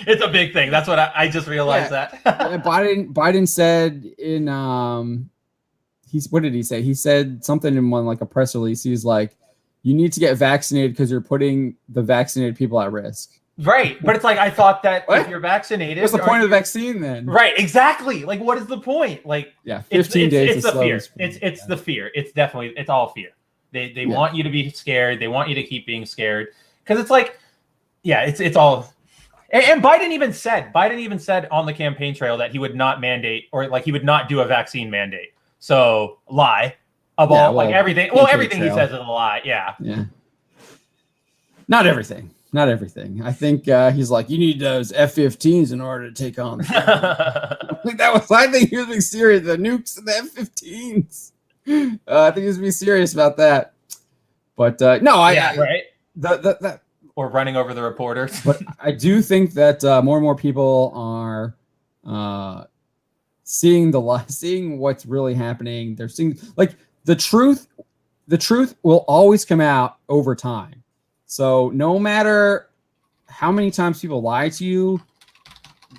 It's a big thing. That's what I just realized that. Biden said in what did he say? He said something in one like a press release. He was like, "You need to get vaccinated because you're putting the vaccinated people at risk." Right, but it's like I thought that if you're vaccinated, what's the point of the vaccine then? Right, exactly. Like, what is the point? Like, 15 days. It's the fear. It's the fear. It's all fear. They want you to be scared. They want you to keep being scared because it's like, it's all. And Biden even said on the campaign trail that he would not mandate or like he would not do a vaccine mandate. So lie about like everything. Well, everything he says is a lie. Yeah. Not everything. Not everything. I think he's like, you need those F-15s in order to take on. I think he was being serious. The nukes and the F-15s. I think he was being serious about that. But no, right. That or running over the reporters. But I do think that more and more people are seeing what's really happening. They're seeing like the truth. The truth will always come out over time. So no matter how many times people lie to you,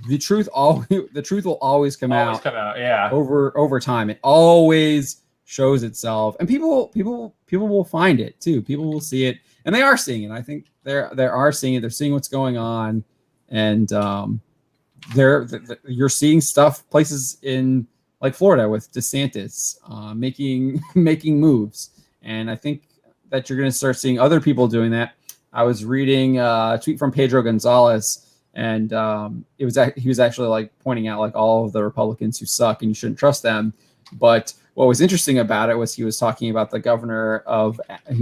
the truth will always come out. Yeah. Over time, it always shows itself, and people will find it too. People will see it, and they are seeing it. I think they are seeing it. They're seeing what's going on, and you're seeing places in like Florida with DeSantis making moves, and I think that you're going to start seeing other people doing that. I was reading a tweet from Pedro Gonzalez, and he was actually like pointing out like all of the Republicans who suck and you shouldn't trust them. But what was interesting about it was he was talking about he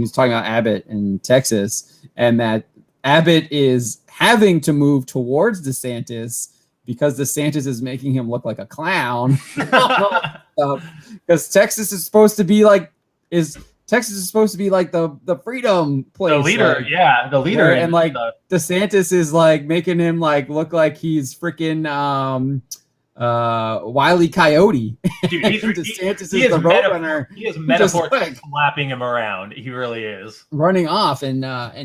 was talking about Abbott in Texas, and that Abbott is having to move towards DeSantis because DeSantis is making him look like a clown. Because Texas is supposed to be like the freedom place. The leader, like, the leader. And like DeSantis is like making him like look like he's freaking Wile E. Coyote. Dude, DeSantis is the roadrunner. He is metaphorically slapping him around. He really is. Running off. And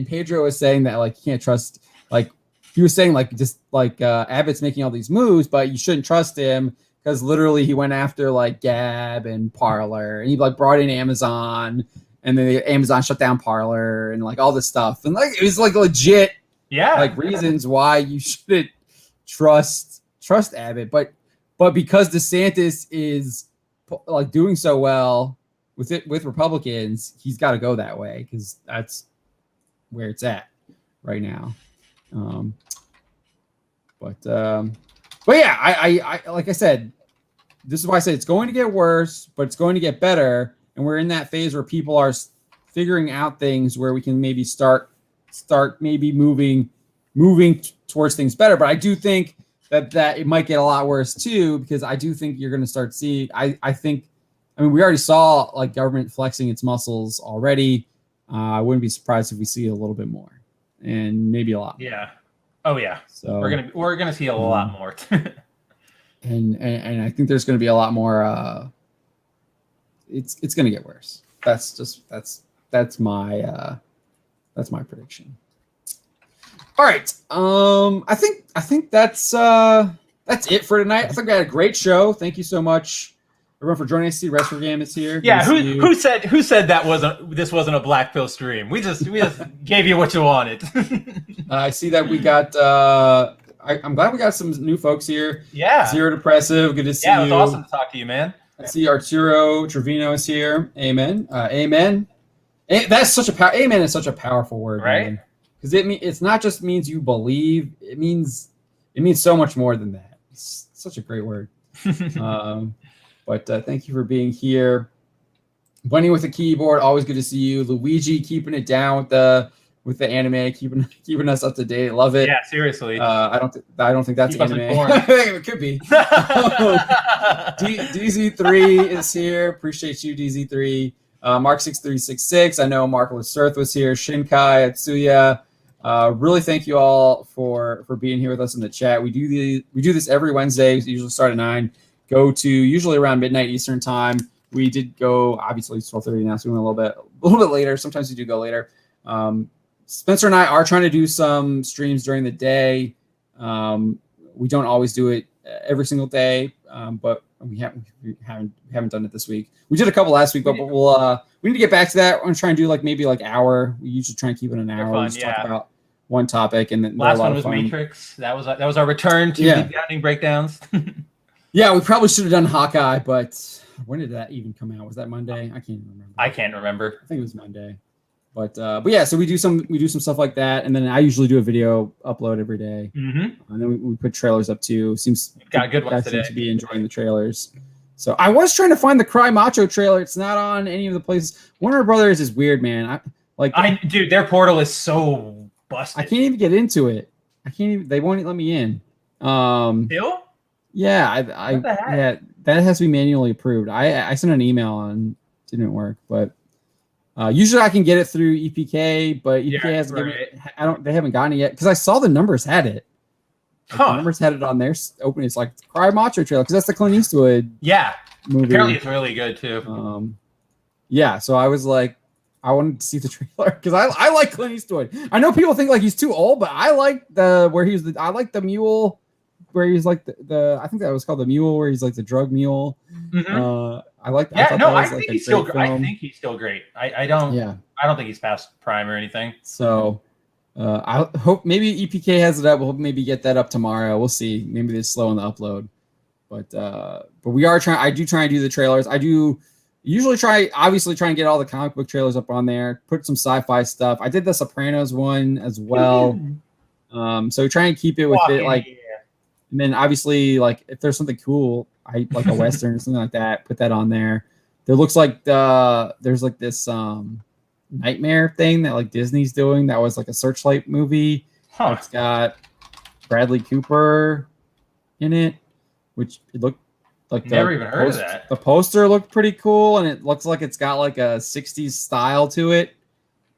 Pedro was saying that like you can't trust, like he was saying like just like Abbott's making all these moves, but you shouldn't trust him. Because literally he went after like Gab and Parler, and he like brought in Amazon, and then Amazon shut down Parler and like all this stuff. And like it was like legit like reasons why you shouldn't trust Abbott. But because DeSantis is like doing so well with Republicans, he's got to go that way because that's where it's at right now. But yeah, I like I said, this is why I said it's going to get worse, but it's going to get better. And we're in that phase where people are figuring out things where we can maybe start maybe moving towards things better. But I do think that it might get a lot worse too, because I do think you're going to start seeing, I mean, we already saw like government flexing its muscles already. I wouldn't be surprised if we see a little bit more and maybe a lot more. Yeah. Oh yeah. So we're gonna see a lot more. and I think there's gonna be a lot more. It's gonna get worse. That's my prediction. All right. I think that's it for tonight. I think we had a great show. Thank you so much everyone for joining us. See, Rest for Game is here. Yeah, who said this wasn't a black pill stream? We just gave you what you wanted. I see that we got. I'm glad we got some new folks here. Yeah, Zero Depressive. Good to see you. Yeah, it was awesome to talk to you, man. I see Arturo Trevino is here. Amen. Amen. That's such a amen is such a powerful word, right? Because it's not just means you believe. It means so much more than that. It's such a great word. But thank you for being here. Bunny with the keyboard, always good to see you. Luigi keeping it down with the anime, keeping us up to date. Love it. Yeah, seriously. I don't think that's Keep anime. It could be. DZ3 is here. Appreciate you, DZ3. Mark6366. I know Marvelous Earth was here. Shinkai, Atsuya. Really thank you all for being here with us in the chat. We do this every Wednesday. We usually start at 9. Go to usually around midnight Eastern time. We did go, obviously it's 12:30 now, so we went a little bit later. Sometimes we do go later. Spencer and I are trying to do some streams during the day. We don't always do it every single day, but we haven't done it this week. We did a couple last week, but we need to get back to that. I'm gonna try and do maybe hour. We usually try and keep it an hour. Fun, we just talk about one topic, and then last one was Matrix. That was our return to the founding breakdowns. Yeah, we probably should have done Hawkeye, but when did that even come out? Was that Monday? I can't remember. I think it was Monday. But yeah, so we do some stuff like that, and then I usually do a video upload every day, and then we put trailers up too. Seems got a good one today. Seems to be enjoying the trailers. So I was trying to find the Cry Macho trailer. It's not on any of the places. Warner Brothers is weird, man. Dude, their portal is so busted. I can't even get into it. They won't let me in. Still? Yeah, yeah, that has to be manually approved. I sent an email and it didn't work, but usually I can get it through EPK, but EPK hasn't given it. They haven't gotten it yet because I saw the numbers had it. The numbers had it on their open. It's like Cry Macho trailer because that's the Clint Eastwood. Yeah, movie. Apparently it's really good too. Yeah, so I was like, I wanted to see the trailer because I like Clint Eastwood. I know people think he's too old, but I like I like the mule. Where he's like the I think that was called the mule, where he's like the drug mule. I like. Yeah, I think he's still great. I don't think he's past prime or anything. So I hope maybe EPK has it up. We'll maybe get that up tomorrow. We'll see. Maybe they're slow on the upload, but we are trying. I do try and do the trailers. I do usually try and get all the comic book trailers up on there. Put some sci-fi stuff. I did the Sopranos one as well. So try and keep it with it And then obviously, if there's something cool, like a Western or something like that, put that on there. There looks like there's this Nightmare thing that Disney's doing. That was a Searchlight movie. It's got Bradley Cooper in it, which it looked like never even heard of that. The poster looked pretty cool, and it looks like it's got a 60s style to it.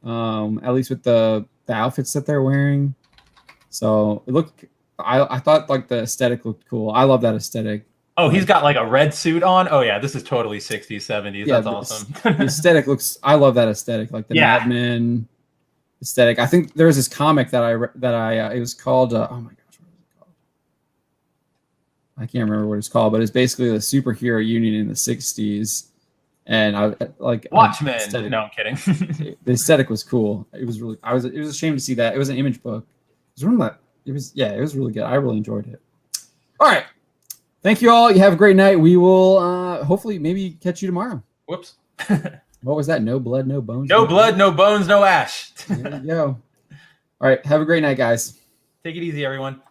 At least with the outfits that they're wearing. So it looked. I thought the aesthetic looked cool. I love that aesthetic. Oh, he's got a red suit on. Oh yeah, this is totally 60s, 70s. Yeah, that's awesome. The aesthetic looks. I love that aesthetic, the Mad Men aesthetic. I think there was this comic that I it was called. Oh my gosh, what was it called? I can't remember what it's called, but it's basically the superhero union in the 60s. And I Watchmen. No, I'm kidding. The aesthetic was cool. It was really. It was a shame to see that. It was an image book. It was one of my. It was really good. I really enjoyed it. All right. Thank you all. You have a great night. We will hopefully maybe catch you tomorrow. Whoops. What was that? No blood, no bones. No blood, no bones, no ash. There you go. All right. Have a great night, guys. Take it easy, everyone.